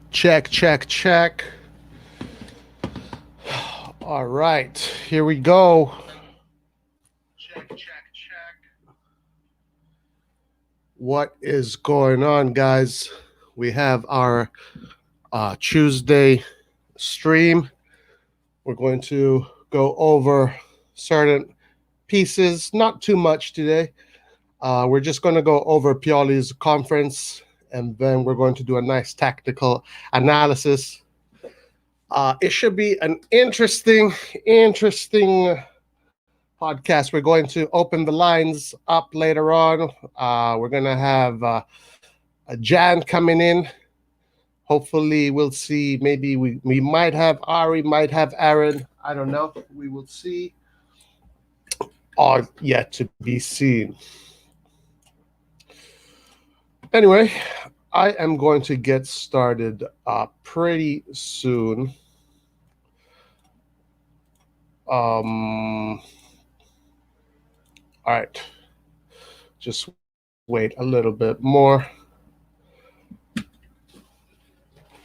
Check, check, check. All right, here we go. Check, check, check. What is going on, guys? We have our Tuesday stream. We're going to go over certain pieces, not too much today. We're just going to go over Pioli's conference, and then we're going to do a nice tactical analysis. It should be an interesting podcast. We're going to open the lines up later on. We're going to have Jan coming in. Hopefully, we'll see. Maybe we might have Ari, might have Aaron. I don't know. We will see. All yet to be seen. Anyway, I am going to get started pretty soon. All right. Just wait a little bit more.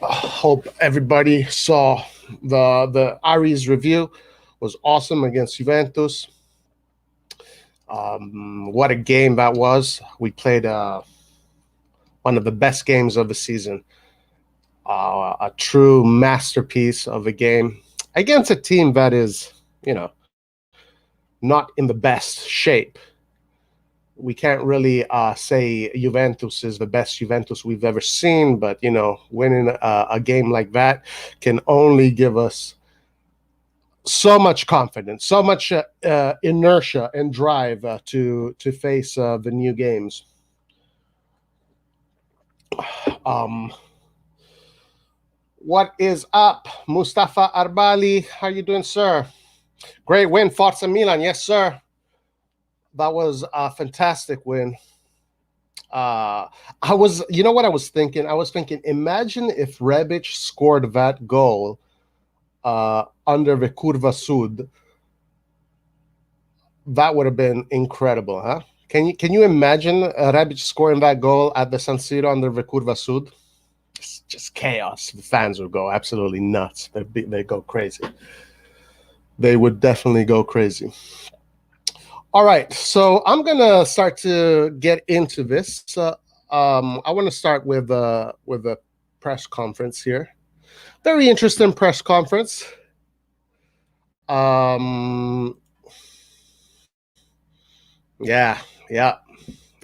Hope everybody saw the Ari's review. Was awesome against Juventus. What a game that was. We played one of the best games of the season. A true masterpiece of a game against a team that is, not in the best shape. We can't really say Juventus is the best Juventus we've ever seen, but, winning a game like that can only give us so much confidence, so much inertia and drive to face the new games. What is up, Mustafa Arbali? How you doing, sir? Great win, Forza Milan. Yes, sir. That was a fantastic win. What I was thinking? I was thinking, imagine if Rebic scored that goal under the Curva Sud. That would have been incredible, huh? Can you imagine Rebic scoring that goal at the San Siro under the Curva Sud? Just chaos. The fans would go absolutely nuts. They go crazy. They would definitely go crazy. All right, so I'm gonna start to get into this. I want to start with a press conference here. Very interesting press conference. Yeah,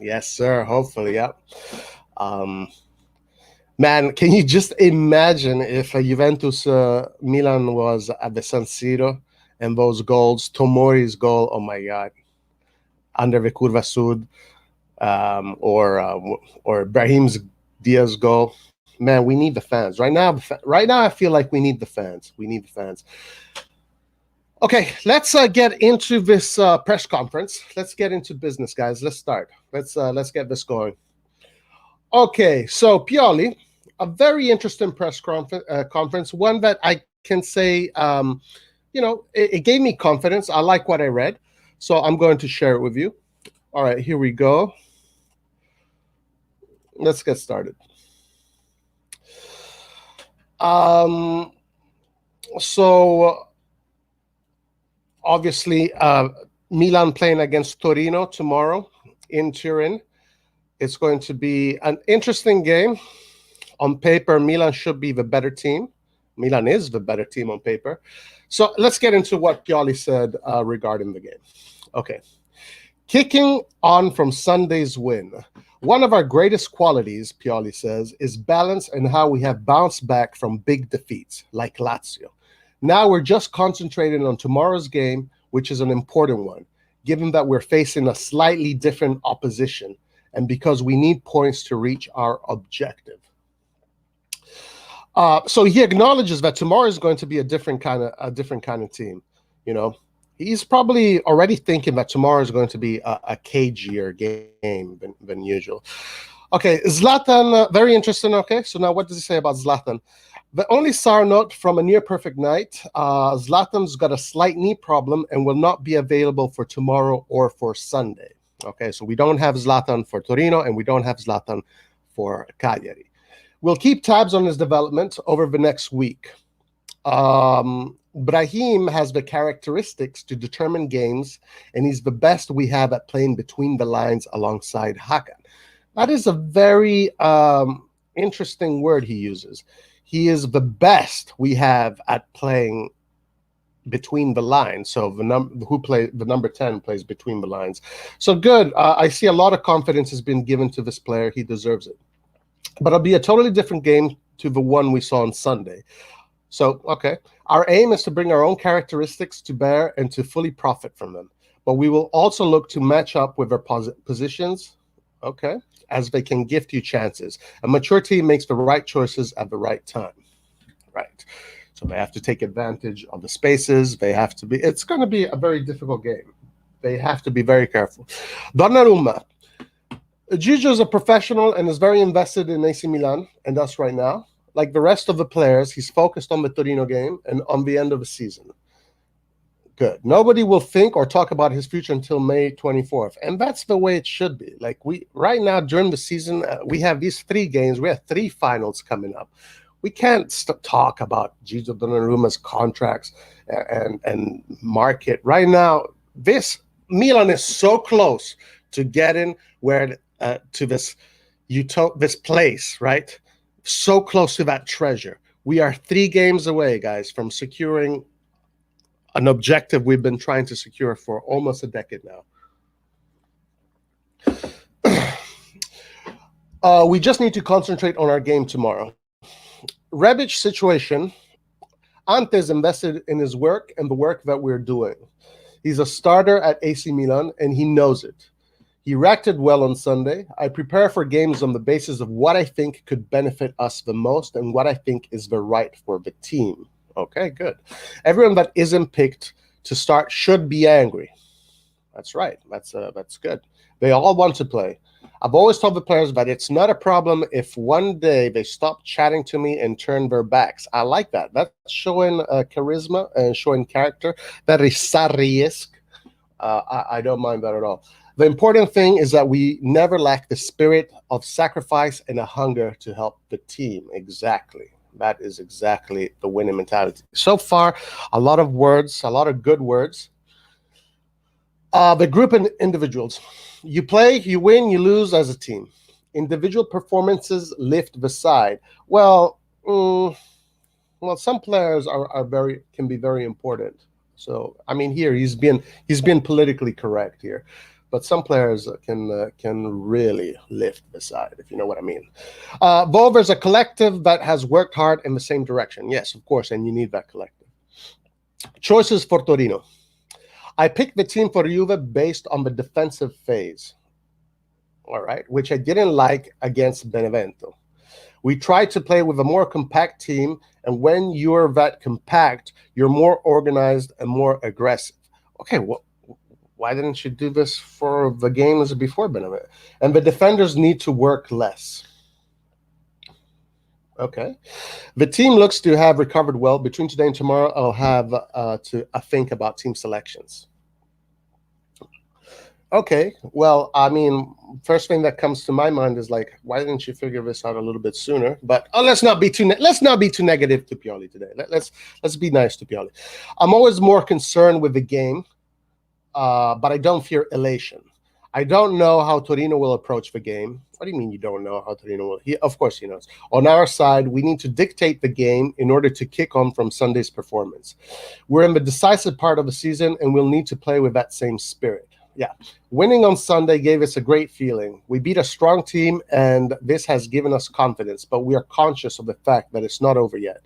yes, sir. Hopefully, yeah. Man, can you just imagine if Juventus Milan was at the San Siro and those goals, Tomori's goal, oh my God, under the Curva Sud, or Brahim's Diaz goal. Man, we need the fans. Right now, I feel like we need the fans. Okay, let's get into this press conference. Let's get into business, guys. Let's start. Let's get this going. Okay, so Pioli, a very interesting press conference, one that I can say, it gave me confidence. I like what I read, so I'm going to share it with you. All right, here we go. Let's get started. So obviously, Milan playing against Torino tomorrow in Turin. It's going to be an interesting game. On paper, Milan should be the better team. Milan is the better team on paper. So let's get into what Pioli said regarding the game. Okay. Kicking on from Sunday's win. One of our greatest qualities, Pioli says, is balance and how we have bounced back from big defeats, like Lazio. Now we're just concentrating on tomorrow's game, which is an important one, given that we're facing a slightly different opposition and because we need points to reach our objective. So he acknowledges that tomorrow is going to be a different kind of team. He's probably already thinking that tomorrow is going to be a cagier game than usual. Okay, Zlatan, very interesting. Okay, so now what does he say about Zlatan? The only sour note from a near-perfect night, Zlatan's got a slight knee problem and will not be available for tomorrow or for Sunday. Okay, so we don't have Zlatan for Torino and we don't have Zlatan for Cagliari. We'll keep tabs on his development over the next week. Brahim has the characteristics to determine games, and he's the best we have at playing between the lines alongside Hakan. That is a very interesting word he uses. He is the best we have at playing between the lines. So the number 10 plays between the lines. So good. I see a lot of confidence has been given to this player. He deserves it. But it'll be a totally different game to the one we saw on Sunday. So, okay, our aim is to bring our own characteristics to bear and to fully profit from them. But we will also look to match up with our positions, okay, as they can gift you chances. A mature team makes the right choices at the right time, right? So they have to take advantage of the spaces. They have to be, it's going to be a very difficult game. They have to be very careful. Donnarumma. Gigio is a professional and is very invested in AC Milan and us right now. Like the rest of the players, he's focused on the Torino game and on the end of the season. Good. Nobody will think or talk about his future until May 24th. And that's the way it should be. Like right now during the season, we have these 3 games. We have 3 finals coming up. We can't talk about Gigio Donnarumma's contracts and market. Right now, Milan is so close to getting to this place, right? So close to that treasure. We are 3 games away, guys, from securing an objective we've been trying to secure for almost a decade now. We just need to concentrate on our game tomorrow. Rebic situation, Ante is invested in his work and the work that we're doing. He's a starter at AC Milan, and he knows it. He reacted well on Sunday. I prepare for games on the basis of what I think could benefit us the most and what I think is the right for the team. Okay, good. Everyone that isn't picked to start should be angry. That's right. That's good. They all want to play. I've always told the players that it's not a problem if one day they stop chatting to me and turn their backs. I like that. That's showing charisma and showing character. That is risque. I don't mind that at all. The important thing is that we never lack the spirit of sacrifice and a hunger to help the team. Exactly. That is exactly the winning mentality. So far, a lot of words, a lot of good words. The group and individuals. You play, you win, you lose as a team. Individual performances lift the side. Well, some players can be very important. So, I mean, here he's been politically correct here. But some players can really lift the side, if you know what I mean. Volver is a collective that has worked hard in the same direction. Yes, of course, and you need that collective. Choices for Torino. I picked the team for Juve based on the defensive phase, all right, which I didn't like against Benevento. We tried to play with a more compact team, and when you're that compact, you're more organized and more aggressive. Okay, well, why didn't you do this for the games before Benevento? And the defenders need to work less. Okay. The team looks to have recovered well. Between today and tomorrow, I'll have to think about team selections. Okay. Well, I mean, first thing that comes to my mind is like, why didn't you figure this out a little bit sooner? But let's not be too negative to Pioli today. Let's be nice to Pioli. I'm always more concerned with the game. But I don't fear elation. I don't know how Torino will approach the game. What do you mean you don't know how Torino will? Of course he knows. On our side, we need to dictate the game in order to kick on from Sunday's performance. We're in the decisive part of the season, and we'll need to play with that same spirit. Yeah. Winning on Sunday gave us a great feeling. We beat a strong team, and this has given us confidence, but we are conscious of the fact that it's not over yet.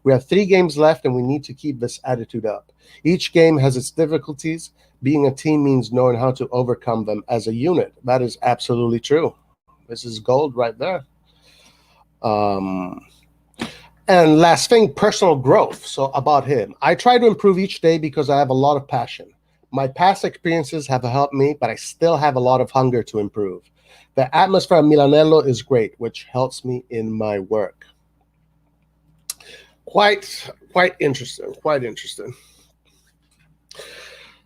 We have 3 games left, and we need to keep this attitude up. Each game has its difficulties. Being a team means knowing how to overcome them as a unit. That is absolutely true. This is gold right there. And last thing, personal growth. So about him. I try to improve each day because I have a lot of passion. My past experiences have helped me, but I still have a lot of hunger to improve. The atmosphere at Milanello is great, which helps me in my work. Quite interesting. Quite interesting.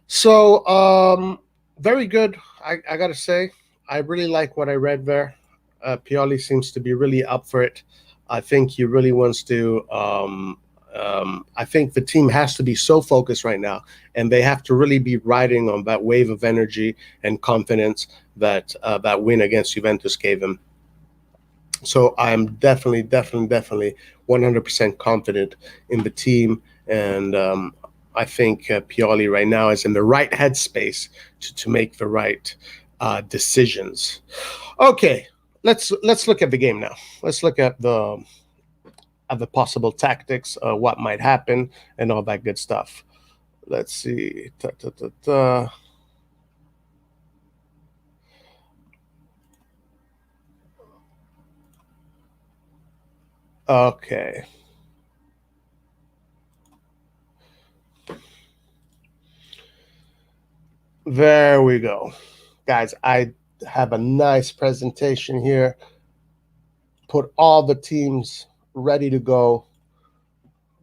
So, very good. I got to say, I really like what I read there. Pioli seems to be really up for it. I think he really wants to. I think the team has to be so focused right now, and they have to really be riding on that wave of energy and confidence that that win against Juventus gave him. So I'm definitely 100% confident in the team, and I think Pioli right now is in the right headspace to make the right decisions. Okay, let's look at the game now. Let's look at the possible tactics, what might happen, and all that good stuff. Let's see. Ta, ta, ta, ta. Okay. There we go. Guys, I have a nice presentation here. Put all the teams ready to go.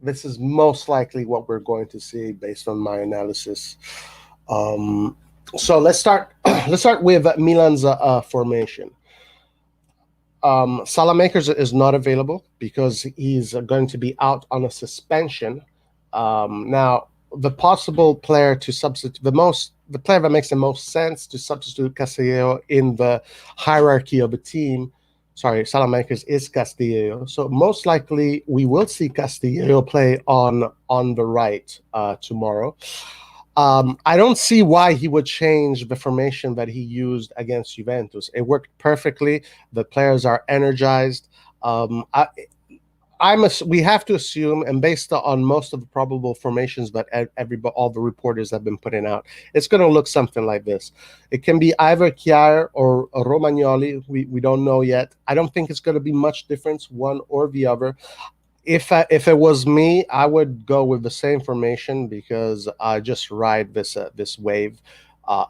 This is most likely what we're going to see based on my analysis. Um, so let's start. Let's start with Milan's formation. Salamakers is not available because he's going to be out on a suspension. Now, the possible player to substitute the player that makes the most sense to substitute Castillo in the hierarchy of a team. Sorry, Salamakers is Castillo. So most likely we will see Castillo play on the right tomorrow. I don't see why he would change the formation that he used against Juventus. It worked perfectly. The players are energized. We have to assume, and based on most of the probable formations that all the reporters have been putting out, it's going to look something like this. It can be either Chiar or Romagnoli. We don't know yet. I don't think it's going to be much difference one or the other. If it was me, I would go with the same formation because I just ride this wave.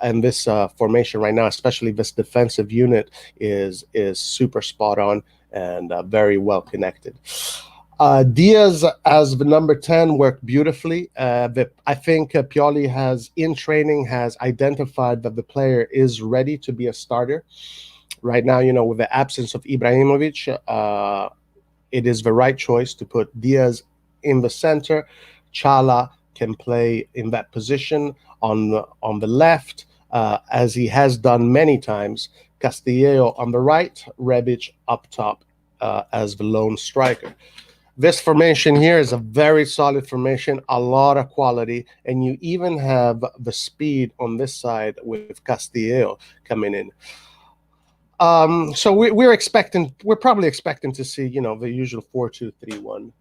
And this formation right now, especially this defensive unit, is super spot on and very well connected. Diaz as the number 10 worked beautifully. I think Pioli in training has identified that the player is ready to be a starter. Right now, with the absence of Ibrahimovic, it is the right choice to put Diaz in the center. Chala can play in that position on the left, as he has done many times. Castillejo on the right, Rebic up top as the lone striker. This formation here is a very solid formation, a lot of quality, and you even have the speed on this side with Castillejo coming in. So we're probably expecting to see, the usual 4-2-3-1.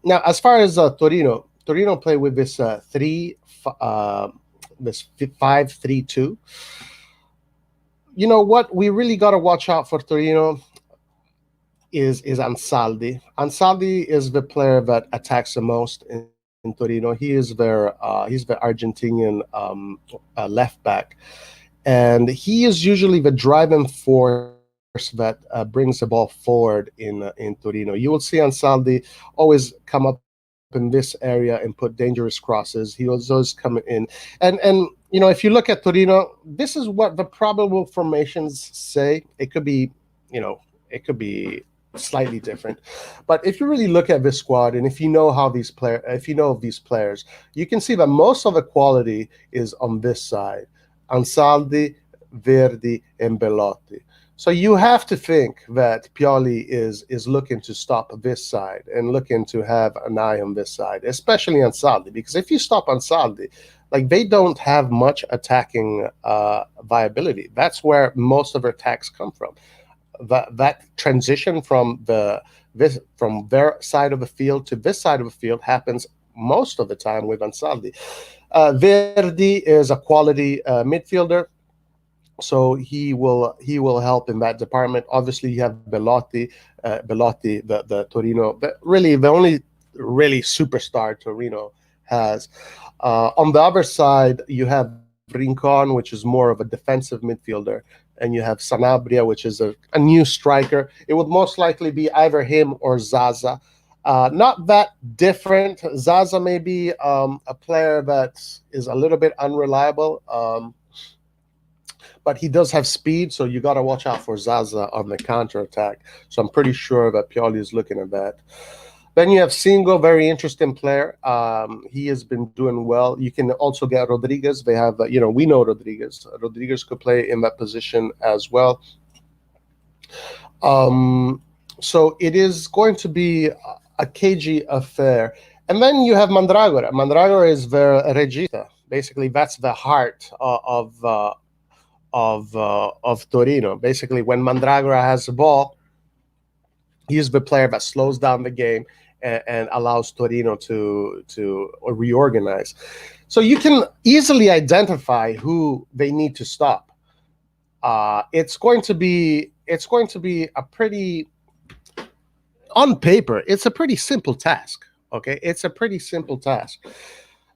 Now, as far as Torino play with this this 5-3-2. You know what? We really got to watch out for Torino is Ansaldi. Ansaldi is the player that attacks the most in Torino. He's the Argentinian left back, and he is usually the driving force that brings the ball forward in Torino. You will see Ansaldi always come up in this area and put dangerous crosses. He was always coming in, and if you look at Torino, this is what the probable formations say. It could be, it could be slightly different, but if you really look at this squad and if you know these players, you can see that most of the quality is on this side: Ansaldi, Verdi, and Bellotti. So you have to think that Pioli is looking to stop this side and looking to have an eye on this side, especially Ansaldi, because if you stop Ansaldi, like, they don't have much attacking viability. That's where most of their attacks come from. That transition from their side of the field to this side of the field happens most of the time with Ansaldi. Verdi is a quality midfielder, so he will help in that department. Obviously, you have Bellotti, the Torino, really the only really superstar Torino has. On the other side, you have Rincon, which is more of a defensive midfielder, and you have Sanabria, which is a new striker. It would most likely be either him or Zaza. Not that different. Zaza may be a player that is a little bit unreliable. but he does have speed, so you got to watch out for Zaza on the counter attack. So I'm pretty sure that Pioli is looking at that. Then you have Singo, very interesting player. He has been doing well. You can also get Rodriguez. They have, we know Rodriguez. Rodriguez could play in that position as well. So it is going to be a cagey affair. And then you have Mandragora. Mandragora is the regista. Basically, that's the heart of Torino. Basically, when Mandragora has the ball, he's the player that slows down the game and allows Torino to reorganize. So you can easily identify who they need to stop. It's going to be a pretty, on paper, it's a pretty simple task. Okay, it's a pretty simple task.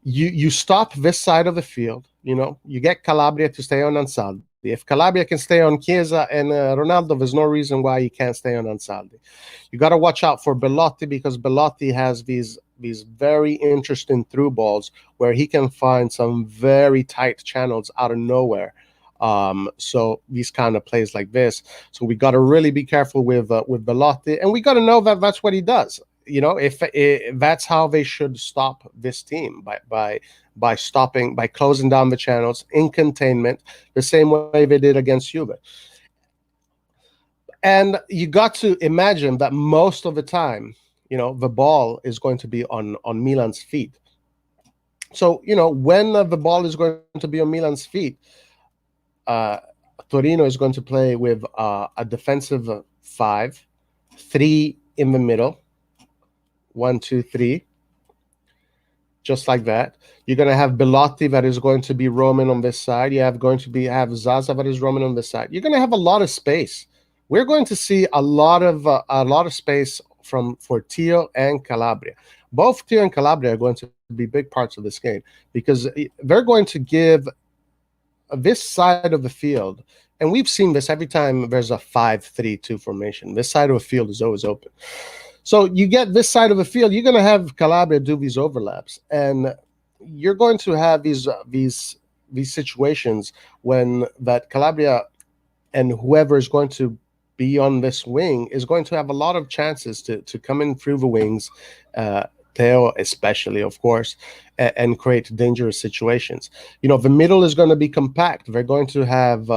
You stop this side of the field. You get Calabria to stay on Ansaldi. If Calabria can stay on Chiesa and Ronaldo, there's no reason why he can't stay on Ansaldi. You got to watch out for Belotti, because Belotti has these very interesting through balls where he can find some very tight channels out of nowhere. So these kind of plays like this. So we got to really be careful with Belotti, and we got to know that that's what he does. If that's how they should stop this team, by closing down the channels in containment, the same way they did against Juve. And you got to imagine that most of the time, the ball is going to be on Milan's feet. So, when the ball is going to be on Milan's feet, Torino is going to play with a defensive 5, 3 in the middle, 1, 2, 3, just like that. You're going to have Belotti that is going to be roaming on this side. You have Zaza that is roaming on this side. You're going to have a lot of space. We're going to see a lot of space for Tio and Calabria. Both Tio and Calabria are going to be big parts of this game, because they're going to give this side of the field, and we've seen this every time there's a 5-3-2 formation. This side of the field is always open. So you get this side of the field, you're going to have Calabria do these overlaps, and you're going to have these situations when that Calabria and whoever is going to be on this wing is going to have a lot of chances to come in through the wings, Theo especially, of course, and create dangerous situations. The middle is going to be compact. They're going to have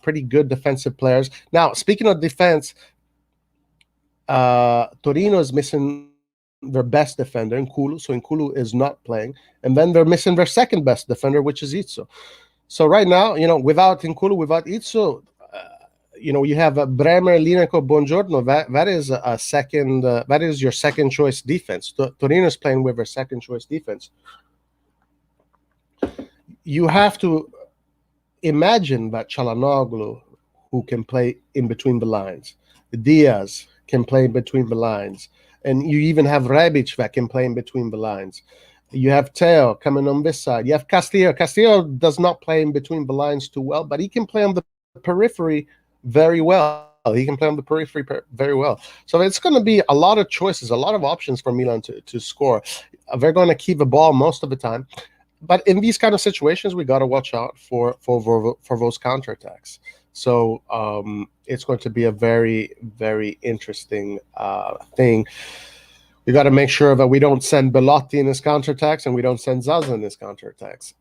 pretty good defensive players. Now, speaking of defense, Torino is missing their best defender, Nkulu. So Nkulu is not playing. And then they're missing their second best defender, which is Izzo. So right now, without Nkulu, without Izzo, you have Bremer, Lineker, Buongiorno. That is a second. That is your second choice defense. Torino is playing with their second choice defense. You have to imagine that Çalhanoğlu, who can play in between the lines, Diaz can play in between the lines, and you even have Rebic that can play in between the lines. You have Theo coming on this side. You have Castillo. Castillo does not play in between the lines too well, but he can play on the periphery very well. He can play on the periphery very well. So it's going to be a lot of choices, a lot of options for Milan to score. They're going to keep the ball most of the time. But in these kind of situations, we got to watch out for those counterattacks. So it's going to be a very, very interesting thing. We got to make sure that we don't send Belotti in his counterattacks and we don't send Zaza in his counterattacks.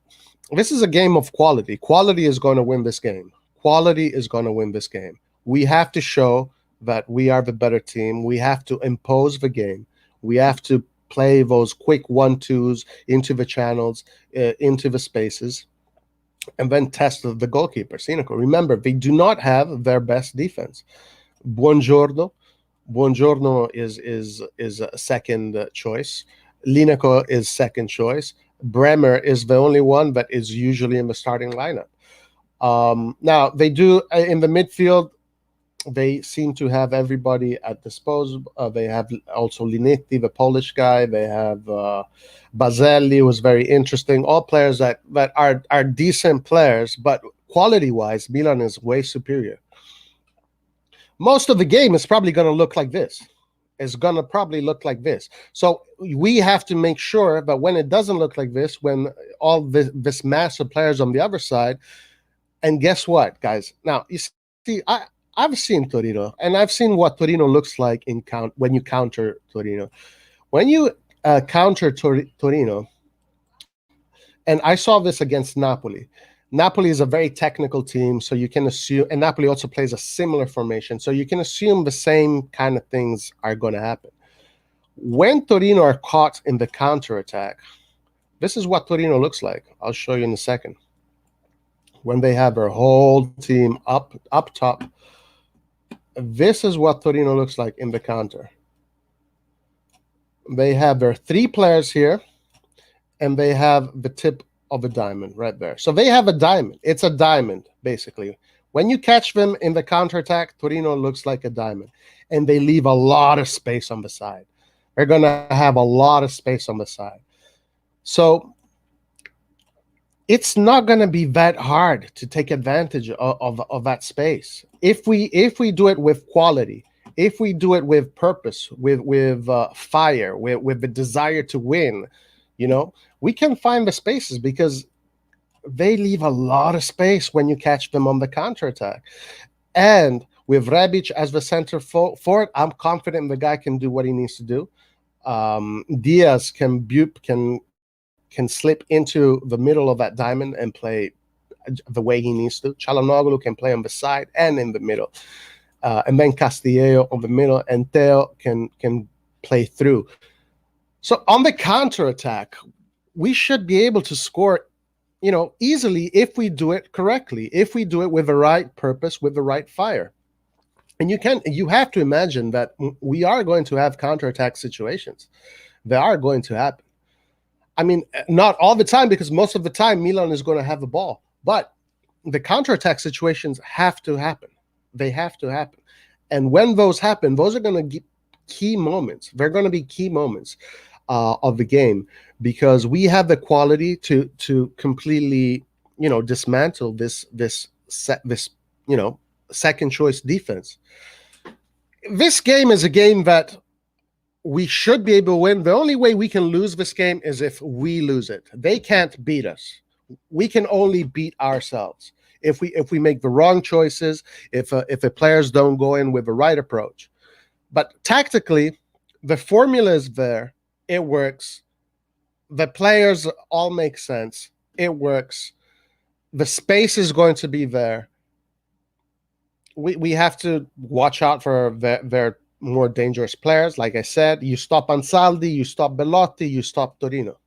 This is a game of quality. Quality is going to win this game. Quality is going to win this game. We have to show that we are the better team. We have to impose the game. We have to play those quick 1-2s into the channels, into the spaces, and then test the goalkeeper, Sinico. Remember, they do not have their best defense. Buongiorno is a second choice. Lineker is second choice. Bremer is the only one that is usually in the starting lineup. Now, they do in the midfield, they seem to have everybody at disposal. They have also Linetti, the Polish guy. They have Baselli, who was very interesting. All players that are decent players, but quality-wise, Milan is way superior. Most of the game is probably going to look like this. It's going to probably look like this. So we have to make sure that when it doesn't look like this, when all this mass of players on the other side, And guess what, guys? Now, you see, I've seen Torino, and I've seen what Torino looks like when you counter Torino. When you counter Torino, and I saw this against Napoli. Napoli is a very technical team, so you can assume, and Napoli also plays a similar formation, so you can assume the same kind of things are going to happen. When Torino are caught in the counterattack, this is what Torino looks like. I'll show you in a second. When they have their whole team up top, this is what Torino looks like in the counter. They have their 3 players here, and they have the tip of a diamond right there. So they have a diamond. It's a diamond, basically. When you catch them in the counterattack, Torino looks like a diamond, and they leave a lot of space on the side. They're going to have a lot of space on the side. So it's not going to be that hard to take advantage of that space. If we do it with quality, if we do it with purpose, with fire, with the desire to win, we can find the spaces, because they leave a lot of space when you catch them on the counterattack. And with Rebic as the center forward, I'm confident the guy can do what he needs to do. Diaz can slip into the middle of that diamond and play the way he needs to. Çalhanoğlu can play on the side and in the middle. And then Castillejo on the middle, and Theo can play through. So on the counterattack, we should be able to score, easily if we do it correctly, if we do it with the right purpose, with the right fire. And you have to imagine that we are going to have counterattack situations. They are going to happen. I mean, not all the time, because most of the time Milan is going to have the ball. But the counterattack situations have to happen. They have to happen. And when those happen, those are going to be key moments. They're going to be key moments of the game, because we have the quality to completely, dismantle this second choice defense. This game is a game that we should be able to win. The only way we can lose this game is if we lose it. They can't beat us. We can only beat ourselves if we make the wrong choices, if the players don't go in with the right approach. But tactically, the formula is there. It works. The players all make sense. It works. The space is going to be there. We have to watch out for their more dangerous players. Like I said, you stop Ansaldi, you stop Belotti, you stop Torino.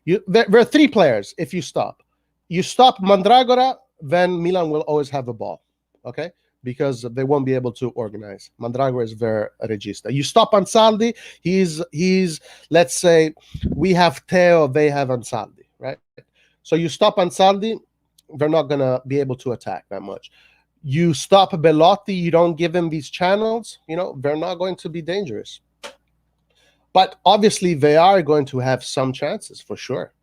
There are 3 players. If you stop Mandragora, then Milan will always have the ball, okay? Because they won't be able to organize. Mandragora is their regista. You stop Ansaldi, he's let's say we have Theo, they have Ansaldi, right? So you stop Ansaldi, they're not going to be able to attack that much. You stop Belotti, you don't give them these channels, they're not going to be dangerous. But obviously, they are going to have some chances, for sure.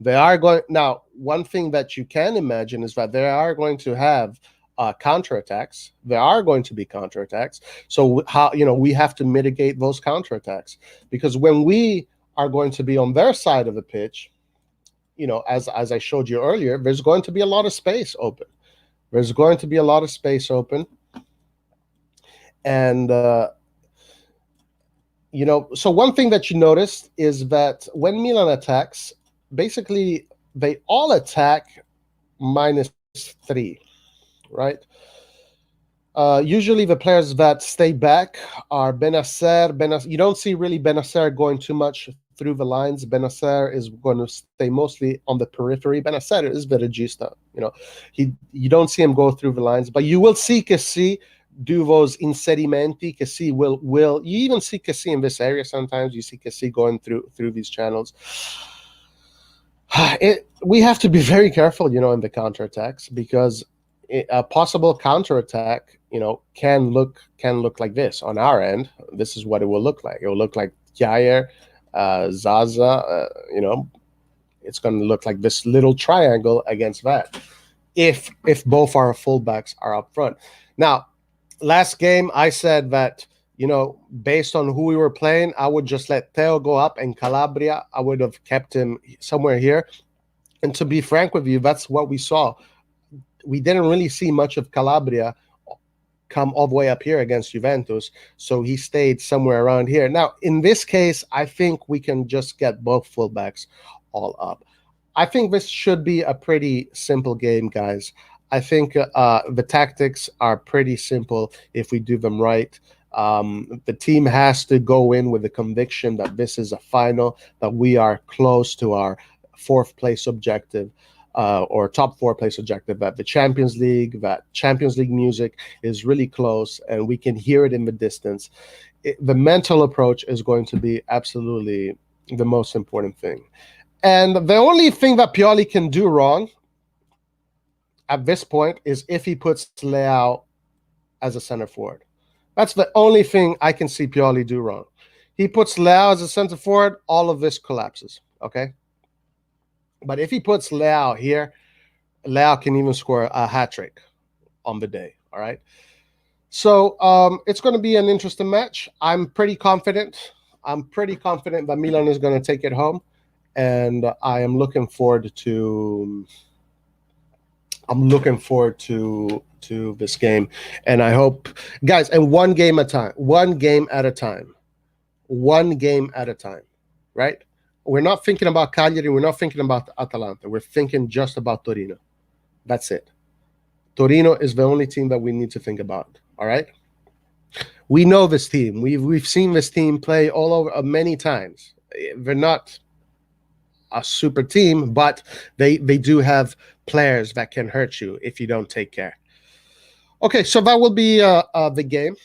They are going. Now, one thing that you can imagine is that they are going to have counterattacks. There are going to be counterattacks. So we have to mitigate those counterattacks, because when we are going to be on their side of the pitch, as I showed you earlier, there's going to be a lot of space open. There's going to be a lot of space open. And, so one thing that you noticed is that when Milan attacks, basically they all attack -3, right? Usually the players that stay back are Bennacer. You don't see really Bennacer going too much through the lines. Bennacer is going to stay mostly on the periphery. Bennacer is the regista. You don't see him go through the lines, but you will see Kessi do those inserimenti. Kessi will. You even see Kessi in this area sometimes. You see Kessi going through these channels. We have to be very careful, in the counterattacks, because a possible counterattack, can look like this on our end. This is what it will look like. It will look like Jair, Zaza. It's going to look like this little triangle against that, if both our fullbacks are up front. Now, last game I said that, based on who we were playing, I would just let Theo go up, and Calabria, I would have kept him somewhere here. And to be frank with you, that's what we saw. we didn't really see much of Calabria come all the way up here against Juventus, so he stayed somewhere around here. Now, in this case, I think we can just get both fullbacks all up. I think this should be a pretty simple game, guys. I think the tactics are pretty simple if we do them right. The team has to go in with the conviction that this is a final, that we are close to our fourth place objective. Or top four place objective, that the Champions League, that Champions League music is really close and we can hear it in the distance. The mental approach is going to be absolutely the most important thing. And the only thing that Pioli can do wrong at this point is if he puts Leao as a center forward. That's the only thing I can see Pioli do wrong. He puts Leao as a center forward, all of this collapses, okay? But if he puts Leao here, Leao can even score a hat trick on the day. All right. So it's going to be an interesting match. I'm pretty confident. That Milan is going to take it home, and I am looking forward to. This game, and I hope, guys, and one game at a time, right? We're not thinking about Cagliari. We're not thinking about Atalanta. We're thinking just about Torino. That's it. Torino is the only team that we need to think about. All right. We know this team. We've seen this team play all over many times. They're not a super team, but they do have players that can hurt you if you don't take care. Okay, so that will be the game.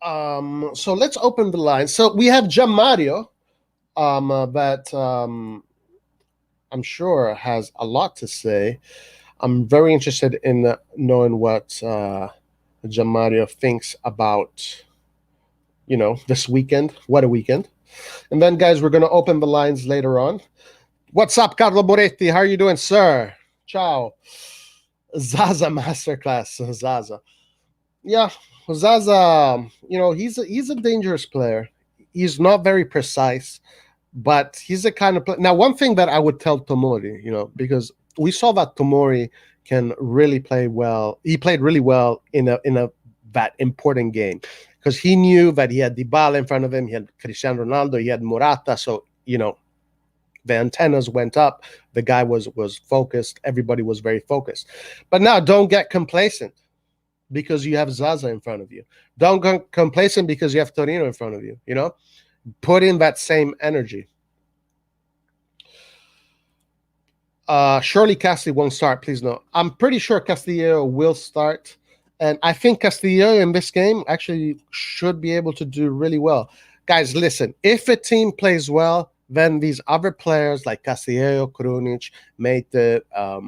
So let's open the line. So we have Gianmario. That I'm sure has a lot to say. I'm very interested in knowing what Gianmario thinks about, this weekend. What a weekend. And then, guys, we're going to open the lines later on. What's up, Carlo Moretti? How are you doing, sir? Ciao. Zaza Masterclass. Zaza. Yeah, Zaza, he's a dangerous player. He's not very precise, but he's the kind of player. Now, one thing that I would tell Tomori, because we saw that Tomori can really play well. He played really well in that important game because he knew that he had Dybala in front of him. He had Cristiano Ronaldo. He had Morata. So, the antennas went up. The guy was focused. Everybody was very focused. But now don't get complacent because you have Zaza in front of you. Don't get complacent because you have Torino in front of you, Put in that same energy. Surely Castillo won't start, please no. I'm pretty sure Castillo will start. And I think Castillo in this game actually should be able to do really well. Guys, listen, if a team plays well, then these other players like Castillo, Krunic, Mate, all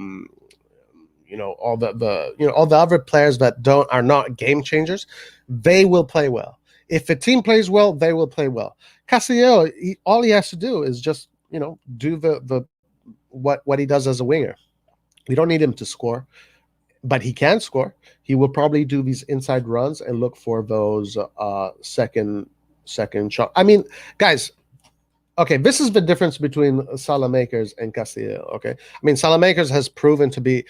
the other players that are not game changers, they will play well. If a team plays well, they will play well. Castillo, all he has to do is just do the what he does as a winger. We don't need him to score, but he can score. He will probably do these inside runs and look for those second shot. I mean, guys. Okay, this is the difference between Salamakers and Castillo. Okay, I mean Salamakers has proven to be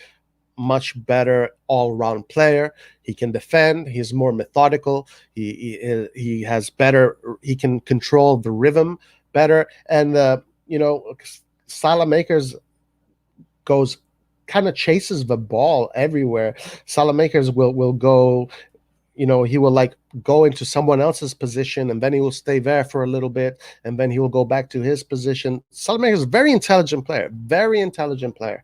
much better all-round player. He can defend. He's more methodical. He has better. He can control the rhythm better. And Salamakers goes kind of chases the ball everywhere. Salamakers will go. He will go into someone else's position and then he will stay there for a little bit and then he will go back to his position. Salamakers is a very intelligent player.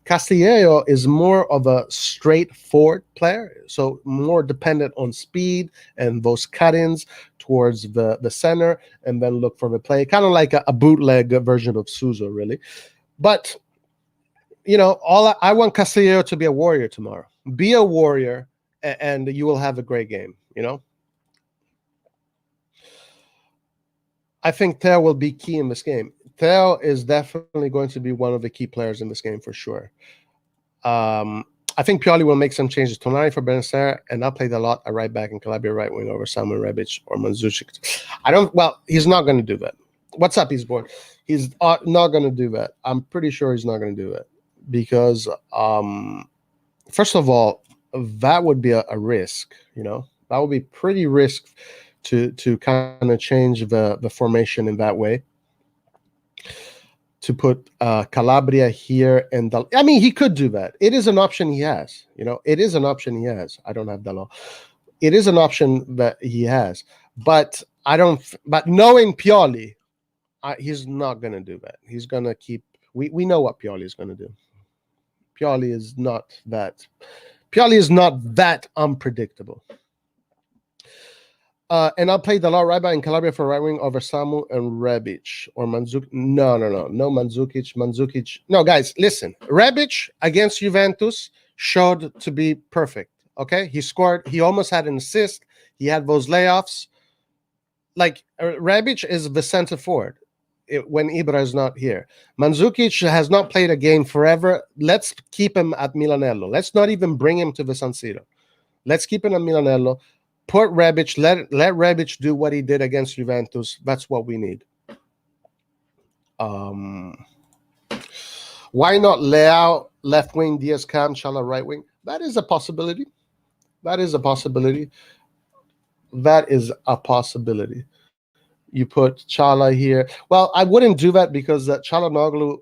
Castillo is more of a straightforward player, so more dependent on speed and those cut-ins towards the center and then look for the play, kind of like a bootleg version of Suso, really. But, I want Castillo to be a warrior tomorrow. Be a warrior, and you will have a great game, I think Theo will be key in this game. Theo is definitely going to be one of the key players in this game for sure. I think Pioli will make some changes. Tonali for Benasser, and I'll play a lot at right back and Calabria right wing over Samuel Rebic or Mandzukic. He's not going to do that. What's up, he's born? He's not going to do that. I'm pretty sure he's not going to do that. because first of all, that would be a risk. That would be pretty risk to kind of change the formation in that way. To put Calabria here, and I mean, he could do that. It is an option he has. It is an option he has. I don't have Dalot. It is an option that he has, but I don't. But knowing Pioli, he's not going to do that. He's going to keep. We know what Pioli is going to do. Pioli is not that. Pioli is not that unpredictable. And I'll play Dalot right back in Calabria for right wing over Samu and Rebic or Mandzukic. No, Mandzukic. No, guys, listen. Rebic against Juventus showed to be perfect. Okay, he scored. He almost had an assist. He had those layoffs. Like Rebic is the center forward when Ibra is not here. Mandzukic has not played a game forever. Let's keep him at Milanello. Let's not even bring him to the San Siro. Let's keep him at Milanello. Put Rebic, let Rebic do what he did against Juventus. That's what we need. Why not Leao left wing, Diaz Cam, Chala right wing? That is a possibility. You put Chala here. Well, I wouldn't do that because Çalhanoğlu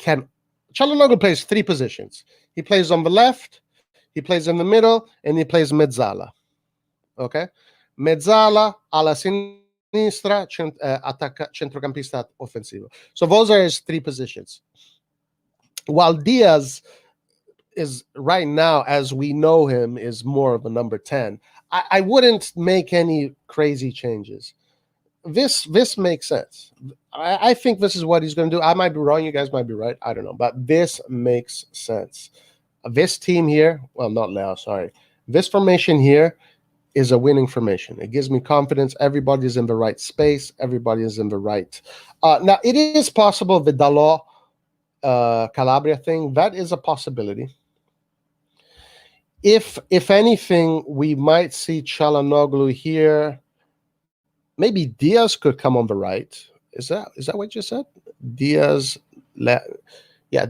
Çalhanoğlu plays three positions. He plays on the left, he plays in the middle, and he plays mezzala. Okay? Mezzala, alla sinistra, centrocampista offensivo. So those are his three positions. While Diaz is right now, as we know him, is more of a number 10. I wouldn't make any crazy changes. This makes sense. I think this is what he's going to do. I might be wrong. You guys might be right. I don't know. But this makes sense. This team here, well, not Leao, sorry. This formation here is a winning formation. It gives me confidence. Everybody's in the right space. Everybody is in the right. Now, it is possible the Dalot Calabria thing. That is a possibility. If anything, we might see Çalhanoğlu here. Maybe Diaz could come on the right. Is that what you said? Diaz, yeah.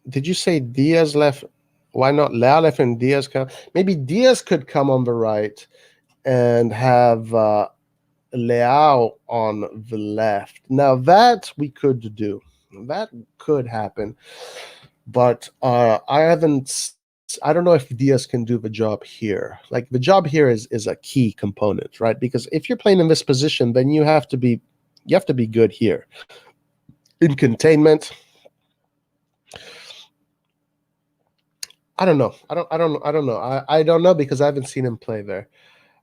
Did you say Diaz left? Why not Leao left and Diaz come? Maybe Diaz could come on the right and have Leao on the left. Now that we could do. That could happen. But I don't know if Diaz can do the job here. Like the job here is a key component, right? Because if you're playing in this position, then you have to be good here. In containment. I don't know. I don't know. I don't know because I haven't seen him play there.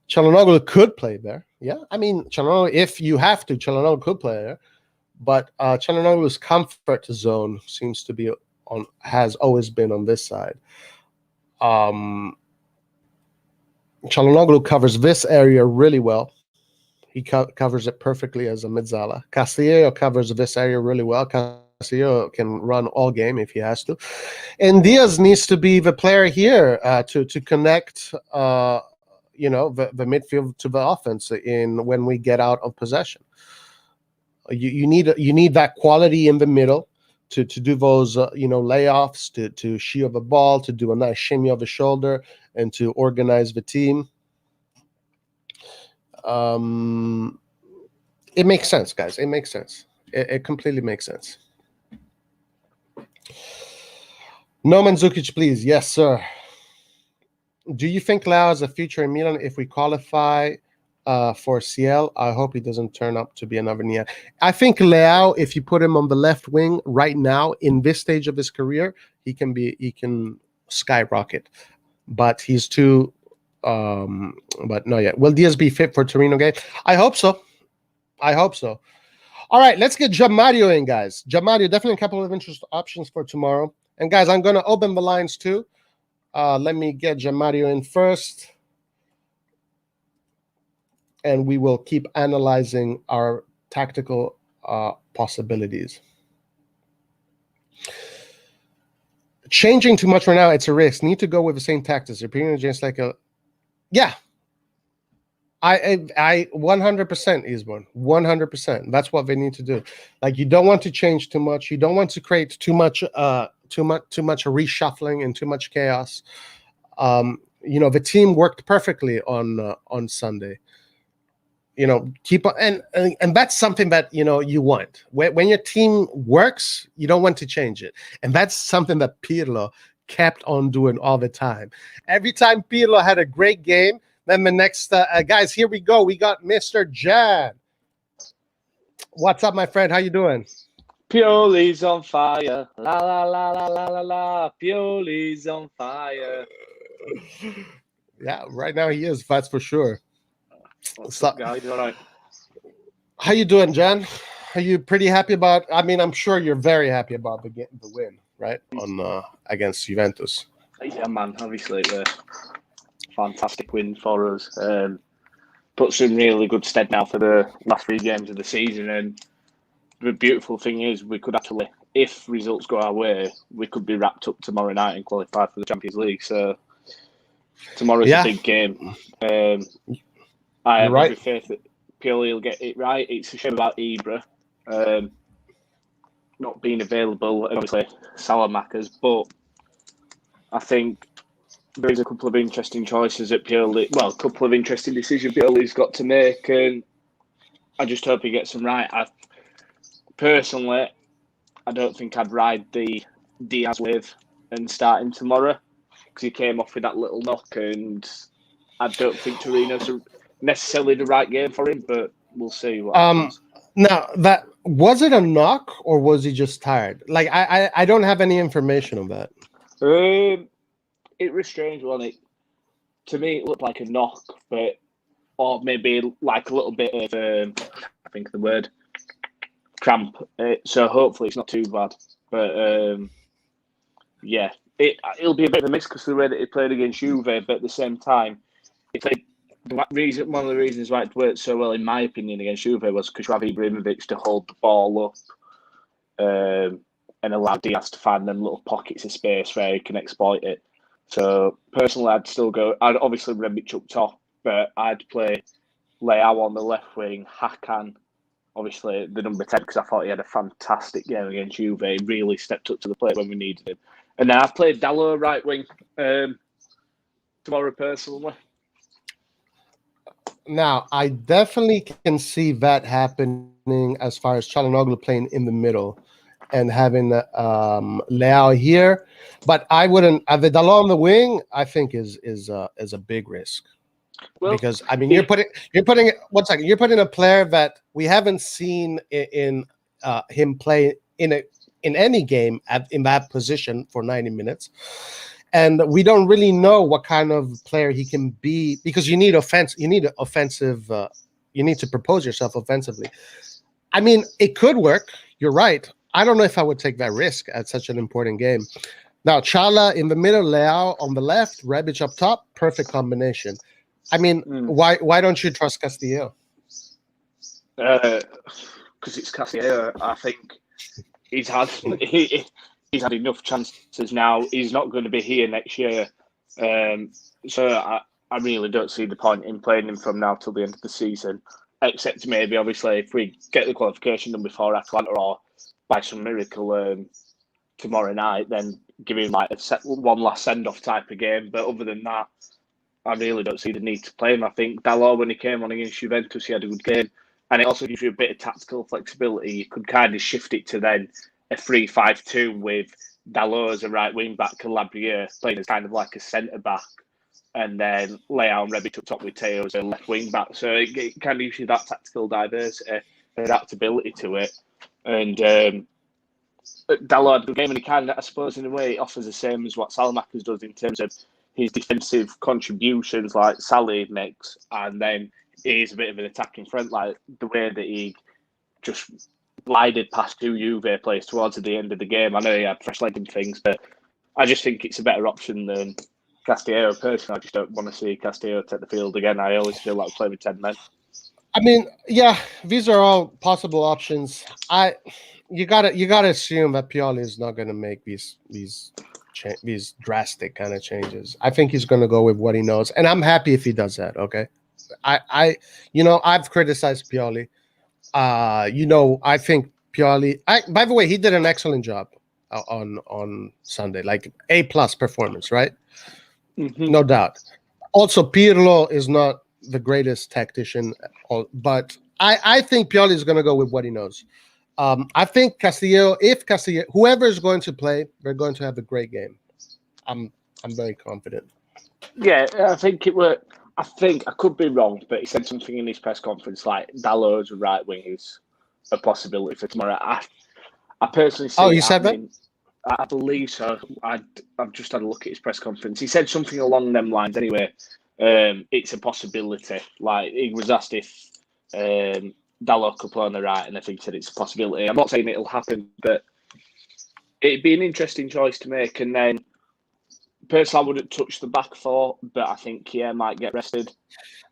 Çalhanoğlu could play there. Yeah. I mean, Çalhanoğlu, if you have to, Çalhanoğlu could play there. But Çalhanoğlu's comfort zone seems to be has always been on this side. Çalhanoğlu covers this area really well. He covers it perfectly as a mezzala. Castillo covers this area really well. Castillo can run all game if he has to. And Diaz needs to be the player here to connect the midfield to the offense when we get out of possession. You need that quality in the middle to do those layoffs, to shield the ball, to do a nice shimmy of the shoulder, and to organize the team. It makes sense, guys. It makes sense. It completely makes sense. No Mandzukic, please. Yes, sir. Do you think Leao has a future in Milan if we qualify for CL? I hope he doesn't turn up to be another Nia. I think Leao, if you put him on the left wing right now in this stage of his career, he can skyrocket. But he's too. But not yet. Will Diaz be fit for Torino game? I hope so. All right, let's get Gianmario in, guys. Gianmario, definitely a couple of interest options for tomorrow. And guys, I'm going to open the lines too. Let me get Gianmario in first. And we will keep analyzing our tactical possibilities. Changing too much right now, it's a risk. Need to go with the same tactics. Repeating against like a... Yeah. I 100% Eastbourne, 100%. That's what they need to do. Like, you don't want to change too much. You don't want to create too much reshuffling and too much chaos. The team worked perfectly on Sunday. Keep on, and that's something that you want. When your team works, you don't want to change it, and that's something that Pirlo kept on doing all the time. Every time Pirlo had a great game, then the next guys, here we go. We got Mr. Jan. What's up, my friend? How you doing? Pioli's on fire. La la la la la la la. Pioli's on fire. Yeah, right now he is. That's for sure. What's up, guys? All right. How you doing, Jan? Are you pretty happy about? I mean, I'm sure you're very happy about the win, right? On against Juventus. Yeah, man. Obviously, a fantastic win for us. Puts in really good stead now for the last 3 games of the season. And the beautiful thing is, we could actually, if results go our way, we could be wrapped up tomorrow night and qualify for the Champions League. So tomorrow's a big game. I have every faith that Pioli will get it right. It's a shame about Ibra not being available, and obviously Salamakas, but I think there is a couple of interesting choices at Pioli. Well, a couple of interesting decisions Pioli's got to make, and I just hope he gets them right. Personally, I don't think I'd ride the Diaz wave and start him tomorrow because he came off with that little knock, and I don't think Torino's necessarily the right game for him, but we'll see what happens. Now, that was it a knock or was he just tired? Like, I don't have any information on that. It was strange, wasn't it? To me, it looked like a knock, or maybe like a little bit of I think the word cramp. So hopefully it's not too bad. But yeah, it'll be a bit of a miss because the way that he played against Juve, but at the same time, he played. One of the reasons why it worked so well, in my opinion, against Juve was because you have Ibrahimovic to hold the ball up and allow Diaz to find them little pockets of space where he can exploit it. So personally, I'd obviously Rebic up top, but I'd play Leao on the left wing, Hakan, obviously the number 10, because I thought he had a fantastic game against Juve. He really stepped up to the plate when we needed him. And then I've played Dalot right wing tomorrow personally. Now, I definitely can see that happening as far as Çalhanoğlu playing in the middle and having Leao here, but I wouldn't. The Dalot on the wing, I think, is a big risk, because I mean, you're putting you're putting a player that we haven't seen in him play in any game in that position for 90 minutes. And we don't really know what kind of player he can be, because you need offense. You need offensive. You need to propose yourself offensively. I mean, it could work. You're right. I don't know if I would take that risk at such an important game. Now, Chala in the middle, Leao on the left, Rebic up top. Perfect combination. I mean, why don't you trust Castillo? Because it's Castillo. I think he's had enough chances now. He's not going to be here next year. So I really don't see the point in playing him from now till the end of the season, except maybe, obviously, if we get the qualification done before Atalanta or by some miracle tomorrow night, then give him like one last send-off type of game. But other than that, I really don't see the need to play him. I think Dalot, when he came on against Juventus, he had a good game. And it also gives you a bit of tactical flexibility. You could kind of shift it to then a 3-5-2 with Dalot as a right wing back, Calabria playing as kind of like a centre back, and then Leao and Rebic up top with Teo as a left wing back. So it kind of gives you that tactical diversity, adaptability to it. And Dalot had a good game, and he kind of, I suppose, in a way, it offers the same as what Salamakas does in terms of his defensive contributions, like Salih makes, and then he's a bit of an attacking threat, like the way that he just glided past 2 Juve players towards the end of the game. I know he had fresh legs and things, but I just think it's a better option than Castillo. Personally, I just don't want to see Castillo take the field again. I always feel like playing with 10 men. I mean, yeah, these are all possible options. You gotta assume that Pioli is not going to make these drastic kind of changes. I think he's going to go with what he knows, and I'm happy if he does that. Okay, I've criticized Pioli. I think Pioli. By the way, he did an excellent job on Sunday, like A+ performance, right? Mm-hmm. No doubt. Also, Pirlo is not the greatest tactician, but I think Pioli is going to go with what he knows. I think Castillo, whoever is going to play, they're going to have a great game. I'm very confident. Yeah, I think it were. I think I could be wrong, but he said something in his press conference like Dalot's right wing is a possibility for tomorrow. I personally see He it said happening. I believe so. I've just had a look at his press conference. He said something along them lines. Anyway, it's a possibility. Like he was asked if Dalot could play on the right, and I think he said it's a possibility. I'm not saying it'll happen, but it'd be an interesting choice to make. And then, personally, I wouldn't touch the back four, but I think Kier might get rested.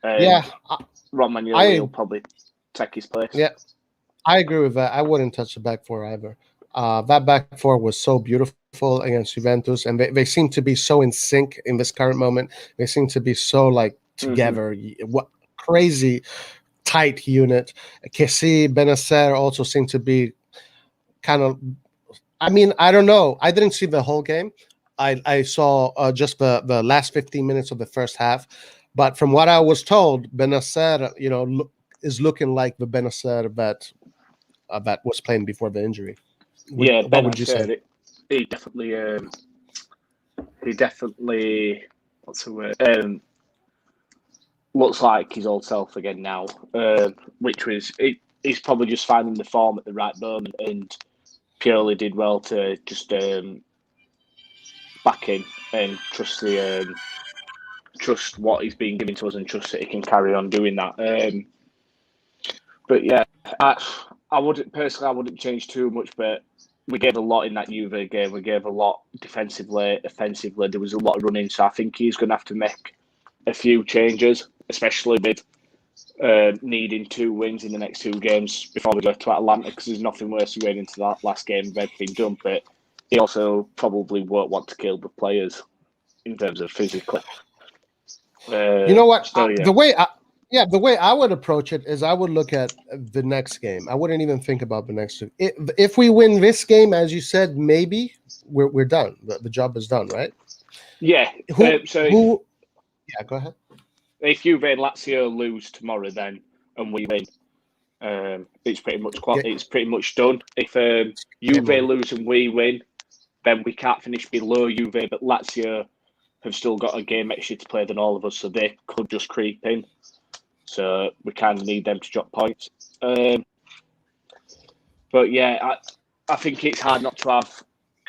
Ron Manuel will probably take his place. Yeah, I agree with that. I wouldn't touch the back four either. That back four was so beautiful against Juventus, and they seem to be so in sync in this current moment. They seem to be so like together. What crazy tight unit. Kessie, Benacer also seem to be kind of. I mean, I don't know. I didn't see the whole game. I saw just the last 15 minutes of the first half, but from what I was told, Benacer, is looking like the Benacer that was playing before the injury. What would you say? He definitely, what's the word? Looks like his old self again now, which was he's probably just finding the form at the right moment, and Pioli did well to just back in and trust what he's been given to us and trust that he can carry on doing that. But yeah, I wouldn't change too much, but we gave a lot in that Juve game. We gave a lot defensively, offensively. There was a lot of running, so I think he's going to have to make a few changes, especially with needing 2 wins in the next 2 games before we go to Atlanta, because there's nothing worse than going into that last game with everything done. But he also probably won't want to kill the players in terms of physically. You know what? The way I would approach it is I would look at the next game. I wouldn't even think about the next 2. If we win this game, as you said, maybe we're done. The job is done, right? Yeah. Yeah, go ahead. If Juve and Lazio lose tomorrow, then and we win, it's pretty much done. If Juve lose and we win, then we can't finish below Juve, but Lazio have still got a game extra to play than all of us, so they could just creep in. So we kind of need them to drop points. But yeah, I think it's hard not to have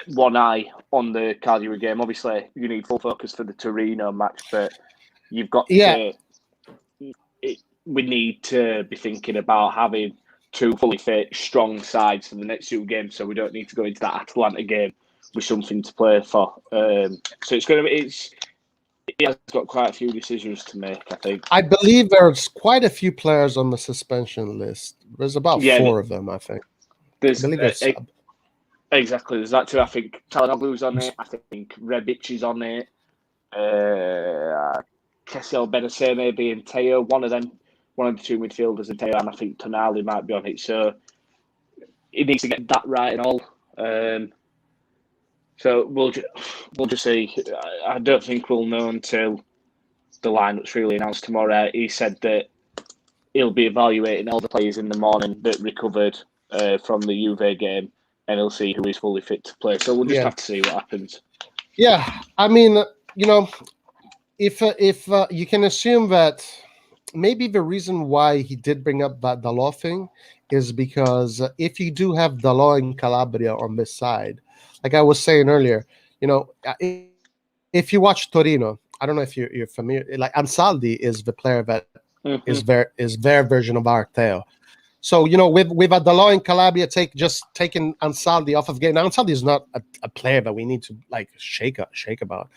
one eye on the Cagliari game. Obviously, you need full focus for the Torino match, but you've got to. We need to be thinking about having 2 fully fit, strong sides for the next 2 games, so we don't need to go into that Atalanta game with something to play for. So he has got quite a few decisions to make, I think. I believe there's quite a few players on the suspension list. There's about 4 of them, I think. Exactly. There's that too. I think Talanoglu's on it. I think Rebic is on it. Kessel, Benacer maybe, and Teo. One of the 2 midfielders, and Teo, and I think Tonali might be on it. So he needs to get that right and all. So we'll just see. I don't think we'll know until the lineup's really announced tomorrow. He said that he'll be evaluating all the players in the morning that recovered from the Juve game, and he'll see who is fully fit to play. So we'll just have to see what happens. Yeah, I mean, if you can assume that maybe the reason why he did bring up that Dalot thing is because if you do have Dalot and Calabria on this side, like I was saying earlier, if you watch Torino, I don't know if you're familiar. Like Ansaldi is the player that is their version of Arteo. So with a Dalot and Calabria taking Ansaldi off of game. Now Ansaldi is not a player that we need to like shake about,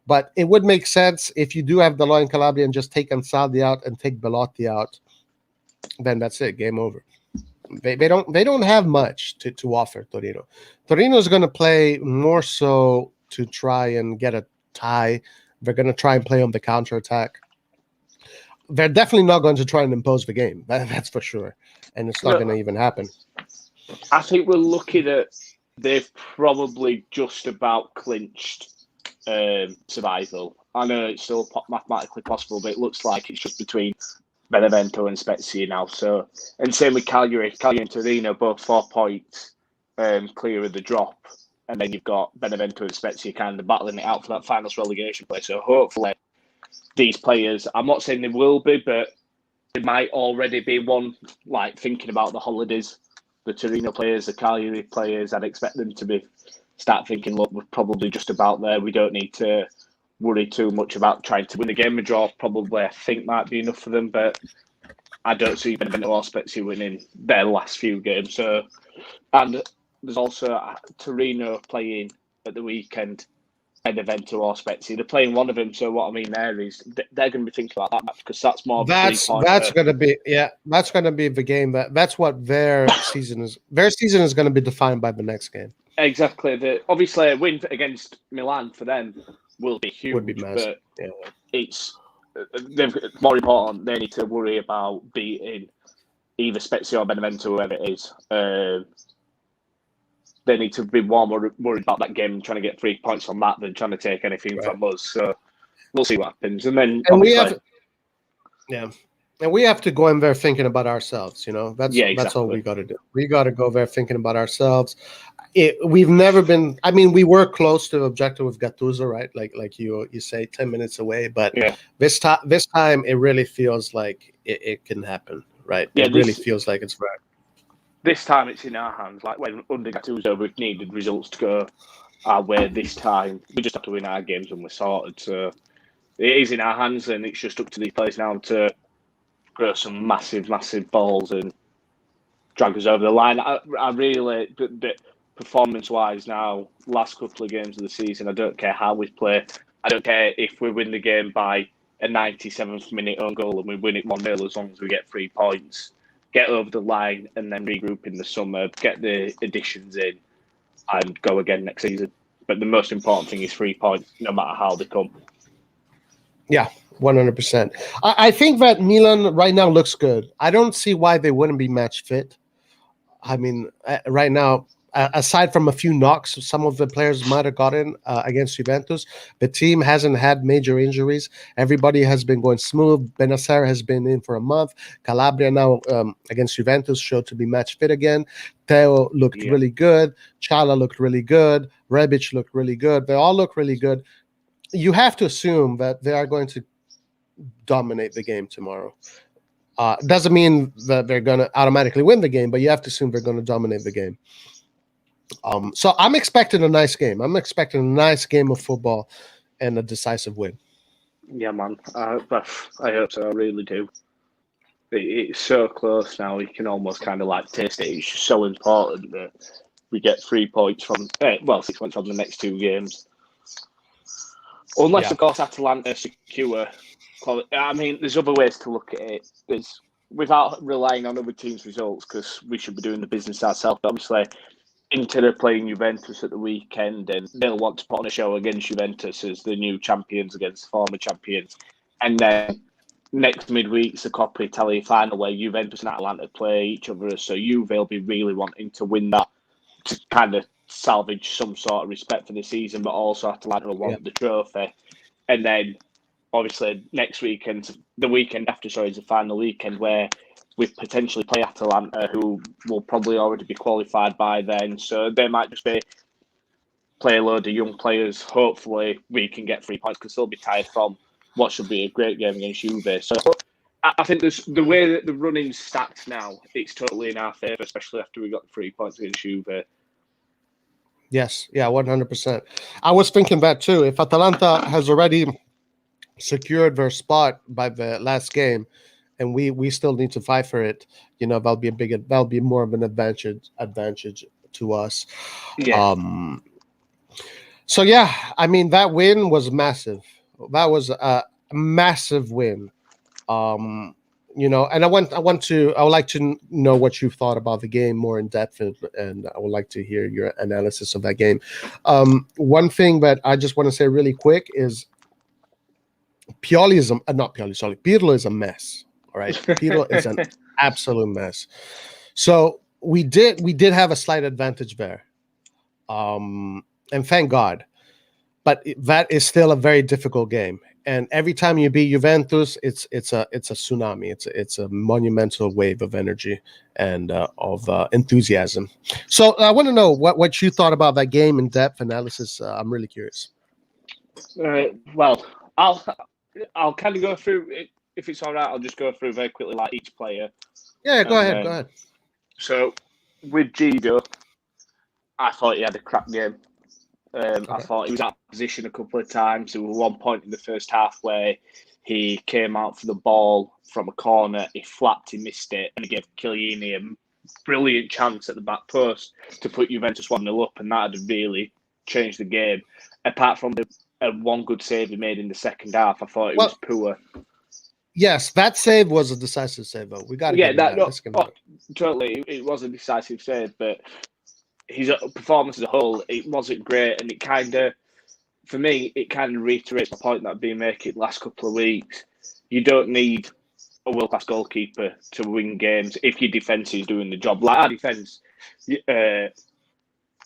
but it would make sense if you do have Dalot and Calabria and just take Ansaldi out and take Belotti out. Then that's it, game over. They don't have much to offer Torino. Torino is going to play more so to try and get a tie. They're going to try and play on the counterattack. they're definitely not going to try and impose the game. That's for sure, and it's not going to even happen. I think we're lucky that they've probably just about clinched survival. I know it's still mathematically possible, but it looks like it's just between Benevento and Spezia now. So, and same with Cagliari and Torino, both 4 points clear of the drop, and then you've got Benevento and Spezia kind of battling it out for that finals relegation play. So hopefully these players, I'm not saying they will be, but they might already be one, like thinking about the holidays. The Torino players, the Cagliari players, I'd expect them to start thinking, look, we're probably just about there. We don't need to worry too much about trying to win the game. A draw probably, I think, might be enough for them, but I don't see Benevento or Spezia winning their last few games. So, and there's also Torino playing at the weekend, Benevento or Spezia. They're playing one of them, so what I mean there is they're going to be thinking about that match because that's more. That's going to be that's going to be the game. That's what their season is. Their season is going to be defined by the next game. Exactly. Obviously, a win against Milan for them will be huge. Would be massive. But it's more important. They need to worry about beating either Spezia or Benevento, whoever it is. They need to be more worried about that game and trying to get 3 points from that than trying to take anything from us. So we'll see what happens. And then and we have to go in there thinking about ourselves. That's that's all we got to do. We got to go there thinking about ourselves. We've never been. I mean, we were close to the objective with Gattuso, right? Like you say, 10 minutes away. But this time, it really feels like it can happen, right? It really feels like it's right. This time it's in our hands. Like when under Gattuso, we've needed results to go our way. This time, we just have to win our games and we're sorted. So it is in our hands, and it's just up to these players now to grow some massive, massive balls and drag us over the line. I really, but performance-wise now, last couple of games of the season, I don't care how we play. I don't care if we win the game by a 97th minute own goal and we win it 1-0 as long as we get 3 points. Get over the line and then regroup in the summer, get the additions in and go again next season. But the most important thing is 3 points, no matter how they come. Yeah, 100%. I think that Milan right now looks good. I don't see why they wouldn't be match fit. I mean, right now, aside from a few knocks, some of the players might have gotten against Juventus. The team hasn't had major injuries. Everybody has been going smooth. Benacer has been in for a month. Calabria now against Juventus showed to be match fit again. Teo looked really good. Chala looked really good. Rebic looked really good. They all look really good. You have to assume that they are going to dominate the game tomorrow. Doesn't mean that they're going to automatically win the game, but you have to assume they're going to dominate the game. So I'm expecting a nice game. I'm expecting a nice game of football and a decisive win. Yeah, man. I hope so. I really do. It's so close now. You can almost kind of like taste it. It's just so important that we get 3 points from, 6 points from the next 2 games. Unless, of course, Atalanta secure. I mean, there's other ways to look at it. There's without relying on other teams' results because we should be doing the business ourselves. But obviously, Inter are playing Juventus at the weekend, and they'll want to put on a show against Juventus as the new champions against former champions. And then next midweek's the Coppa Italia final where Juventus and Atalanta play each other. So Juve will be really wanting to win that to kind of salvage some sort of respect for the season, but also Atalanta will want the trophy. And then obviously next weekend, the weekend after, is the final weekend where we potentially play Atalanta, who will probably already be qualified by then. So they might just play a load of young players. Hopefully we can get 3 points because they'll be tired from what should be a great game against Juve. So I think there's the way that the running's stacked now, it's totally in our favour, especially after we got 3 points against Juve. Yes, 100%. I was thinking that too. If Atalanta has already secured their spot by the last game, and we still need to fight for it, that'll be more of an advantage to us. Yeah. So I mean that win was massive. That was a massive win. And I would like to know what you thought about the game more in depth, and I would like to hear your analysis of that game. One thing that I just want to say really quick is Pioli is not Pioli, sorry. Pirlo is a mess. All right, Pirlo is an absolute mess. So we did have a slight advantage there, and thank God. But that is still a very difficult game. And every time you beat Juventus, it's a tsunami. It's a monumental wave of energy and of enthusiasm. So I want to know what you thought about that game in depth analysis. I'm really curious. Well, I'll kind of go through it. If it's all right, I'll just go through very quickly, like each player. Yeah, go ahead. So with Gio, I thought he had a crap game. I thought he was out of position a couple of times. There was one point in the first half where he came out for the ball from a corner, he flapped, he missed it, and he gave Chiellini a brilliant chance at the back post to put Juventus 1-0 up, and that had really changed the game. Apart from the one good save he made in the second half, I thought it was poor. Yes, that save was a decisive save, though. We got to get that. Totally, it was a decisive save, but his performance as a whole, it wasn't great, and it kind of, for me, it kind of reiterates the point that I've been making the last couple of weeks. You don't need a world-class goalkeeper to win games if your defence is doing the job. Like our defence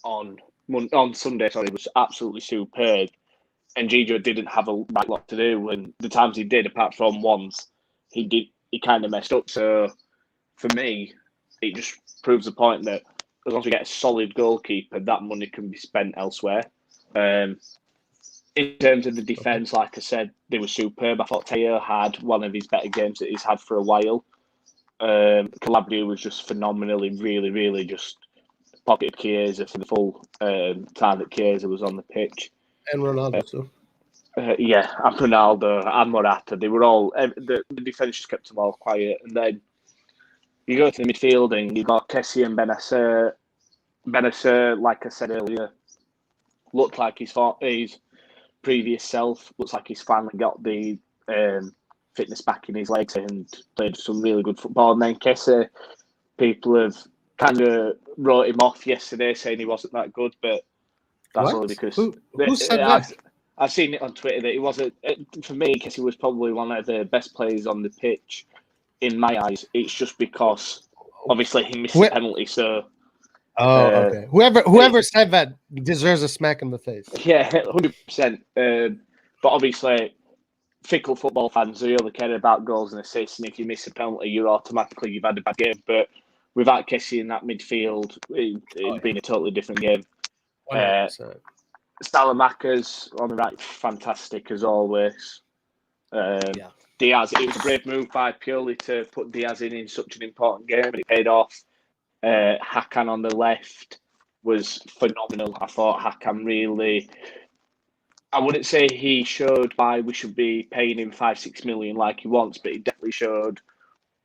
on Sunday, was absolutely superb, and Gigio didn't have a lot to do, and the times he did, apart from once, he kind of messed up. So for me, it just proves the point that as long as we get a solid goalkeeper, that money can be spent elsewhere. In terms of the defence, like I said, they were superb. I thought Teo had one of his better games that he's had for a while. Calabria was just phenomenally, really, really just pocketed Chiesa for the full time that Chiesa was on the pitch. And Ronaldo too. And Ronaldo and Morata. They were all, the defence just kept them all quiet. And then you go to the midfield and you've got Kessie and Benacer. Benacer, like I said earlier, looked like his previous self. Looks like he's finally got the fitness back in his legs and played some really good football. And then Kessie, people have kind of wrote him off yesterday, saying he wasn't that good, but that's only because who said that? I've seen it on Twitter that he wasn't. For me, Kessie was probably one of the best players on the pitch. In my eyes, it's just because obviously he missed the penalty. So, okay. Whoever said that deserves a smack in the face. Yeah, 100%. But obviously, fickle football fans, they only care about goals and assists, and if you miss a penalty, you've had a bad game. But without Kessie in that midfield, it'd been a totally different game. Salamakers on the right, fantastic as always. Diaz, it was a brave move by Pioli to put Diaz in such an important game, and it paid off. Hakan on the left was phenomenal. I thought Hakan really, I wouldn't say he showed why we should be paying him 5-6 million like he wants, but he definitely showed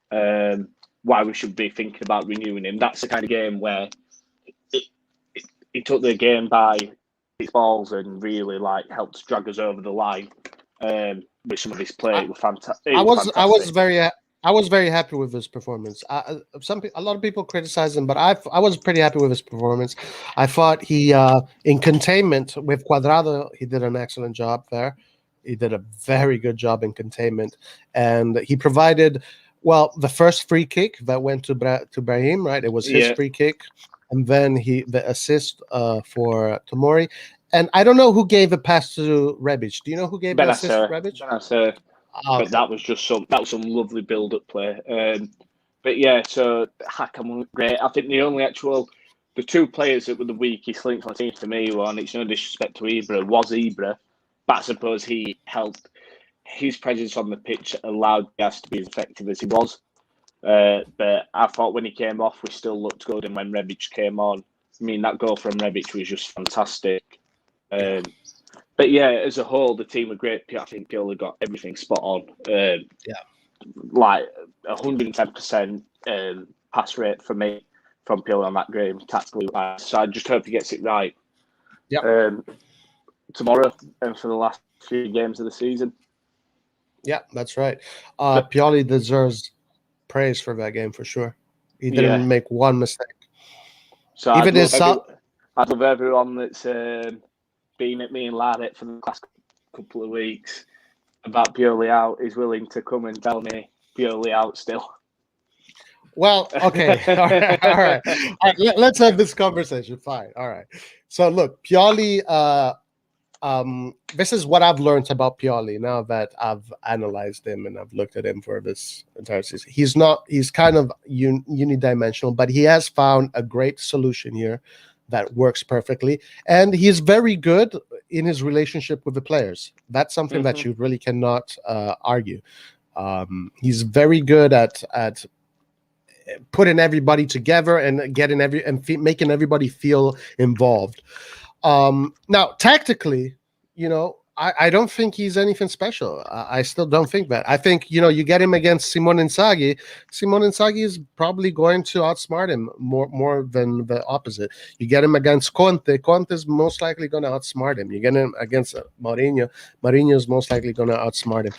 why we should be thinking about renewing him. That's the kind of game where he took the game by his balls and really helped drag us over the line. With some of his play, it was fantastic. I was very happy with his performance. A lot of people criticize him, but I was pretty happy with his performance. I thought he in containment with Cuadrado, he did an excellent job there. He did a very good job in containment, and he provided the first free kick that went to Brahim. Right, it was his free kick, and then the assist for Tomori. And I don't know who gave a pass to Rebic. Do you know who gave the assist to Rebic? Benacer. But that was some lovely build-up play. But yeah, so Hakan was great. I think the two players that were the weakest links on the team for me were, and it's no disrespect to Ibra, was Ibra. But I suppose he helped. His presence on the pitch allowed Diaz to be as effective as he was. But I thought when he came off, we still looked good. And when Rebic came on, that goal from Rebic was just fantastic. But yeah, as a whole, the team were great. I think Pioli got everything spot on. 110% pass rate for me from Pioli on that game, tactically. So I just hope he gets it right. Tomorrow and for the last few games of the season. Yeah, that's right. Pioli deserves praise for that game for sure. He didn't make one mistake. So I'd love everyone that's been at me and Ladet for the last couple of weeks. about Pioli out is willing to come and tell me Pioli out still. Well, okay. All right. All right. Let's have this conversation. Fine. All right. So look, Pioli, this is what I've learned about Pioli now that I've analyzed him and I've looked at him for this entire season. He's kind of unidimensional, but he has found a great solution here that works perfectly. And he's very good in his relationship with the players. That's something that you really cannot argue. He's very good at putting everybody together and getting making everybody feel involved. Now, tactically, I don't think he's anything special. I still don't think that. I think, you get him against Simone Inzaghi. Simone Inzaghi is probably going to outsmart him more than the opposite. You get him against Conte. Conte is most likely going to outsmart him. You get him against Mourinho. Mourinho is most likely going to outsmart him.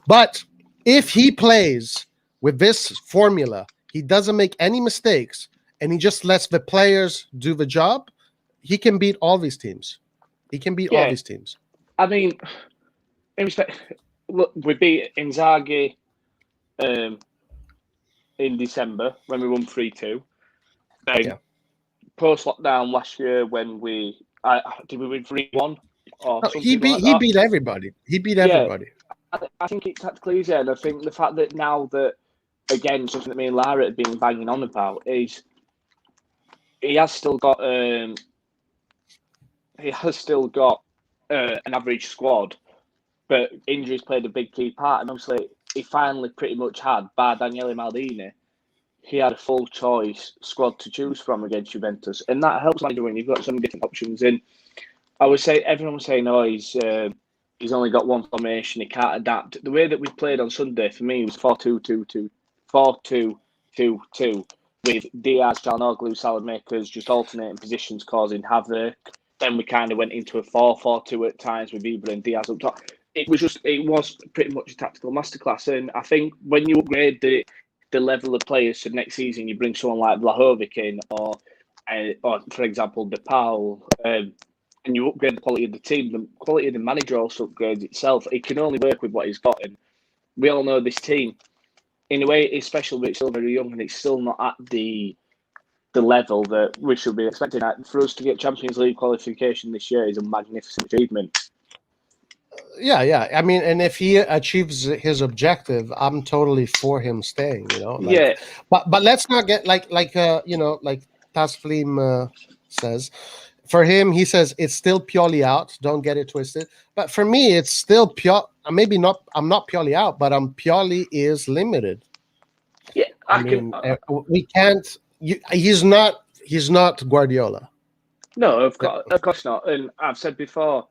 But if he plays with this formula, he doesn't make any mistakes, and he just lets the players do the job, he can beat all these teams. He can beat all these teams. I mean, in respect, look, we beat Inzaghi in December when we won 3-2. Post lockdown last year when did we win 3-1 or something? He beat everybody. He beat everybody. I think it's tactically easier, and I think the fact that now that, again, something that me and Lara have been banging on about is he has still got an average squad, but injuries played a big key part. And obviously, he finally pretty much had, bar Daniele Maldini, he had a full choice squad to choose from against Juventus, and that helps when you've got so many different options. And I would say everyone was saying, he's only got one formation, he can't adapt. The way that we played on Sunday for me was 4-2-2-2. 4-2-2-2 with Diaz, Çalhanoğlu, Salamakers just alternating positions, causing havoc. Then we kind of went into a 4-4-2 at times with Ibra and Diaz up top. It was pretty much a tactical masterclass. And I think when you upgrade the level of players to next season, you bring someone like Vlahovic in, or for example, DePaul, and you upgrade the quality of the team. The quality of the manager also upgrades itself. He can only work with what he's got, and we all know this team, in a way, it's special, but it's still very young, and it's still not at the level that we should be expecting. For us to get Champions League qualification this year is a magnificent achievement. Yeah. I mean, and if he achieves his objective, I'm totally for him staying. But let's not get like Tasflim says. For him, he says it's still Pioli out. Don't get it twisted. But for me, it's still Pioli. Maybe not. I'm not Pioli out, but Pioli is limited. Yeah, we can't. He's not Guardiola. No, of course not. And I've said before,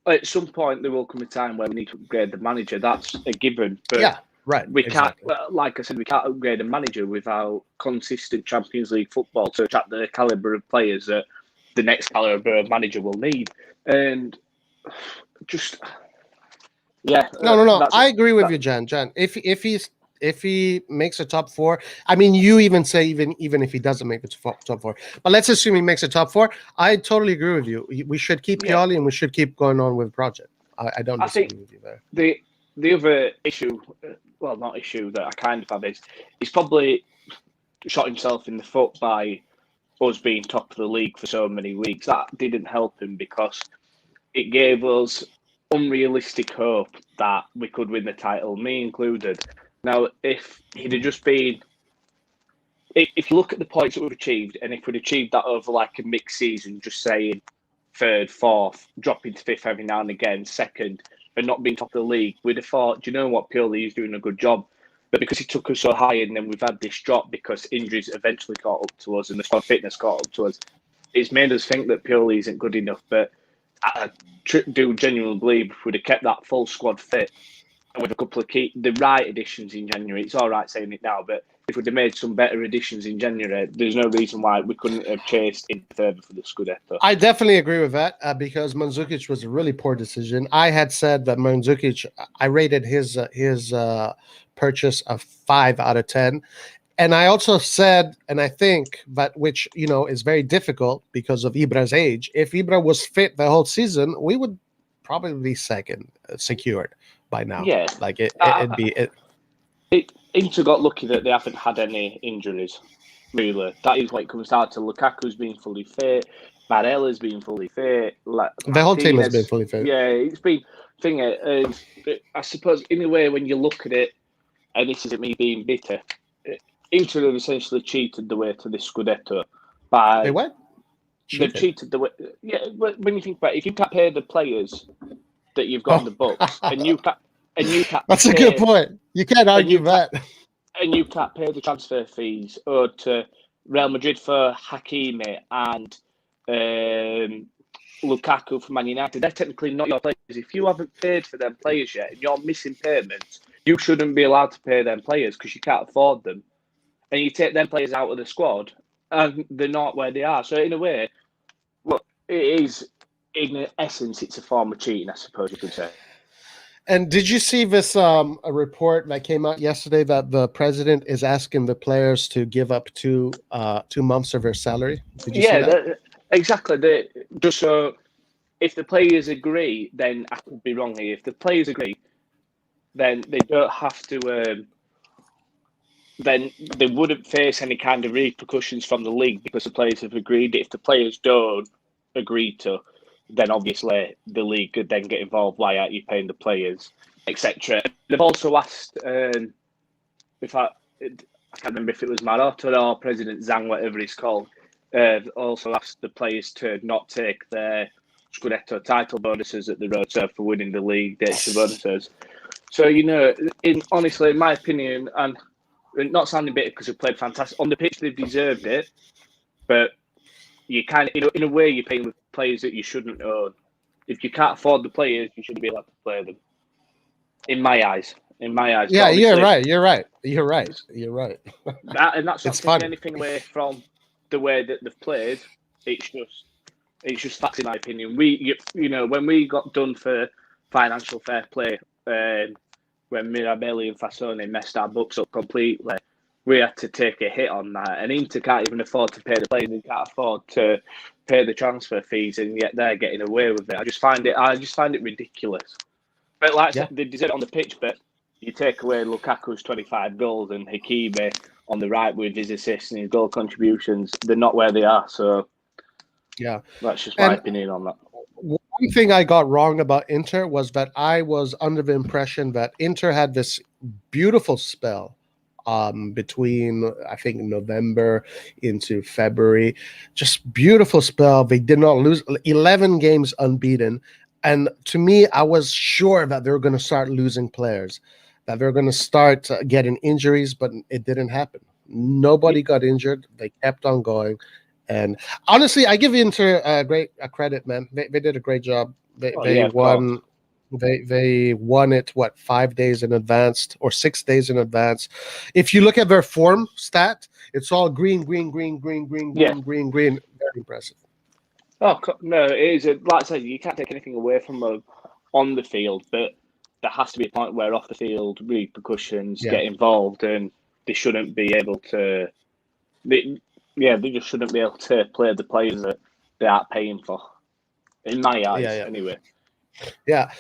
at some point there will come a time where we need to upgrade the manager. That's a given. But yeah, right. We can't. Like I said, we can't upgrade a manager without consistent Champions League football to attract the caliber of players that the next caliber of manager will need. And just no. I agree with you, Jan. If he makes a top four, I mean, you even say even if he doesn't make the top four, but let's assume he makes a top four. I totally agree with you. We should keep Pioli and we should keep going on with the project. I don't disagree with you there. The other issue, well, not issue that I kind of have is he's probably shot himself in the foot by us being top of the league for so many weeks. That didn't help him because it gave us unrealistic hope that we could win the title, me included. Now, if he'd have just been, if you look at the points that we've achieved, and if we'd achieved that over like a mixed season, just saying third, fourth, dropping to fifth every now and again, second, and not being top of the league, we'd have thought, do you know what, Pioli is doing a good job. But because he took us so high and then we've had this drop because injuries eventually caught up to us and the squad fitness caught up to us, it's made us think that Pioli isn't good enough. But I do genuinely believe if we'd have kept that full squad fit and with a couple of the right additions in January, it's all right saying it now, but if we'd have made some better additions in January, there's no reason why we couldn't have chased in further for the Scudetto. I definitely agree with that because Mandzukic was a really poor decision. I had said that Mandzukic, I rated his purchase a 5 out of 10. And I also said, and I think that, which, is very difficult because of Ibra's age, if Ibra was fit the whole season, we would probably be second, secured. by now. Yeah. Like it'd be it. Inter got lucky that they haven't had any injuries. Really, that is what it comes down to. Lukaku's been fully fit. Barella's been fully fit. Like The whole team has been Martinez, fully fit. yeah, it's been thing. I suppose in a way, when you look at it, and this isn't me being bitter, Inter have essentially cheated the way to this Scudetto by They what? they've cheated the way. Yeah, when you think about it, if you can't pay the players that you've got in the books, and you can't That's a good point. You can't argue that. And you can't pay the transfer fees owed to Real Madrid for Hakimi and Lukaku for Man United. They're technically not your players. If you haven't paid for them players yet and you're missing payments, you shouldn't be allowed to pay them players because you can't afford them. And you take them players out of the squad and they're not where they are. So in a way, look, it is, in essence, it's a form of cheating, I suppose you could say. And did you see this a report that came out yesterday that the president is asking the players to give up 2 months of their salary? Did you see that? Exactly. Just so if the players agree, then I could be wrong here. If the players agree, then they don't have to. Then they wouldn't face any kind of repercussions from the league because the players have agreed. If the players don't agree to, then obviously the league could then get involved. Why aren't you paying the players, etc. They've also asked, if I can't remember if it was Marotta or President Zhang, whatever he's called, also asked the players to not take their Scudetto title bonuses at the road for winning the league, the extra bonuses. So, honestly, in my opinion, and not sounding bitter because they've played fantastic. On the pitch, they've deserved it, but you kind of, in a way, you're paying with players that you shouldn't own. If you can't afford the players, you shouldn't be allowed to play them. In my eyes. Yeah, you're right. And that's not taking anything away from the way that they've played. It's just facts, in my opinion. When we got done for financial fair play, when Mirabelli and Fasoni messed our books up completely, we had to take a hit on that. And Inter can't even afford to pay the players. They can't afford to pay the transfer fees, and yet they're getting away with it. I just find it ridiculous. But like I said, they deserve it on the pitch, but you take away Lukaku's 25 goals and Hakimi on the right with his assists and his goal contributions, they're not where they are. So yeah, that's just my opinion on that. One thing I got wrong about Inter was that I was under the impression that Inter had this beautiful spell between, I think, November into February. Just beautiful spell. They did not lose 11 games unbeaten. And to me, I was sure that they were going to start losing players, that they're going to start getting injuries, but it didn't happen. Nobody got injured. They kept on going. And honestly, I give Inter a credit, man. They did a great job. They won. They won it 5 days in advance or 6 days in advance. If you look at their form stat, it's all green. Very impressive. Oh no, it is. Like I said, you can't take anything away from them on the field, but there has to be a point where off the field repercussions get involved, and they shouldn't be able to. They just shouldn't be able to play the players that they aren't paying for. In my eyes, anyway. Yeah,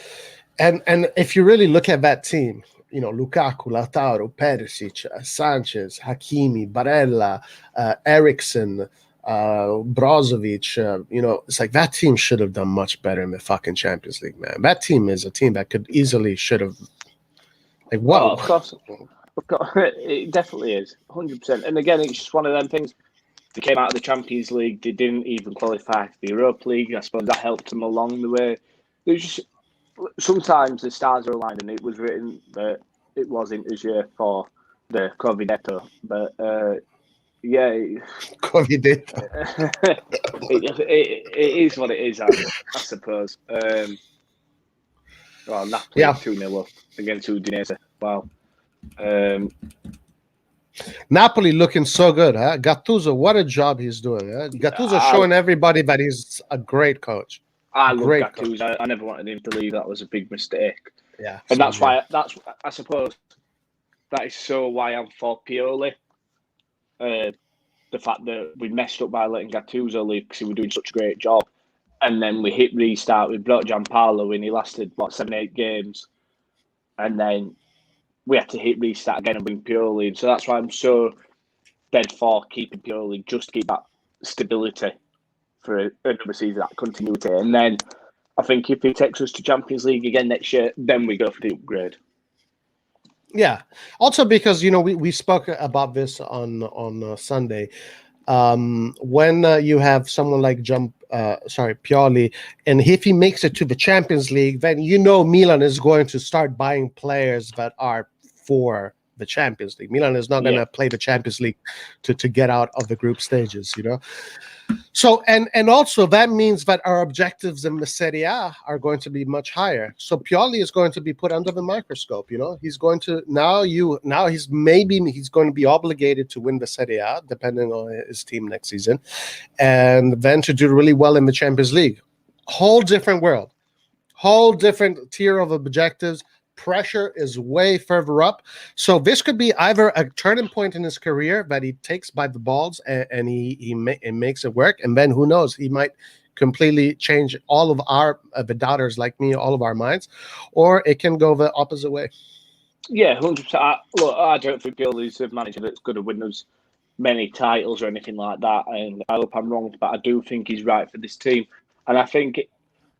and if you really look at that team, Lukaku, Lautaro, Perisic, Sanchez, Hakimi, Barella, Eriksen, Brozovic, it's like that team should have done much better in the fucking Champions League, man. That team is a team that should have. Like, whoa. Well, of course, it definitely is, 100%. And again, it's just one of them things. They came out of the Champions League. They didn't even qualify for the Europa League. I suppose that helped them along the way. There's just sometimes the stars are aligned, and it was written that it was Inter's year for the Covidetto. But Covidetto. it is what it is, I suppose. Napoli 2-0 up against Udinese. Wow. Napoli looking so good, huh? Gattuso, what a job he's doing. Huh? Gattuso showing everybody that he's a great coach. I love Gattuso. I never wanted him to leave. That was a big mistake. Yeah, and that's why. I suppose that is so why I'm for Pioli. The fact that we messed up by letting Gattuso leave because he was doing such a great job, and then we hit restart. We brought Gianpaolo in. He lasted 7-8 games, and then we had to hit restart again and bring Pioli in. So that's why I'm so dead for keeping Pioli, just to keep that stability for another season, that continuity. And then I think if he takes us to Champions League again next year, then we go for the upgrade. Yeah. Also because, we spoke about this on Sunday. When you have someone like Pioli, and if he makes it to the Champions League, then Milan is going to start buying players that are for the Champions League. Milan is not going to play the Champions League to get out of the group stages, So and also that means that our objectives in the Serie A are going to be much higher. So Pioli is going to be put under the microscope. He's going to he's going to be obligated to win the Serie A, depending on his team next season, and then to do really well in the Champions League. Whole different world, whole different tier of objectives. Pressure is way further up. So this could be either a turning point in his career that he takes by the balls and he makes it work. And then who knows, he might completely change all of the doubters like me, all of our minds, or it can go the opposite way. Yeah, 100%. I don't think Pioli's a manager that's going to win us many titles or anything like that. And I hope I'm wrong, but I do think he's right for this team. And I think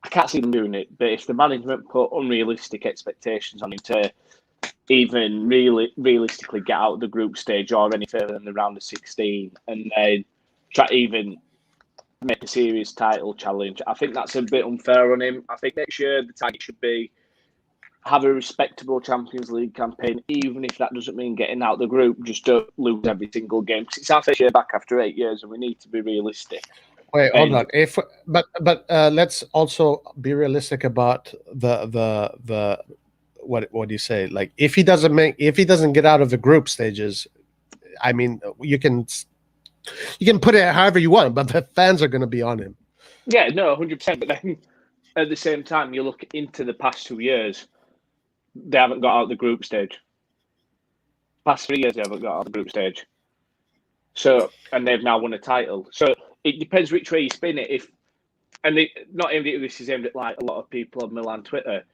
I can't see them doing it, but if the management put unrealistic expectations on him to even realistically get out of the group stage or any further than the round of 16, and then try to even make a serious title challenge, I think that's a bit unfair on him. I think next year the target should be have a respectable Champions League campaign, even if that doesn't mean getting out of the group. Just don't lose every single game, because it's our first year back after 8 years, and we need to be realistic. Wait, hold on. But let's also be realistic about the what do you say? Like if he doesn't get out of the group stages, I mean, you can put it however you want, but the fans are going to be on him. Yeah, no, 100%. But then at the same time, you look into the past 2 years, they haven't got out of the group stage. Past 3 years, they haven't got out of the group stage. So, and they've now won a title. So it depends which way you spin it. Not aimed at this is aimed at like a lot of people on Milan Twitter.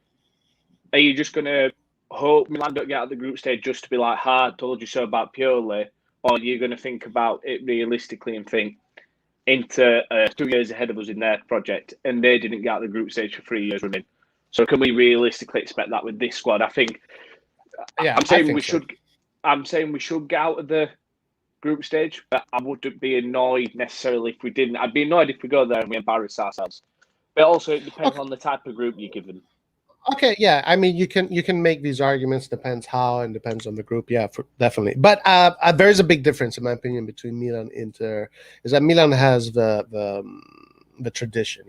Are you just going to hope Milan don't get out of the group stage just to be like, told you so about Pioli? Or are you going to think about it realistically and think Inter 2 years ahead of us in their project, and they didn't get out of the group stage for 3 years running? So can we realistically expect that with this squad? I think. Yeah, I'm saying we should get out of the group stage, but I wouldn't be annoyed necessarily if we didn't. I'd be annoyed if we go there and we embarrass ourselves. But also, it depends on the type of group you're given. Okay, yeah. I mean, you can make these arguments. Depends how and depends on the group. Yeah, definitely. But there is a big difference, in my opinion, between Milan and Inter. Is that Milan has the tradition,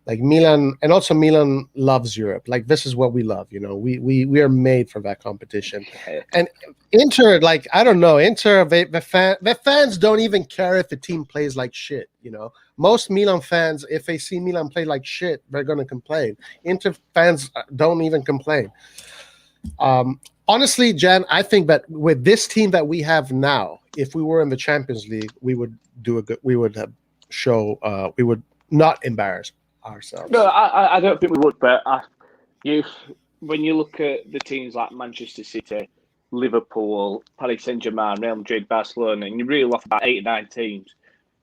like Milan, and also Milan loves Europe. Like this is what we love, we are made for that competition. And Inter, like, I don't know, Inter, the fans don't even care if the team plays like shit, Most Milan fans, if they see Milan play like shit, they're going to complain. Inter fans don't even complain. Honestly, Jan, I think that with this team that we have now, if we were in the Champions League, we would not embarrass ourselves. No, I don't think we would, but when you look at the teams like Manchester City, Liverpool, Paris Saint-Germain, Real Madrid, Barcelona, and you reel off about 8 or 9 teams,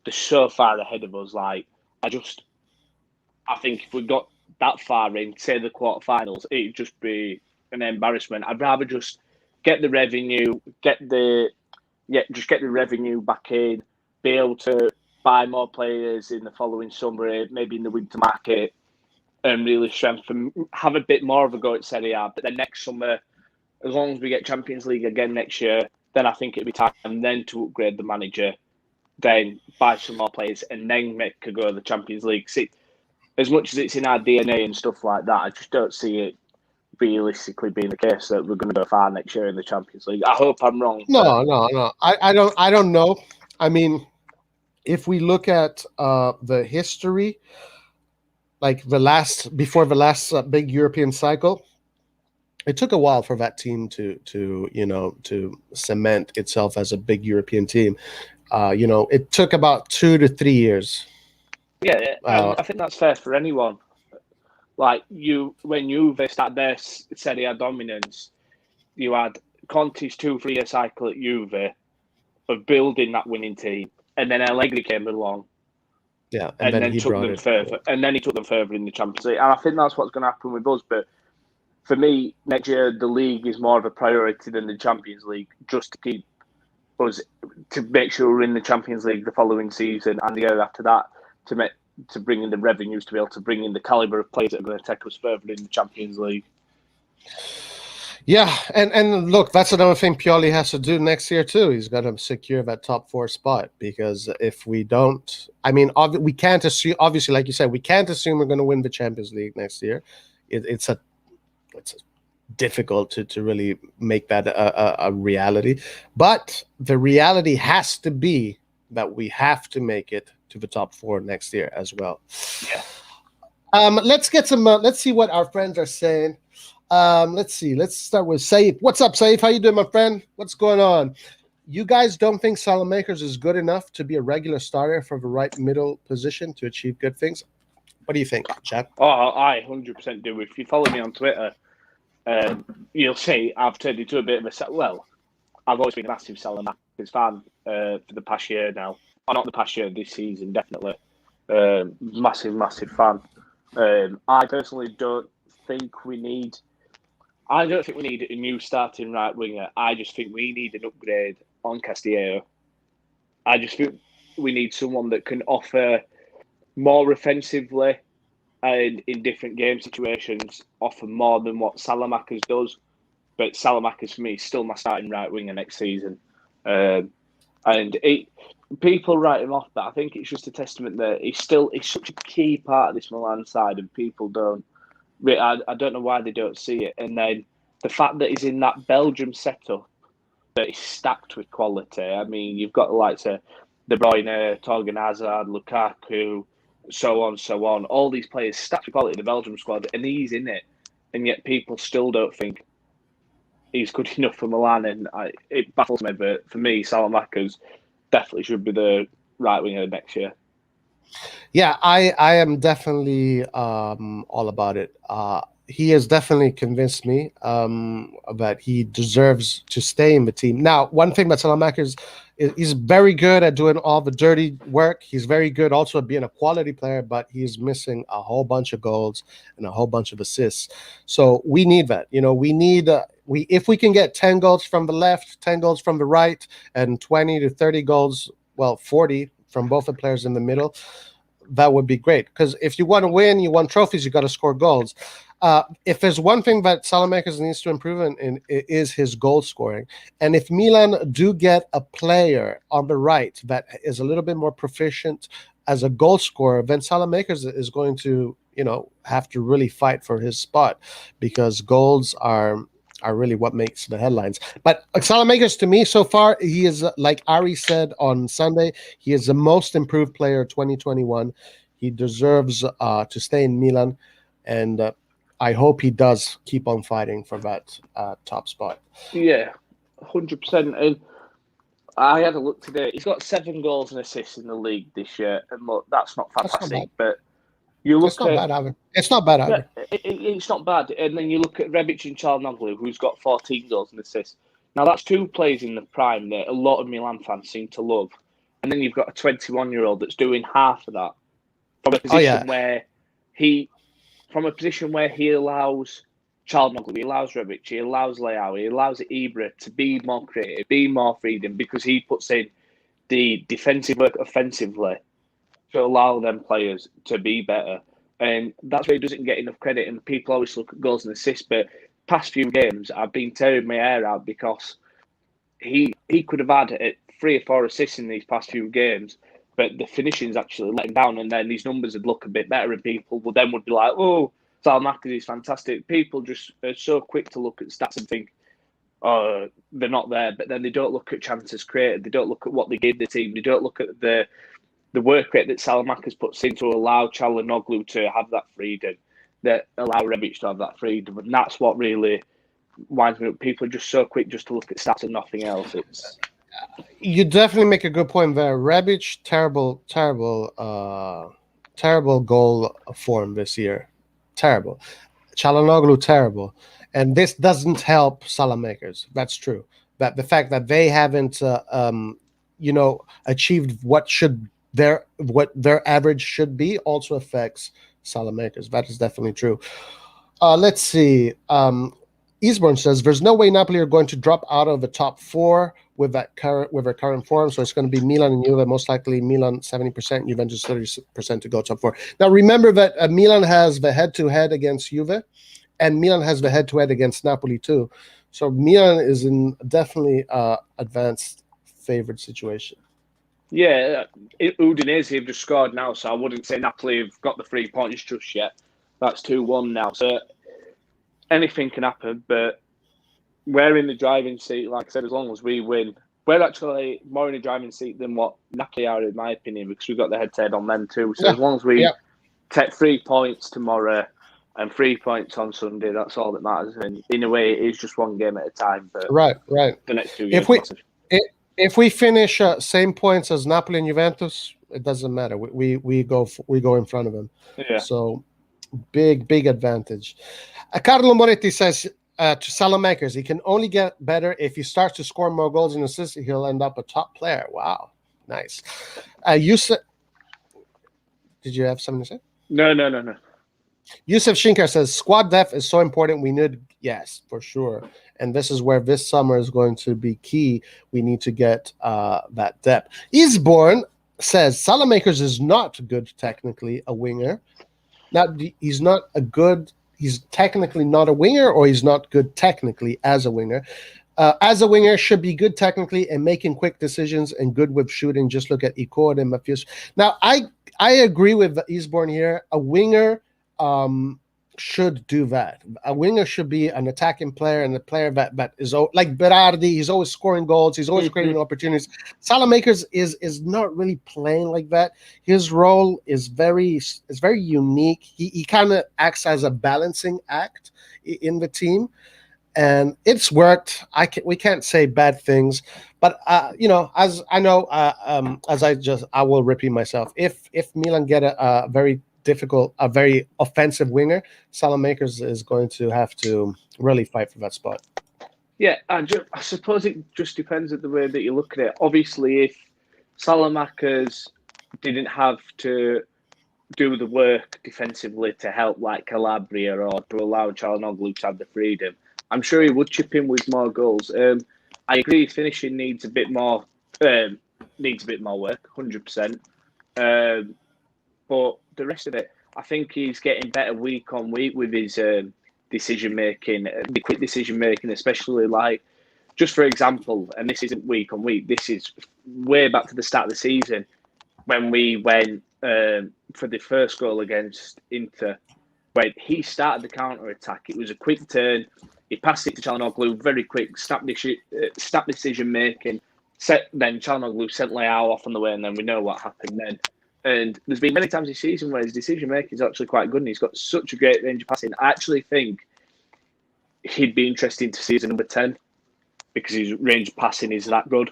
they're so far ahead of us. Like, I think if we got that far in, say the quarterfinals, it'd just be an embarrassment. I'd rather just get the revenue, get the revenue back in, be able to buy more players in the following summer, maybe in the winter market, and really strengthen, have a bit more of a go at Serie A. But then next summer, as long as we get Champions League again next year, then I think it'd be time then to upgrade the manager, then buy some more players, and then make a go at the Champions League. See, as much as it's in our DNA and stuff like that, I just don't see it realistically being the case that we're going to go far next year in the Champions League. I hope I'm wrong. No. I don't know. I mean, if we look at the history, like before the last big European cycle, it took a while for that team to cement itself as a big European team. It took about 2 to 3 years. Yeah, I think that's fair for anyone. Like when Juve started their Serie A dominance, you had Conte's 2-3 year cycle at Juve of building that winning team, and then Allegri came along, Yeah, and then then he took brought them it. further, and then he took them further in the Champions League. And I think that's what's going to happen with us. But for me, next year the league is more of a priority than the Champions League, just to keep us to make sure we're in the Champions League the following season and the year after that to bring in the revenues to be able to bring in the caliber of players that are going to take us further in the Champions League. Yeah, and look, that's another thing Pioli has to do next year too. He's got to secure that top 4 spot, because if we don't, I mean, we can't assume. Obviously, like you said, we can't assume we're going to win the Champions League next year. It's difficult to really make that a reality. But the reality has to be that we have to make it to the top 4 next year as well. Yeah. Let's get some. Let's see what our friends are saying. Let's see. Let's start with Saif. What's up, Saif? How you doing, my friend? What's going on? You guys don't think Salamakers is good enough to be a regular starter for the right middle position to achieve good things? What do you think, Chad? Oh, I 100% do. If you follow me on Twitter, you'll see I've turned into a bit of a... Well, I've always been a massive Salamakers fan for the past year now. Or not the past year, this season, definitely. Massive, massive fan. I personally don't think we need... I don't think we need a new starting right winger. I just think we need an upgrade on Castillo. I just think we need someone that can offer more offensively and in different game situations, offer more than what Salamakers does. But Salamakers, for me, is still my starting right winger next season. People write him off, but I think it's just a testament that he's such a key part of this Milan side, and people don't. I don't know why they don't see it. And then the fact that he's in that Belgium setup, that is stacked with quality. I mean, you've got the likes of De Bruyne, Torgan Hazard, Lukaku, so on. All these players stacked with quality in the Belgium squad, and he's in it. And yet people still don't think he's good enough for Milan. And it baffles me. But for me, Salamakers definitely should be the right winger next year. Yeah, I am definitely all about it. He has definitely convinced me that he deserves to stay in the team. Now, one thing about Salamakers is he's very good at doing all the dirty work. He's very good also at being a quality player, but he's missing a whole bunch of goals and a whole bunch of assists. So we need that. We need if we can get 10 goals from the left, 10 goals from the right, and 20 to 30 goals, 40 from both the players in the middle, that would be great. Because if you want to win, you want trophies, you got to score goals. If there's one thing that Salamakers needs to improve in, it is his goal scoring. And if Milan do get a player on the right that is a little bit more proficient as a goal scorer, then Salamakers is going to, have to really fight for his spot, because goals are really what makes the headlines. But Salamakers, to me, so far, he is, like Ari said on Sunday, he is the most improved player 2021. He deserves to stay in Milan, and I hope he does keep on fighting for that top spot. Yeah, 100%. And I had a look today. He's got 7 goals and assists in the league this year. And look, that's not fantastic. But you look it's not bad either. It's not bad either. It's not bad. And then you look at Rebic and Çalhanoğlu, who's got 14 goals and assists. Now, that's 2 players in the prime that a lot of Milan fans seem to love. And then you've got a 21-year-old that's doing half of that from a position where he allows Çalhanoğlu, he allows Rebic, he allows Leao, he allows Ibra to be more creative, be more freedom, because he puts in the defensive work offensively to allow them players to be better. And that's where he doesn't get enough credit. And people always look at goals and assists, but past few games, I've been tearing my hair out because he could have had 3 or 4 assists in these past few games, but the finishing's actually let him down, and then his numbers would look a bit better, and people would be like, oh, Salamakers is fantastic. People just are so quick to look at stats and think, oh, they're not there, but then they don't look at chances created, they don't look at what they give the team, they don't look at the work rate that Salamakers puts in to allow Çalhanoğlu to have that freedom, that allow Rebic to have that freedom, and that's what really winds me up. People are just so quick just to look at stats and nothing else. You definitely make a good point there. Rebic, terrible goal form this year. terrible. Çalhanoğlu, terrible. And this doesn't help Salamakers. That's true. That the fact that they haven't, achieved what their average should be also affects Salamakers. That is definitely true. Let's see. Eastbourne says there's no way Napoli are going to drop out of the top four with their current form. So it's going to be Milan and Juve, most likely Milan 70%, Juventus 30% to go top four. Now remember that Milan has the head-to-head against Juve, and Milan has the head-to-head against Napoli too. So Milan is in definitely advanced favored situation. Yeah, Udinese have just scored now, so I wouldn't say Napoli have got the 3 points just yet. That's 2-1 now, so anything can happen, but we're in the driving seat, like I said, as long as we win. We're actually more in the driving seat than what Napoli are, in my opinion, because we've got the head-to-head on them too. So as long as we take 3 points tomorrow and 3 points on Sunday, that's all that matters. And in a way, it is just one game at a time. But right. The next 2 games, if we finish same points as Napoli and Juventus, it doesn't matter. We go in front of them. Yeah. So big advantage. Carlo Moretti says to Salamakers, he can only get better if he starts to score more goals and assists. He'll end up a top player. Wow, nice. You said, did you have something to say? No. Yusuf Shinkar says squad depth is so important. We need, yes, for sure. And this is where this summer is going to be key. We need to get that depth. Eastbourne says Salamakers is not good technically, a winger. Now, he's technically not a winger, or he's not good technically as a winger. As a winger, should be good technically and making quick decisions and good with shooting. Just look at Icod and Mafius. Now, I agree with Eastbourne here. A winger should do that. A winger should be an attacking player and a player that is like Berardi. He's always scoring goals. He's always creating opportunities. Salamakers is not really playing like that. His role is very unique. He kind of acts as a balancing act in the team, and it's worked. We can't say bad things, but as I know, I will repeat myself. If Milan get a very offensive winger, Salamakers is going to have to really fight for that spot. Yeah, I suppose it just depends on the way that you look at it. Obviously, if Salamakers didn't have to do the work defensively to help like Calabria or to allow Çalhanoğlu to have the freedom, I'm sure he would chip in with more goals. I agree, finishing needs a bit more work, 100%. But the rest of it, I think he's getting better week on week with his decision making, the quick decision making, especially like, just for example, and this isn't week on week, this is way back to the start of the season when we went for the first goal against Inter, when he started the counter attack. It was a quick turn. He passed it to Çalhanoğlu, very quick, snap decision making. Then Çalhanoğlu sent Leao off on the way, and then we know what happened then. And there's been many times this season where his decision making is actually quite good, and he's got such a great range of passing. I actually think he'd be interesting to see as a number 10 because his range of passing is that good.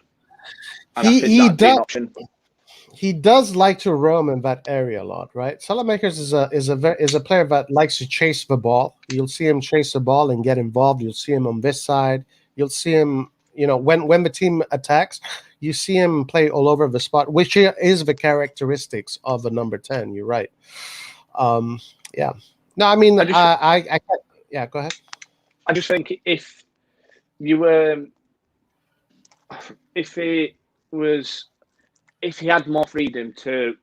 And I think that'd be an option. He does like to roam in that area a lot, right? Salamakers is a player that likes to chase the ball. You'll see him chase the ball and get involved. You'll see him on this side. You'll see him, when the team attacks, you see him play all over the spot, which is the characteristics of the number 10. You're right. Yeah. No, I mean, I yeah, go ahead. I just think if he had more freedom to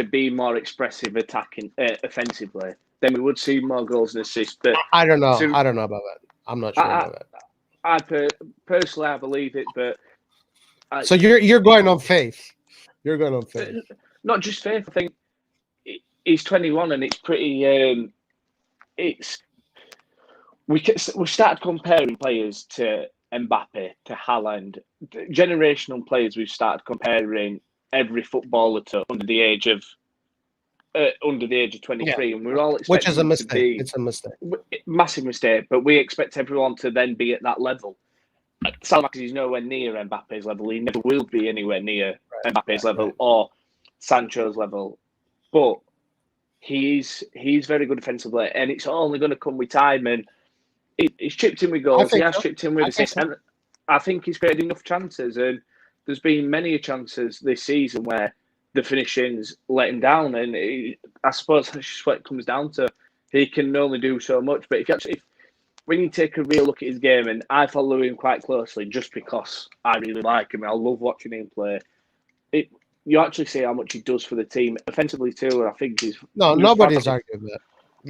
be more expressive attacking offensively, then we would see more goals and assists. But I don't know. I don't know about that. I'm not sure about that. Personally, I believe it, but so you're going on faith. You're going on faith. Not just faith. I think he's 21, and it's pretty. We started comparing players to Mbappe, to Haaland, generational players. We've started comparing every footballer to under the age of 23, and we're all expecting, which is a mistake. It's a mistake, massive mistake. But we expect everyone to then be at that level. Salamakers is nowhere near Mbappe's level. He never will be anywhere near Mbappe's level or Sancho's level. But he's very good defensively, and it's only going to come with time. And he's chipped in with I goals. He think has so. chipped in with assists, and I think he's created enough chances. And there's been many chances this season where the finishing's let him down, and I suppose that's just what it comes down to. He can only do so much. But if when you take a real look at his game, and I follow him quite closely just because I really like him, I love watching him play. You actually see how much he does for the team offensively too. And I think he's nobody's arguing that.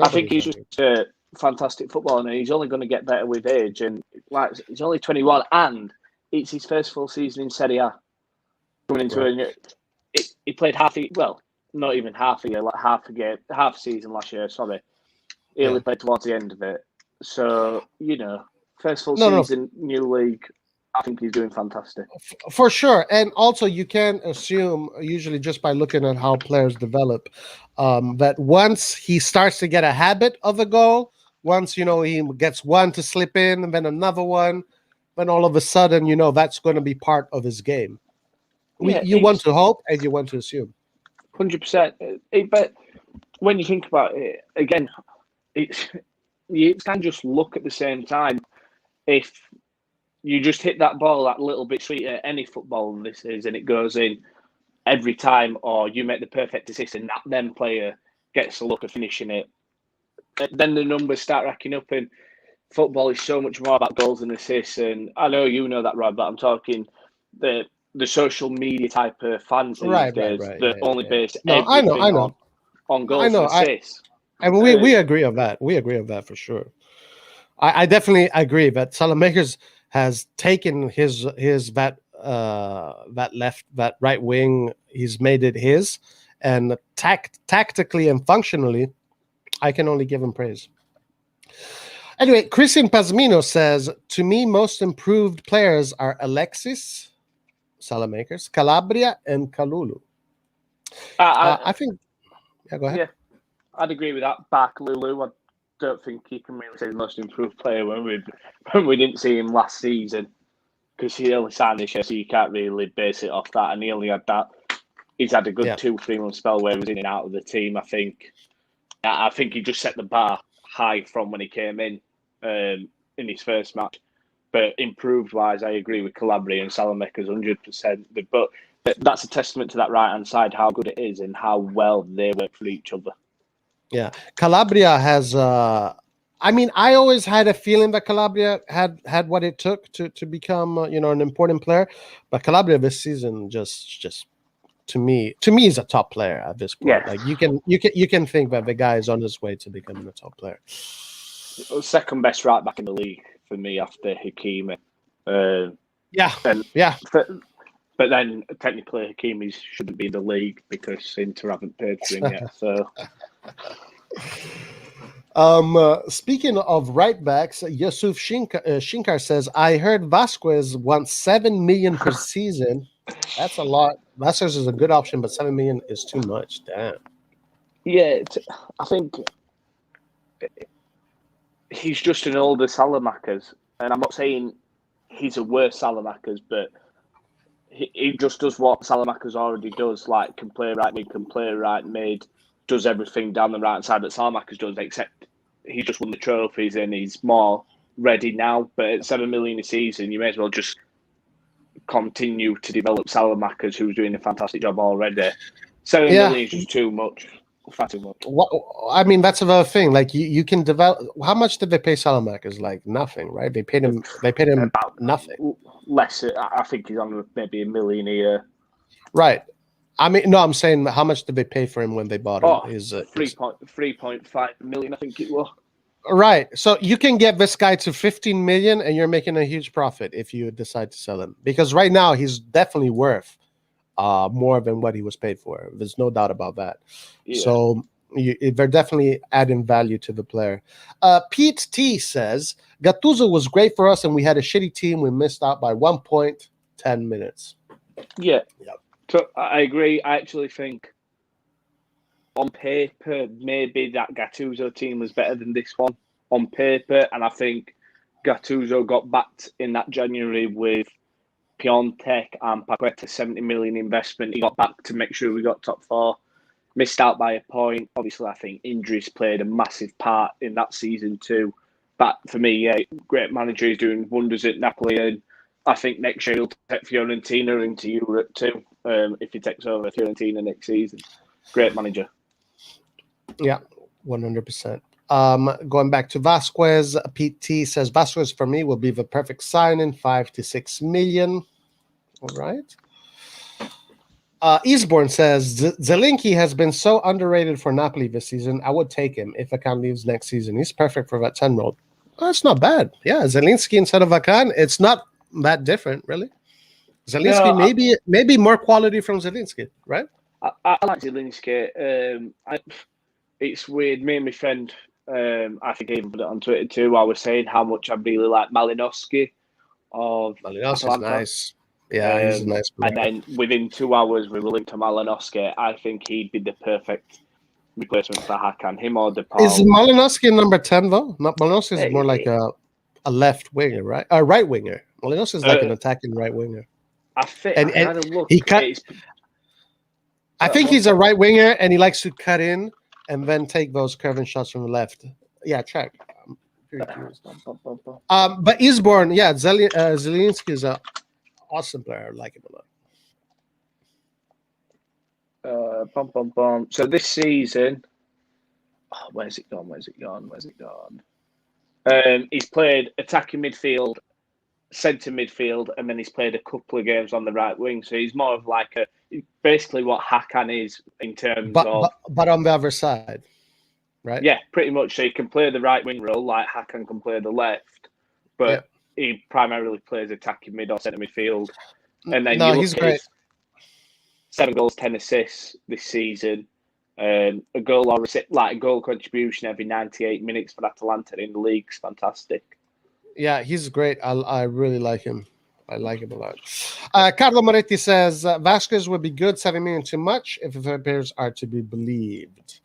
I think he's just a fantastic footballer, and he's only going to get better with age. And like he's only 21, and it's his first full season in Serie A. Coming into he played not even half a year, like half a season last year. Sorry, he only played towards the end of it. So first full season, new league. I think he's doing fantastic. For sure. And also you can assume, usually just by looking at how players develop, that once he starts to get a habit of a goal, once, he gets one to slip in and then another one, then all of a sudden, that's going to be part of his game. You want to hope and you want to assume. 100%. But when you think about it, again, you can just look at the same time. If you just hit that ball that little bit sweeter, any football this is, and it goes in every time, or you make the perfect assist and that then player gets the look of finishing it, then the numbers start racking up. And football is so much more about goals and assists. And I know you know that, Rob, but I'm talking the social media type of fans these days that only base everything on goals and assists. And we agree on that. We agree on that for sure. I definitely agree that Salamakers has taken his that right wing. He's made it his, and tactically and functionally, I can only give him praise. Anyway, Christian Pazmino says, to me, most improved players are Alexis, Salamakers, Calabria, and Kalulu. I think. Yeah, go ahead. Yeah, I'd agree with that. Back Lulu, I don't think he can really say the most improved player when we didn't see him last season, because he only signed this year, so you can't really base it off that. And he only had that. He's had a good 2-3 month spell where he was in and out of the team. I think he just set the bar high from when he came in his first match. But improved wise, I agree with Calabria and Salamakers 100%. But that's a testament to that right hand side, how good it is and how well they work for each other. Yeah, Calabria has. I always had a feeling that Calabria had what it took to become, an important player. But Calabria this season just to me is a top player at this point. Yeah. Like you can think that the guy is on his way to becoming a top player. Second best right back in the league for me after Hakimi. But then technically Hakimi shouldn't be in the league because Inter haven't paid for him yet. So. Speaking of right backs, Yusuf Shinkar says, I heard Vasquez wants 7 million per season. That's a lot. Vasquez is a good option, but 7 million is too much. Damn. Yeah, I think he's just an older Salamakers, and I'm not saying he's a worse Salamakers, but he just does what Salamakers already does, like can play right mid, can play right mid, does everything down the right side that Salamakers does, except he just won the trophies and he's more ready now. But at 7 million a season, you may as well just continue to develop Salamakers, who's doing a fantastic job already. 7 million is just too much. Far too much. That's another thing. Like you can develop. How much did they pay Salamakers? Like nothing, right? They paid him about nothing. Less. I think he's on maybe $1 million a year. Right. I'm saying how much did they pay for him when they bought him? 3.5 million, I think it was. Right. So you can get this guy to 15 million and you're making a huge profit if you decide to sell him. Because right now he's definitely worth more than what he was paid for. There's no doubt about that. Yeah. So they're definitely adding value to the player. Pete T says, Gattuso was great for us and we had a shitty team. We missed out by 1 point, 10 minutes. Yeah. Yep. So I agree. I actually think on paper, maybe that Gattuso team was better than this one on paper. And I think Gattuso got backed in that January with Piontek and Paqueta, 70 million investment. He got back to make sure we got top four. missed out by a point. Obviously, I think injuries played a massive part in that season too. But for me, yeah, great manager. He's doing wonders at Napoli, and I think next year he'll take Fiorentina into Europe too. If he takes over Fiorentina next season, great manager. Yeah, 100%. Going back to Vasquez, PT says Vasquez for me will be the perfect signing, 5 to 6 million. All right. Eastbourne says Zelinski has been so underrated for Napoli this season. I would take him if Akan leaves next season. He's perfect for that 10 role. That's not bad. Yeah, Zelinski instead of Akan, it's not that different, really. Zelinski maybe more quality from Zelinski, right? I like Zelinski. It's weird. Me and my friend, I think I even put it on Twitter too. I was saying how much I really like Malinowski of Malinowski's nice. Yeah, he's a nice player. And then within 2 hours, we were linked to Malinowski. I think he'd be the perfect replacement for Hakan. Him or DePaul. Is Malinowski number 10 though? Malinowski is more like a left winger, right? A right winger. Malinowski is like an attacking right winger. I think. I think he's a right winger, and he likes to cut in and then take those curving shots from the left. Yeah, check. I'm pretty curious. But Eastbourne, yeah, Zelinski is a awesome player. I like him a lot. So this season, where's it gone? He's played attacking midfield, centre midfield, and then he's played a couple of games on the right wing. So he's more of like basically what Hakan is in terms of. But on the other side, right? Yeah, pretty much. So he can play the right wing role like Hakan can play the left, but he primarily plays attacking mid or centre midfield. And then he's great. 7 goals, 10 assists this season. A goal or a goal contribution every 98 minutes for Atalanta in the league is fantastic. Yeah, he's great. I really like him. I like him a lot. Carlo Moretti says Vasquez would be good, 7 million too much if the players are to be believed.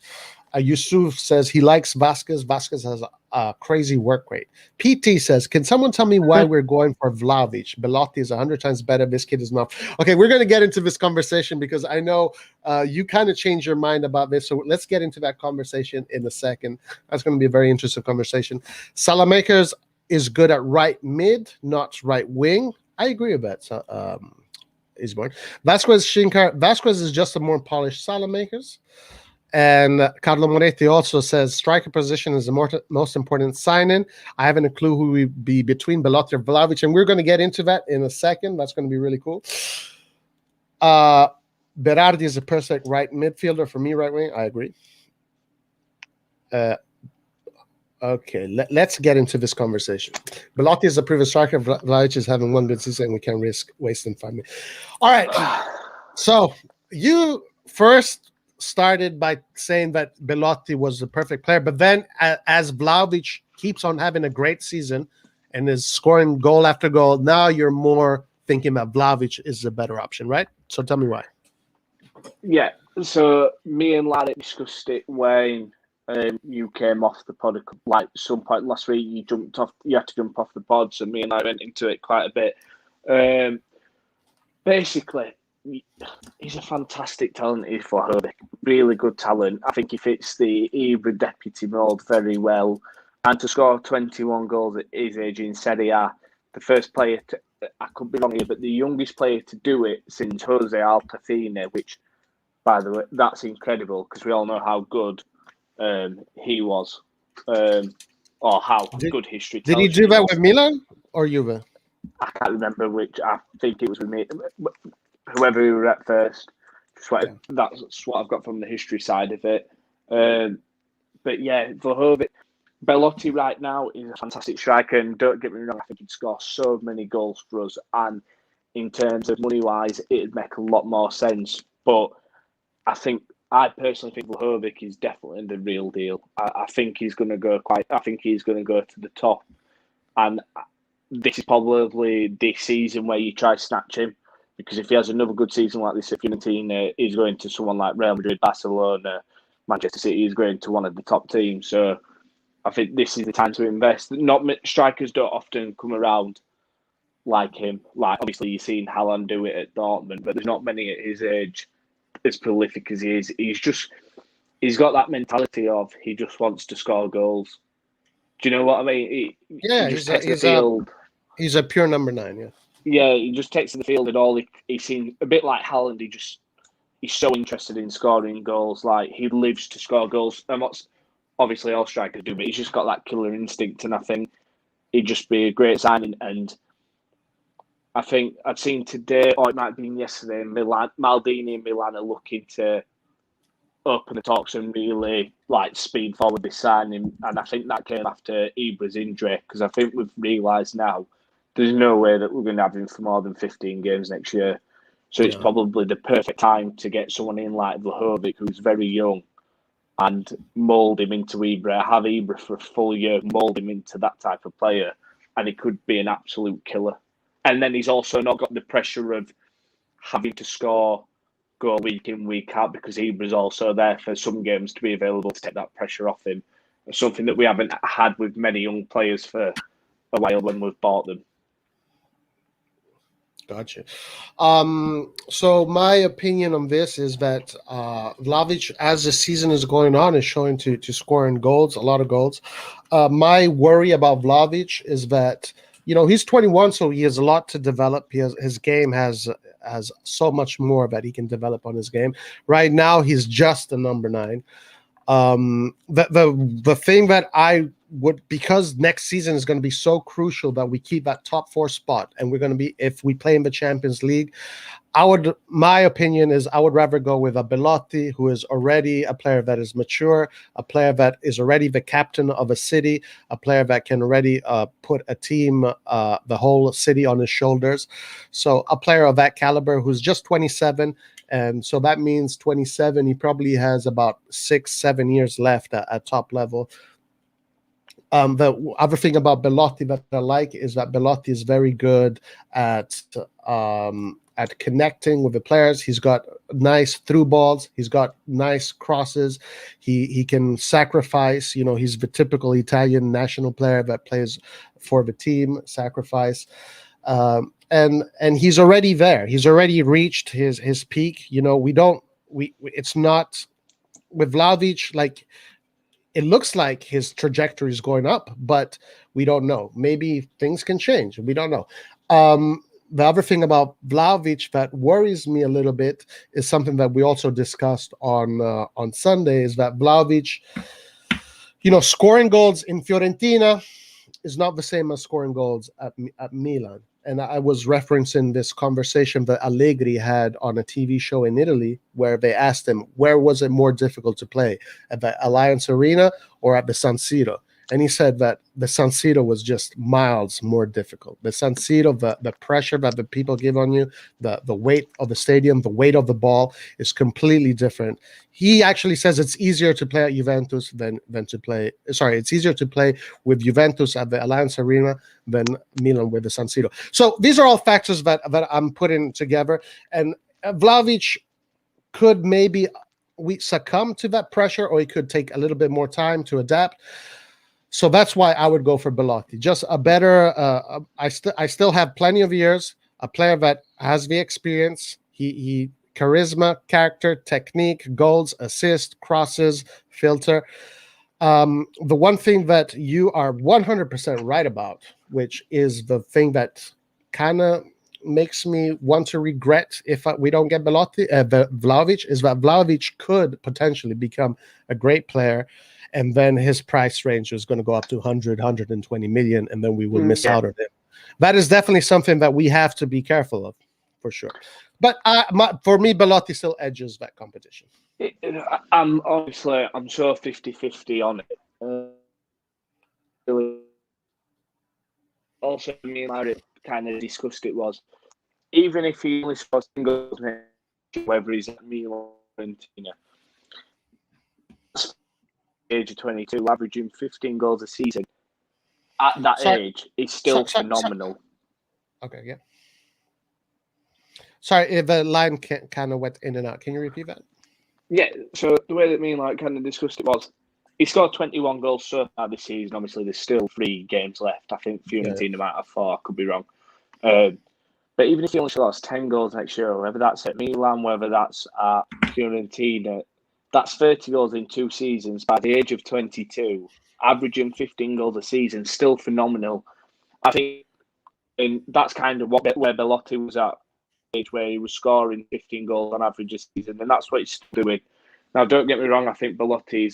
Yusuf says he likes Vasquez. Vasquez has a crazy work rate. PT says, can someone tell me why we're going for Vlahovic? Belotti is 100 times better. This kid is not. Okay, we're going to get into this conversation because I know you kind of changed your mind about this. So let's get into that conversation in a second. That's going to be a very interesting conversation. Salamakers is good at right mid, not right wing. I agree with that. So, Vasquez is just a more polished Salamakers. And Carlo Moretti also says striker position is the most important sign-in. I haven't a clue who would be between Belotti or Vlahovic, and we're going to get into that in a second. That's going to be really cool. Berardi is a perfect right midfielder for me, right wing. I agree. Okay, let's get into this conversation. Belotti is a previous striker. Vlahovic is having one good season, and we can't risk wasting 5 minutes. All right. So you first started by saying that Belotti was the perfect player, but then as Vlahovic keeps on having a great season and is scoring goal after goal, now you're more thinking that Vlahovic is a better option, right? So tell me why. Yeah, so me and Larry discussed it when you came off the pod, like some point last week. You had to jump off the pod, so me and I went into it quite a bit. Basically, he's a fantastic talent for her. Really good talent. I think he fits the Ibra deputy mould very well. And to score 21 goals at his age in Serie A, the first player to, I could be wrong here, but the youngest player to do it since Jose Altafine, which, by the way, that's incredible because we all know how good he was, or how good history tells. Did he do that with Milan or Juve? I can't remember which. I think it was with me. Whoever we were at first. That's what I've got from the history side of it. But yeah, Vlahovic, Belotti right now is a fantastic striker, and don't get me wrong, I think he'd score so many goals for us. And in terms of money-wise, it'd make a lot more sense. But I personally think Vlahovic is definitely the real deal. I think he's going to go to the top, and this is probably the season where you try to snatch him. Because if he has another good season like this at Fiorentina, he's going to someone like Real Madrid, Barcelona, Manchester City. He's going to one of the top teams. So I think this is the time to invest. Strikers don't often come around like him. Like obviously you've seen Haaland do it at Dortmund, but there's not many at his age as prolific as he is. he's got that mentality of he just wants to score goals. Do you know what I mean? He just takes the field. He's a pure number 9. Yeah. Yeah, he just takes to the field and all. He seems a bit like Haaland. He's so interested in scoring goals. Like, he lives to score goals. And what's obviously all strikers do, but he's just got that killer instinct. And I think he'd just be a great signing. And I think I'd seen today, or it might have been yesterday, Maldini and Milan are looking to open the talks and really like speed forward this signing. And I think that came after Ibra's injury, because I think we've realised now there's no way that we're going to have him for more than 15 games next year. So it's probably the perfect time to get someone in like Vlahovic, who's very young, and mould him into Ibra, have Ibra for a full year, mould him into that type of player, and he could be an absolute killer. And then he's also not got the pressure of having to score goal week in, week out, because Ibra's also there for some games to be available to take that pressure off him. It's something that we haven't had with many young players for a while when we've bought them. Gotcha. So my opinion on this is that Vlahovic, as the season is going on, is showing to scoring goals, a lot of goals. My worry about Vlahovic is that, he's 21, so he has a lot to develop. His game has so much more that he can develop on his game. Right now, he's just a number 9. The thing that I would, because next season is going to be so crucial that we keep that top 4 spot, and we're going to be, if we play in the Champions League, my opinion is I would rather go with a Belotti, who is already a player that is mature, a player that is already the captain of a city, a player that can already put a team, the whole city on his shoulders. So a player of that caliber who's just 27. And so that means 27, he probably has about 6-7 years left at top level. The other thing about Belotti that I like is that Belotti is very good at connecting with the players. He's got nice through balls. He's got nice crosses. He can sacrifice. He's the typical Italian national player that plays for the team, sacrifice. And he's already there. He's already reached his peak. It's not with Vlahovic, like, it looks like his trajectory is going up, but we don't know. Maybe things can change. We don't know. The other thing about Vlahovic that worries me a little bit is something that we also discussed on Sunday, is that Vlahovic, scoring goals in Fiorentina is not the same as scoring goals at Milan. And I was referencing this conversation that Allegri had on a TV show in Italy, where they asked him, where was it more difficult to play, at the Allianz Arena or at the San Siro? And he said that the San Siro was just miles more difficult. The San Siro, the pressure that the people give on you, the weight of the stadium, the weight of the ball is completely different. He actually says it's easier to play at Juventus than to play. Sorry, it's easier to play with Juventus at the Allianz Arena than Milan with the San Siro. So these are all factors that I'm putting together. And Vlahovic could maybe succumb to that pressure, or he could take a little bit more time to adapt. So that's why I would go for Belotti. Just a better. I still have plenty of years. A player that has the experience. He charisma, character, technique, goals, assist, crosses, filter. The one thing that you are 100% right about, which is the thing that kind of makes me want to regret if we don't get Vlahovic, is that Vlahovic could potentially become a great player. And then his price range is going to go up to 100, 120 million, and then we will miss out on him. That is definitely something that we have to be careful of, for sure. But for me, Belotti still edges that competition. I'm so 50-50 on it. Also, me and Larry kind of discussed it, was, even if he only scores 10 goals, whether he's at Milan or age of 22, averaging 15 goals a season at that age is still phenomenal. Okay, yeah. Sorry, the line kind of went in and out. Can you repeat that? Yeah, so the way that me and kind of discussed it was, he scored 21 goals so far this season. Obviously, there's still 3 games left. I think Fiorentina might have 4, I could be wrong. But even if he only scores 10 goals next year, whether that's at Milan, whether that's at Fiorentina, That's 30 goals in 2 seasons by the age of 22, averaging 15 goals a season, still phenomenal. I think and that's kind of where Belotti was at, age where he was scoring 15 goals on average a season, and that's what he's still doing. Now, don't get me wrong, I think Belotti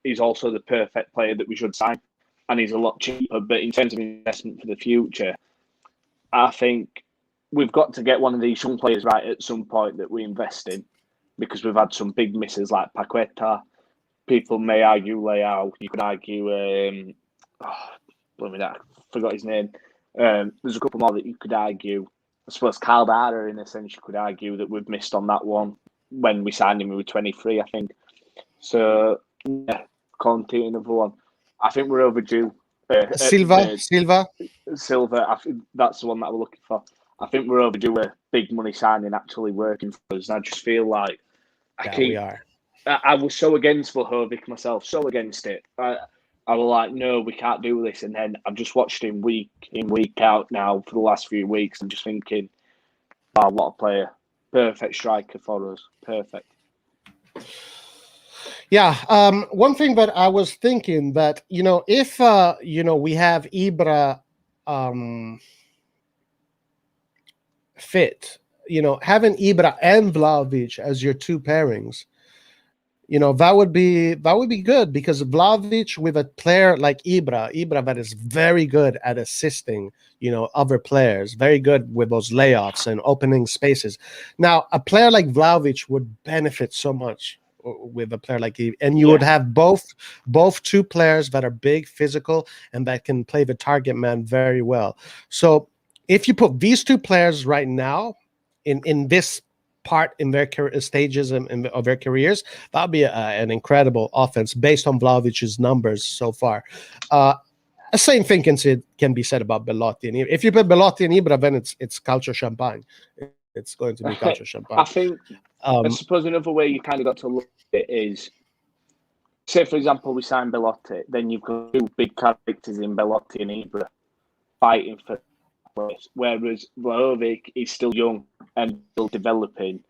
is also the perfect player that we should sign, and he's a lot cheaper, but in terms of investment for the future, I think we've got to get one of these young players right at some point that we invest in, because we've had some big misses like Paqueta. People may argue Leao. You could argue, I forgot his name. There's a couple more that you could argue. I suppose Caldara, in a sense, you could argue that we've missed on that one when we signed him. We were 23, I think. So, yeah, Conte, another one. I think we're overdue. Silva. I think that's the one that we're looking for. I think we're overdue a big money signing actually working for us. And I just feel like we are. I was so against Vlahovic myself, so against it. I was like, no, we can't do this. And then I've just watched him week in, week out now for the last few weeks. I'm just thinking, wow, what a player. Perfect striker for us. Perfect. Yeah. One thing that I was thinking that, if, we have Ibra fit, having Ibra and Vlahovic as your two pairings, that would be good, because Vlahovic with a player like Ibra that is very good at assisting, other players, very good with those layoffs and opening spaces. Now, a player like Vlahovic would benefit so much with a player like Ibra, and you would have both two players that are big, physical, and that can play the target man very well. So if you put these two players right now in this part in their stages of their careers, that'll be an incredible offense based on Vlahovic's numbers so far. The same thing can be said about Belotti. And if you put Belotti and Ibra, then it's culture champagne. It's going to be culture champagne. I think, I suppose another way you kind of got to look at it is, say, for example, we sign Belotti, then you've got two big characters in Belotti and Ibra fighting for place, whereas Vlahovic is still young and still developing,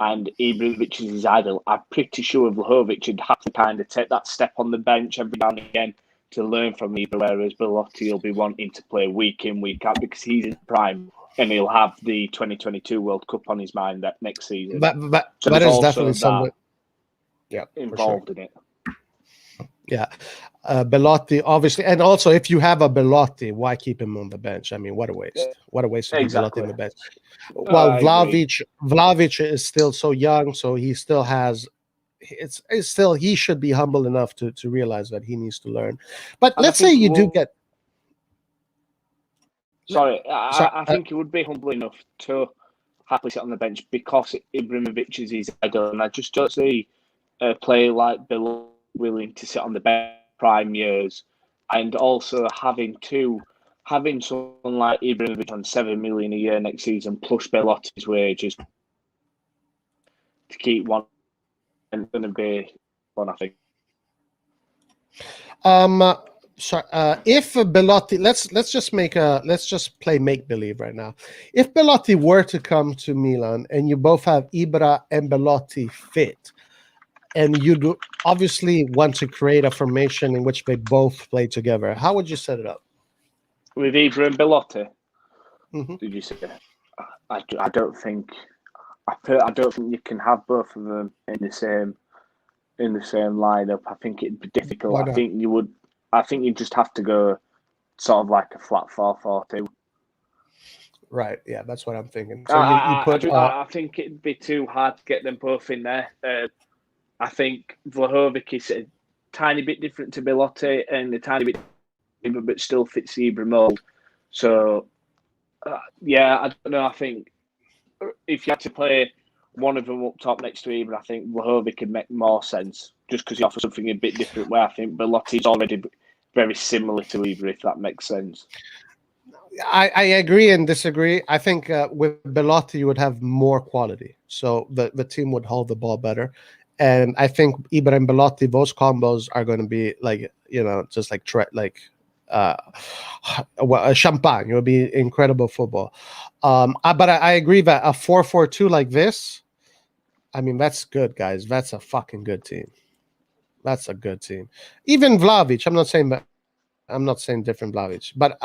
and Ibrahimovic is his idol. I'm pretty sure Vlahovic would have to kind of take that step on the bench every now and again to learn from Ibra, whereas Belotti will be wanting to play week in, week out, because he's in prime and he'll have the 2022 World Cup on his mind that next season. So that is definitely something involved in it. Yeah, Belotti, obviously, and also if you have a Belotti, why keep him on the bench? I mean, what a waste! What a waste to keep Belotti on the bench. While Vlahovic is still so young, so he still has. It's still, he should be humble enough to realize that he needs to learn. But let's say you do get. I think he would be humble enough to happily sit on the bench because Ibrahimovic is his idol, and I just don't see a player like Bill willing to sit on the bench prime years, and also having someone like Ibrahimovic on 7 million a year next season plus Belotti's wages to keep one, and going to be one, I think. If Belotti, let's just play make believe right now. If Belotti were to come to Milan and you both have Ibra and Belotti fit, and you do obviously want to create a formation in which they both play together, how would you set it up? With Ibra and Belotti? Mm-hmm. Did you say? I don't think you can have both of them in the same lineup. I think it'd be difficult. I think you'd just have to go sort of like a flat 4-4-2. Right. Yeah, that's what I'm thinking. So I think it'd be too hard to get them both in there. I think Vlahovic is a tiny bit different to Belotti and a tiny bit different, but still fits the Ibra mold. So, I don't know. I think if you had to play one of them up top next to Ibra, I think Vlahovic could make more sense just because he offers something a bit different, where I think Belotti's already very similar to Ibra, if that makes sense. I agree and disagree. I think with Belotti, you would have more quality. So the team would hold the ball better. And I think Ibra and Belotti, those combos are going to be like, just like champagne. It would be incredible football. But I agree that a 4-4-2 like this, I mean, that's good, guys. That's a fucking good team. That's a good team. Even Vlahovic. I'm not saying different Vlahovic, but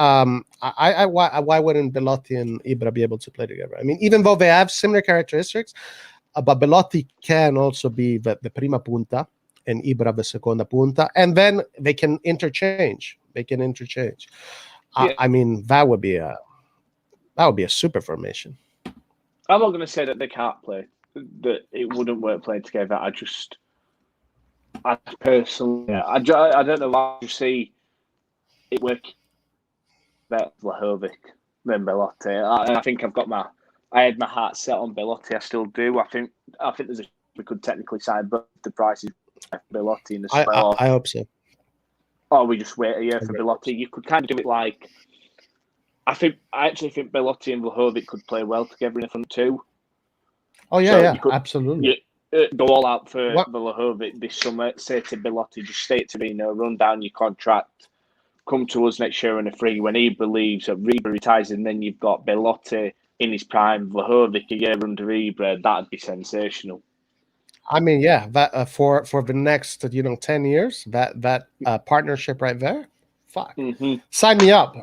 why wouldn't Belotti and Ibra be able to play together? I mean, even though they have similar characteristics, but Belotti can also be the prima punta and Ibra the seconda punta, and then they can interchange. Yeah. I mean, that would be a super formation. I'm not going to say that they can't play, that it wouldn't work playing together. I personally, I don't know why you see it work better Vlahovic than Belotti. I think I had my heart set on Belotti. I still do. I think we could technically sign, but the price is Belotti in the spell. I hope so. Or we just wait a year for Belotti. You could kind of do it like. I actually think Belotti and Vlahovic could play well together in the front two. Oh yeah, absolutely. Go all out for Vlahovic this summer. Say to Belotti, just stay at Torino, run down your contract, come to us next year on a free. When Ibra leaves, Ibra retires, and then you've got Belotti in his prime, Vlahovic a year under Ibra. That'd be sensational. I mean, yeah, that for the next 10 years, that partnership right there, fuck, sign me up.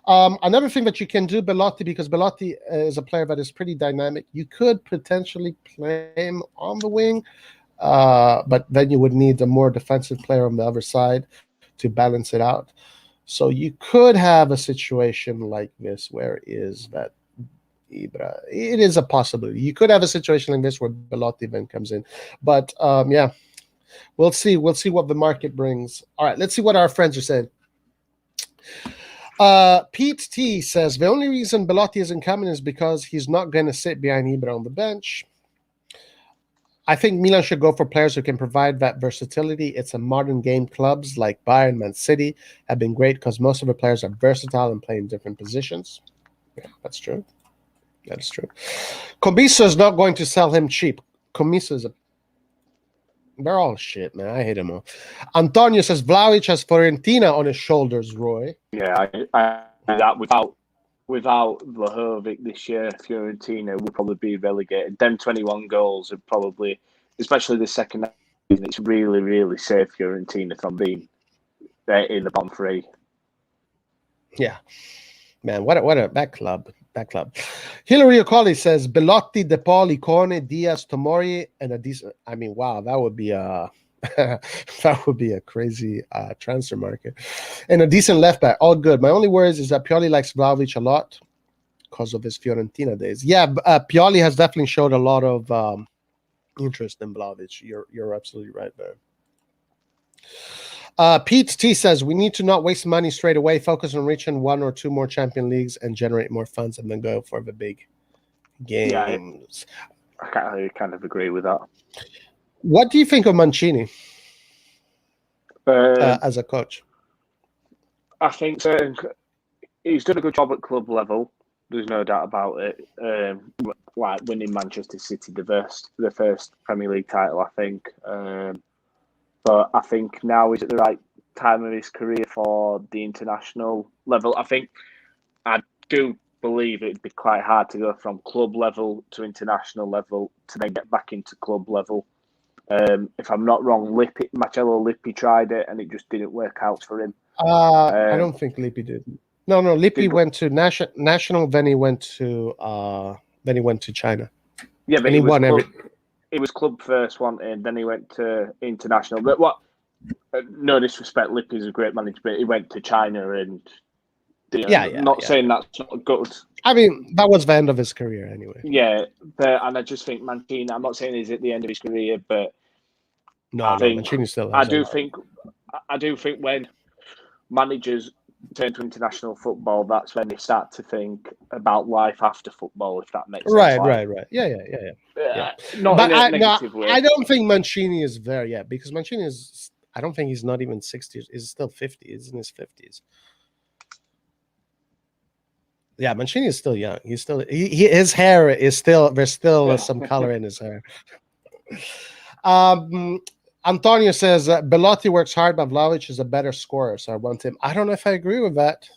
Another thing that you can do, Belotti, because Belotti is a player that is pretty dynamic. You could potentially play him on the wing, but then you would need a more defensive player on the other side to balance it out. So you could have a situation like this where is that Ibra. It is a possibility. You could have a situation like this where Belotti then comes in. But yeah, we'll see. We'll see what the market brings. All right, let's see what our friends are saying. Pete T says the only reason Belotti isn't coming is because he's not going to sit behind Ibra on the bench. I think Milan should go for players who can provide that versatility. It's a modern game. Clubs like Bayern, Man City have been great because most of the players are versatile and play in different positions. Yeah, that's true. That's true. Comiso is not going to sell him cheap. Comiso is they're all shit, man. I hate them all. Antonio says Vlahovic has Fiorentina on his shoulders, Roy. Yeah, I that without Vlahovic this year, Fiorentina will probably be relegated. Them 21 goals are probably, especially the second half, it's really, really saved Fiorentina from being in the bottom three. Yeah. Man, what a that club. Hilary O'Cauley says Belotti, De Paul, Icone, Diaz, Tomori, and a decent. I mean, wow, that would be a crazy transfer market. And a decent left back, all good. My only worries is that Pioli likes Vlahovic a lot because of his Fiorentina days. Yeah, Pioli has definitely showed a lot of interest in Vlahovic. You're absolutely right there. Pete T says we need to not waste money straight away, focus on reaching 1 or 2 more Champion Leagues and generate more funds and then go for the big games. Yeah, I kind of agree with that. What do you think of Mancini as a coach? I think he's done a good job at club level. There's no doubt about it. Like winning Manchester City the first Premier League title, I think. But I think now is at the right time of his career for the international level. I do believe it'd be quite hard to go from club level to international level to then get back into club level. If I'm not wrong, Marcello Lippi tried it and it just didn't work out for him. I don't think Lippi did. No, Lippi went to national, then he went to China. Yeah, but and he won every. It was club first, wasn't it? And then he went to international. But no disrespect, Lippi's a great manager, but he went to China and saying that's not good. I mean, that was the end of his career anyway. Yeah, and I just think Mancini, I'm not saying he's at the end of his career, but Mancini still has I do think when managers turn to international football, that's when they start to think about life after football, if that makes sense. Right. Yeah. Not but in a negative way. I don't think Mancini is there yet because Mancini is. I don't think he's not even 60. He's still 50. He's in his 50s. Yeah, Mancini is still young. He's still his hair is still there's still some color in his hair. Antonio says Belotti works hard, but Vlahovic is a better scorer, so I want him. I don't know if I agree with that.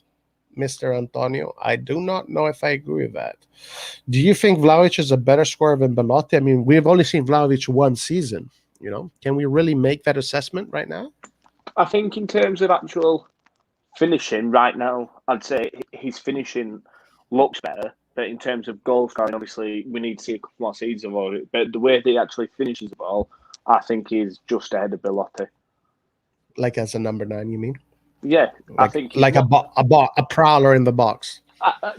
Mr. Antonio. I do not know if I agree with that. Do you think Vlahovic is a better scorer than Belotti? I mean, we've only seen Vlahovic one season. Can we really make that assessment right now? I think in terms of actual finishing right now, I'd say his finishing looks better. But in terms of goal scoring, obviously, we need to see a couple more seasons of it. But the way that he actually finishes the ball, I think he's just ahead of Belotti. Like as a number 9, you mean? Yeah, I think like a prowler in the box.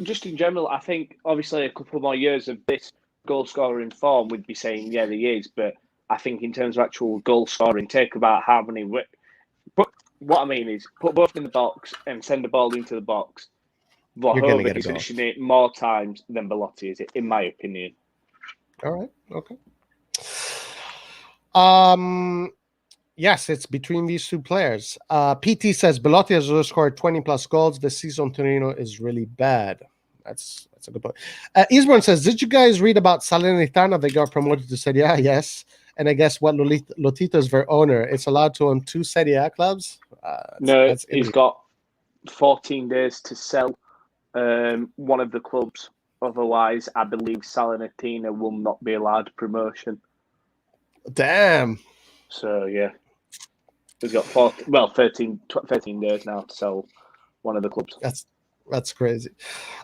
Just in general, I think obviously a couple more years of this goal scoring form, we'd be saying yeah, he is. But I think in terms of actual goal scoring, take about how many. But what I mean is put both in the box and send the ball into the box. Vlahovic is finishing it more times than Belotti is, in my opinion. All right. Okay. Yes, it's between these two players. PT says Belotti has scored 20 plus goals. The season Torino is really bad. That's a good point. Eastbourne says, did you guys read about Salernitana? They got promoted to Serie A, yes. And I guess what Lotito is their owner. It's allowed to own 2 Serie A clubs? No, he's got 14 days to sell one of the clubs. Otherwise, I believe Salernitana will not be allowed promotion. Damn. So, yeah. He's got 13 days now to sell one of the clubs. That's crazy.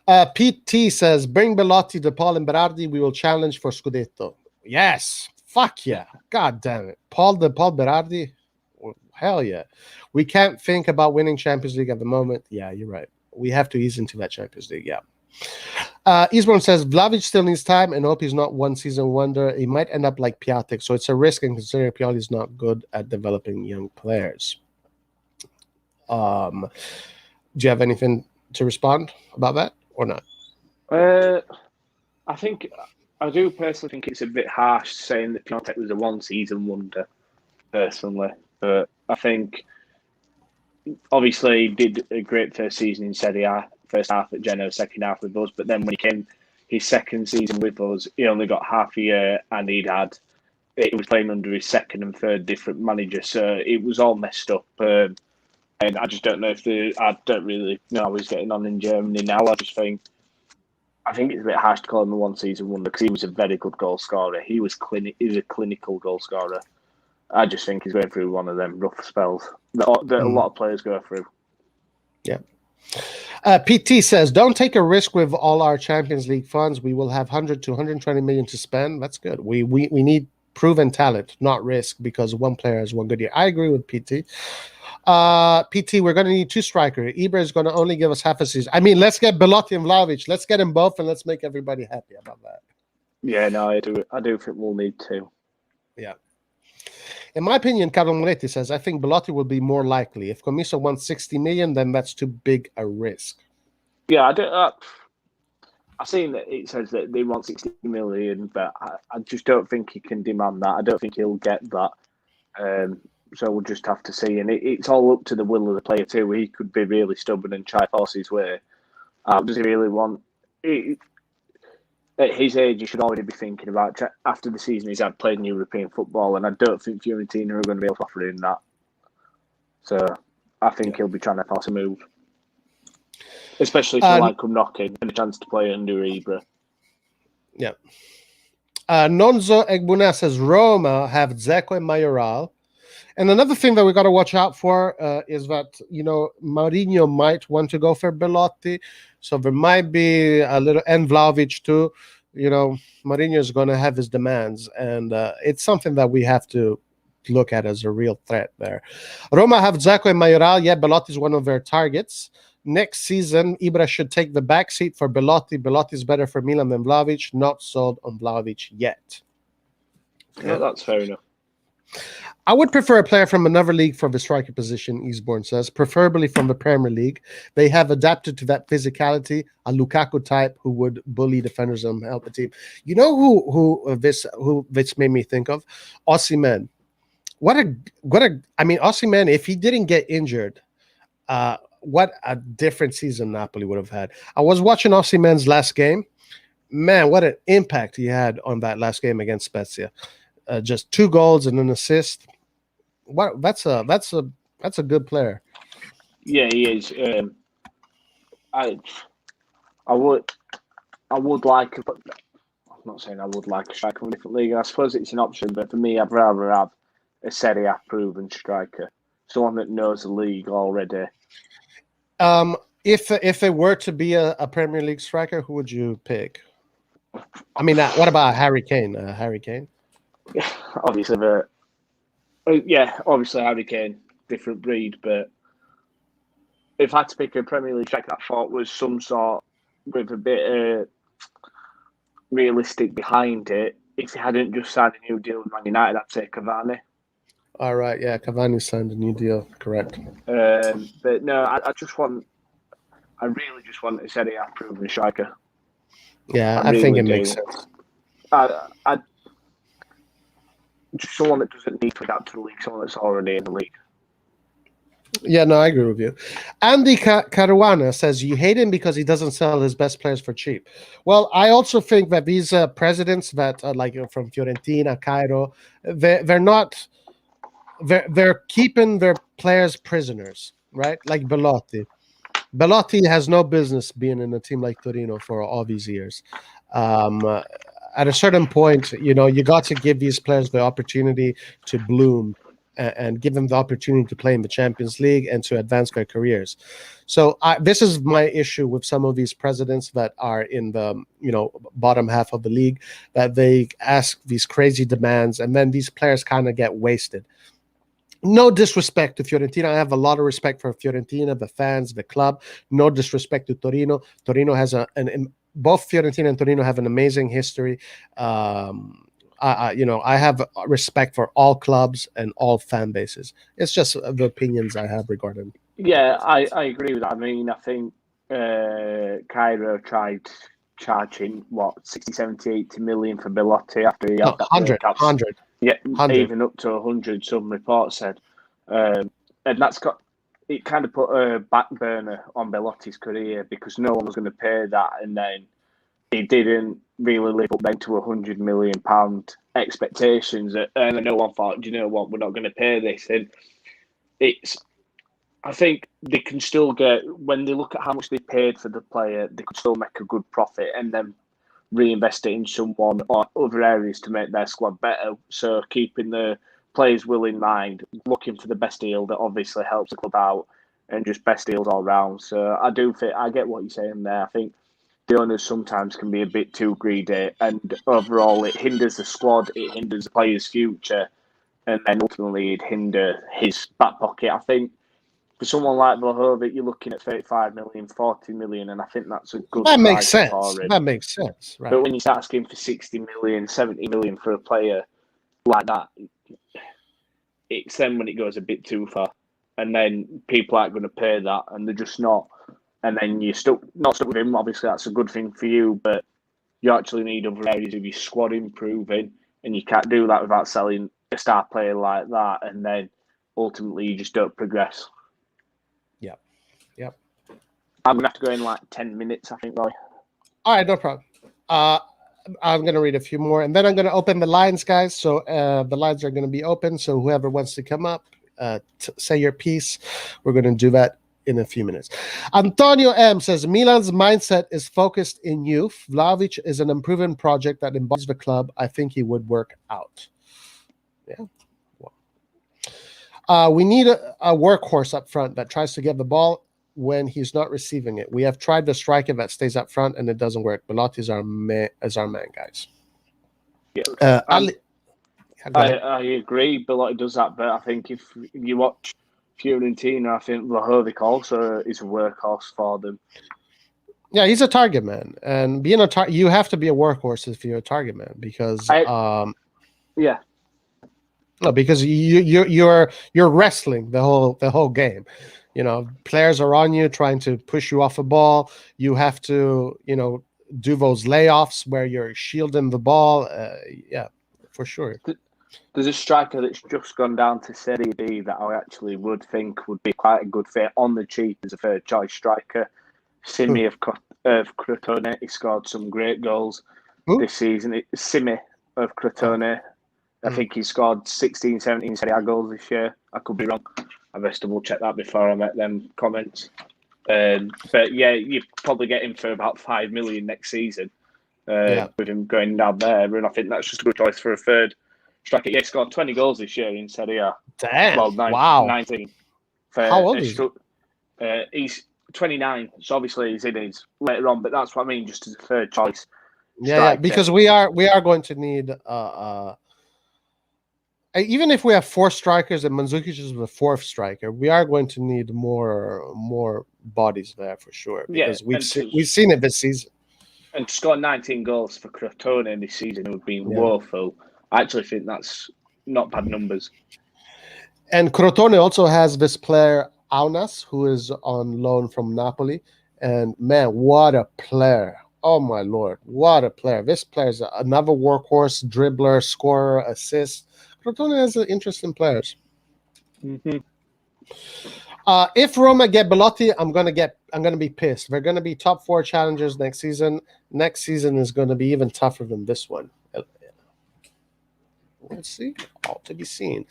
PT says, bring Belotti, De Paul, and Berardi. We will challenge for Scudetto. Yes. Fuck yeah. God damn it. De Paul, Berardi. Hell yeah. We can't think about winning Champions League at the moment. Yeah, you're right. We have to ease into that Champions League. Yeah. Eastbourne says, Vlahovic still needs time and hope he's not one season wonder. He might end up like Piatek. So it's a risk, and considering Pioli is not good at developing young players. Do you have anything to respond about that or not? I do personally think it's a bit harsh saying that Piatek was a one season wonder, personally. But I think obviously he did a great first season in Serie A, first half at Genoa, second half with us. But then when he came his second season with us, he only got half a year, and he was playing under his second and third different manager. So it was all messed up. And I just don't know I don't really know how he's getting on in Germany now. I think it's a bit harsh to call him a one season wonder because he was a very good goal scorer. He was a clinical goal scorer. I just think he's going through one of them rough spells that a lot of players go through. Yeah. PT says, don't take a risk with all our Champions League funds. We will have 100 to 120 million to spend. That's good. We need proven talent, not risk, because one player has one good year. I agree with PT. PT, we're going to need 2 strikers. Ibra is going to only give us half a season. I mean, let's get Belotti and Vlahovic. Let's get them both, and let's make everybody happy about that. Yeah, no, I do think we'll need 2. Yeah. In my opinion, Carlo Moretti says, I think Belotti will be more likely. If Commisso wants 60 million, then that's too big a risk. Yeah, I've seen that it says that they want 60 million, but I just don't think he can demand that. I don't think he'll get that. So we'll just have to see. And it's all up to the will of the player too. He could be really stubborn and try force his way. Does he really want... At his age, he should already be thinking about after the season he's had playing European football, and I don't think Fiorentina are going to be able to offer him that. So I think he'll be trying to force a move, especially if Milan come knocking and a chance to play under Ibra. Yeah. Nonzo Egbuna says Roma have Dzeko and Mayoral. And another thing that we got to watch out for is that, Mourinho might want to go for Belotti. So there might be a little, and Vlahovic too. Mourinho is going to have his demands. And it's something that we have to look at as a real threat there. Roma have Dzeko and Mayoral. Yeah, Belotti is one of their targets. Next season, Ibra should take the back seat for Belotti. Belotti is better for Milan than Vlahovic. Not sold on Vlahovic yet. Yeah, that's fair enough. I would prefer a player from another league for the striker position, Eastbourne says, preferably from the Premier League. They have adapted to that physicality, a Lukaku type who would bully defenders and help the team. You know who this made me think of? Osimhen. Osimhen, if he didn't get injured, what a different season Napoli would have had. I was watching Osimhen's last game. Man, what an impact he had on that last game against Spezia. Just 2 goals and an assist. That's a good player. Yeah, he is. I would like. I'm not saying I would like a striker from a different league. I suppose it's an option, but for me, I'd rather have a Serie A proven striker, someone that knows the league already. If it were to be a Premier League striker, who would you pick? I mean, what about Harry Kane? Harry Kane? Obviously, obviously Harry Kane, different breed. But if I had to pick a Premier League striker, I thought was some sort with a bit realistic behind it. If he hadn't just signed a new deal with Man United, I'd say Cavani. All right, yeah, Cavani signed a new deal, correct. But no, I really just want a Serie A proven striker. Yeah, I think it makes sense. Just someone that doesn't need to adapt to the league, someone that's already in the league. Yeah, no, I agree with you. Andy Caruana says you hate him because he doesn't sell his best players for cheap. Well, I also think that these presidents that like from Fiorentina, Cairo, they're keeping their players prisoners, right? Like Belotti. Belotti has no business being in a team like Torino for all these years. At a certain point, you got to give these players the opportunity to bloom and give them the opportunity to play in the Champions League and to advance their careers. So this is my issue with some of these presidents that are in the bottom half of the league, that they ask these crazy demands and then these players kind of get wasted. No disrespect to Fiorentina. I have a lot of respect for Fiorentina, the fans, the club. No disrespect to Torino. Torino has both Fiorentina and Torino have an amazing history. I have respect for all clubs and all fan bases. It's just the opinions I have regarding. Yeah, I agree with that. I mean, I think Cairo tried charging 60, 70, 80 million for Belotti after he had that 100. Yeah, 100. Even up to 100, some reports said. And it kind of put a back burner on Belotti's career because no one was going to pay that. And then he didn't really live up then to £100 million expectations. And then no one thought, do you know what, we're not going to pay this. And I think they can still get, when they look at how much they paid for the player, they could still make a good profit and then reinvest it in someone or other areas to make their squad better. So keeping the players' will in mind, looking for the best deal that obviously helps the club out and just best deals all round. So I get what you're saying there. I think the owners sometimes can be a bit too greedy and overall it hinders the squad, it hinders the player's future, and then ultimately it hinder his back pocket. I think for someone like Vlahovic, you're looking at 35 million, 40 million, and I think that's a good price. That makes sense. For him. That makes sense. Right. But when you start asking for 60 million, 70 million for a player like that, it's then when it goes a bit too far. And then people aren't going to pay that, and they're just not. And then you're not stuck with him. Obviously, that's a good thing for you, but you actually need other areas of your squad improving, and you can't do that without selling a star player like that, and then ultimately you just don't progress. Yep. I'm going to have to go in like 10 minutes, I think, Roy. All right, no problem. I'm going to read a few more, and then I'm going to open the lines, guys. So the lines are going to be open, so whoever wants to come up, say your piece. We're going to do that in a few minutes. Antonio M says, Milan's mindset is focused in youth. Vlahovic is an improving project that embodies the club. I think he would work out. Yeah. We need a workhorse up front that tries to get the ball when he's not receiving it. We have tried the striker that stays up front and it doesn't work. Belotti is our man, guys. Yeah. I agree. Belotti does that, but I think if you watch Fiorentina, I think Vlahovic also is a workhorse for them. Yeah, he's a target man, and being you have to be a workhorse if you're a target man because because you're wrestling the whole game. Players are on you trying to push you off a ball. You have to do those layoffs where you're shielding the ball. Yeah, for sure. There's a striker that's just gone down to Serie B that I actually would think would be quite a good fit on the cheap as a third choice striker. Simi of Crotone. He scored some great goals this season. Simi of Crotone. I think he scored 16, 17 Serie A goals this year. I could be wrong. I best double check that before I make them comments. But yeah, you probably get him for about 5 million next season with him going down there. And I think that's just a good choice for a third striker. Yeah, he scored 20 goals this year in Serie A. Damn. Well, Wow. 19. How old is he? He's 29, so obviously he's in his later on, but that's what I mean, just as a third choice. Yeah, because we are going to need even if we have 4 strikers and Mandzukic is the 4th striker, we are going to need more bodies there for sure. Because we've seen it this season. And to score 19 goals for Crotone this season would be woeful. I actually think that's not bad numbers. And Crotone also has this player Aunas, who is on loan from Napoli, and man, what a player! Oh my lord, what a player! This player is another workhorse, dribbler, scorer, assist. Crotone has interesting players. Mm-hmm. If Roma get Belotti, I'm gonna be pissed. They're gonna be top 4 challengers next season. Next season is gonna be even tougher than this one. We'll see. All to be seen.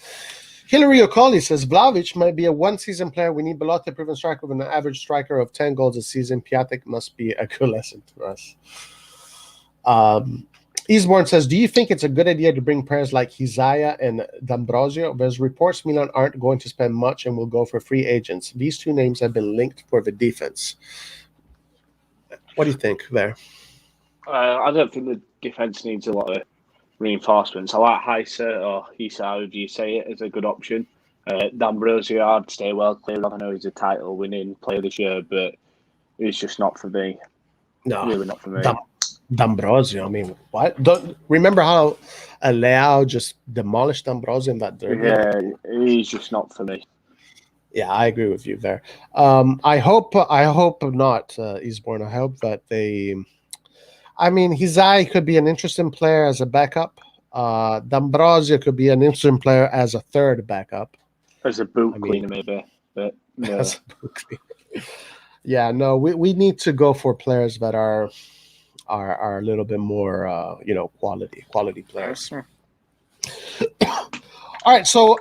Hilary O'Cauley says Vlahovic might be a 1-season player. We need Belotti, a proven striker with an average striker of 10 goals a season. Piatek must be a good lesson to us. Eastbourne says, do you think it's a good idea to bring players like Hizaya and D'Ambrosio? There's reports Milan aren't going to spend much and will go for free agents. These 2 names have been linked for the defense. What do you think there? I don't think the defense needs a lot of reinforcements. I like Heisa or Hisa, however you say it, as a good option. D'Ambrosio, I'd stay well clear of. I know he's a title-winning player this year, but he's just not for me. No, really not for me. D'Ambrosio, I mean, what? Don't remember how Leao just demolished D'Ambrosio in that derby? Yeah, he's just not for me. Yeah, I agree with you there. I hope not, Eastbourne. I hope that they. I mean, Hizai could be an interesting player as a backup. D'Ambrosio could be an interesting player as a third backup. As a boot cleaner, maybe. But no. As a boot cleaner. Yeah, no, we need to go for players that are a little bit more, quality players. All right, so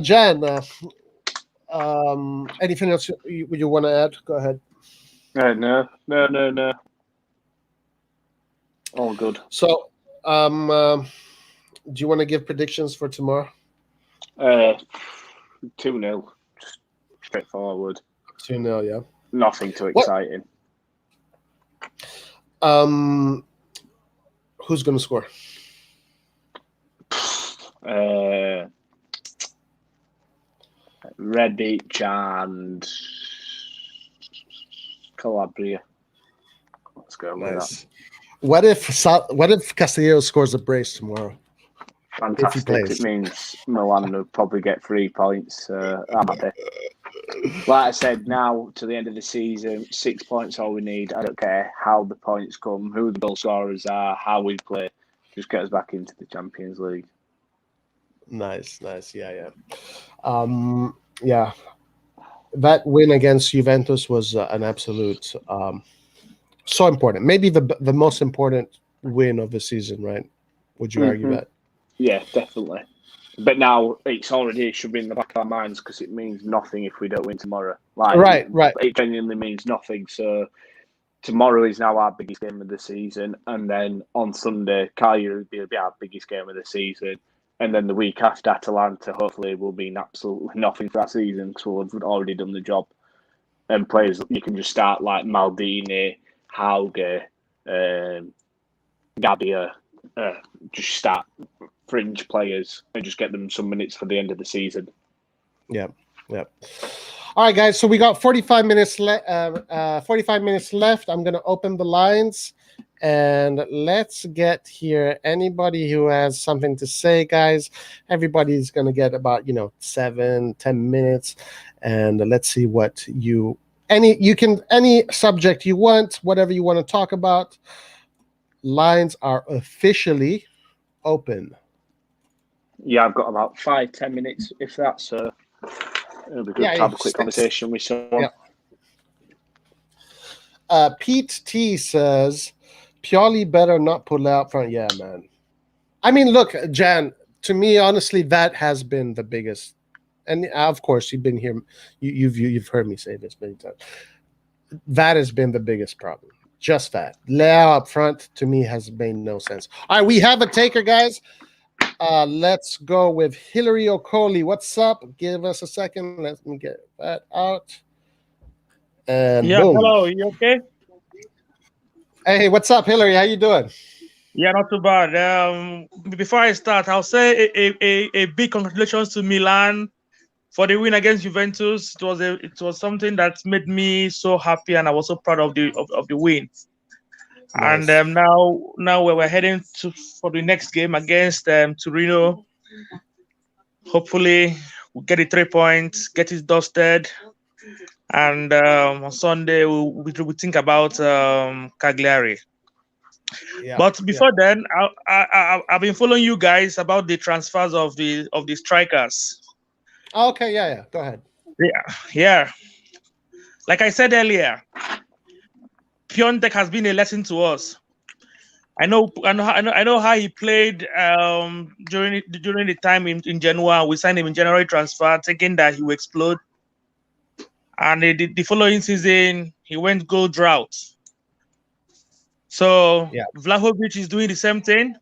Jan, anything else you want to add? Go ahead. No. All good. So, do you want to give predictions for tomorrow? 2-0, just straightforward. 2-0, yeah. Nothing too exciting. Who's going to score? Rebic and Calabria. Let's go with that. What if Castillo scores a brace tomorrow? Fantastic. It means Milan will probably get 3 points. I'm happy. Like I said, now to the end of the season, 6 points all we need. I don't care how the points come, who the goal scorers are, how we play. Just get us back into the Champions League. Nice. Yeah. Yeah. That win against Juventus was an absolute so important. Maybe the most important win of the season, right? Would you argue that? Yeah, definitely. But now it should be in the back of our minds because it means nothing if we don't win tomorrow. Right. It genuinely means nothing. So tomorrow is now our biggest game of the season, and then on Sunday, Cagliari will be our biggest game of the season, and then the week after Atalanta, hopefully, will mean absolutely nothing for our season because we'll have already done the job. And players you can just start like Maldini, Hauge, Gabbia, just start fringe players and just get them some minutes for the end of the season. Yeah. All right, guys. So we got 45 minutes left. 45 minutes left. I'm going to open the lines and let's get here. Anybody who has something to say, guys. Everybody's going to get about 7-10 minutes, and let's see what any subject you want, whatever you want to talk about. Lines are officially open. Yeah, I've got about 5-10 minutes, if that's it'll be good to have a quick conversation with someone. Yeah. Pete T says, Pioli better not pull out front. Yeah, man. I mean, look, Jan, to me, honestly, that has been the biggest. And of course, you've been here. You've heard me say this many times. That has been the biggest problem. Just that. Leao up front to me has made no sense. All right, we have a taker, guys. Let's go with Hillary Okoli. What's up? Give us a second. Let me get that out. And Yeah, boom. hello, you okay? Hey, what's up, Hillary? How you doing? Yeah, not too bad. Before I start, I'll say a big congratulations to Milan for the win against Juventus. It was something that made me so happy, and I was so proud of the win. Nice. And now we're heading for the next game against Torino. Hopefully, we'll get the 3 points, get it dusted, and on Sunday we'll think about Cagliari. Yeah. But before then, I've been following you guys about the transfers of the strikers. Okay, yeah. Go ahead. Yeah. Like I said earlier, Piontek has been a lesson to us. I know how he played during the time in January. We signed him in January transfer, thinking that he would explode. And the following season, he went goal drought. So Vlahovic is doing the same thing.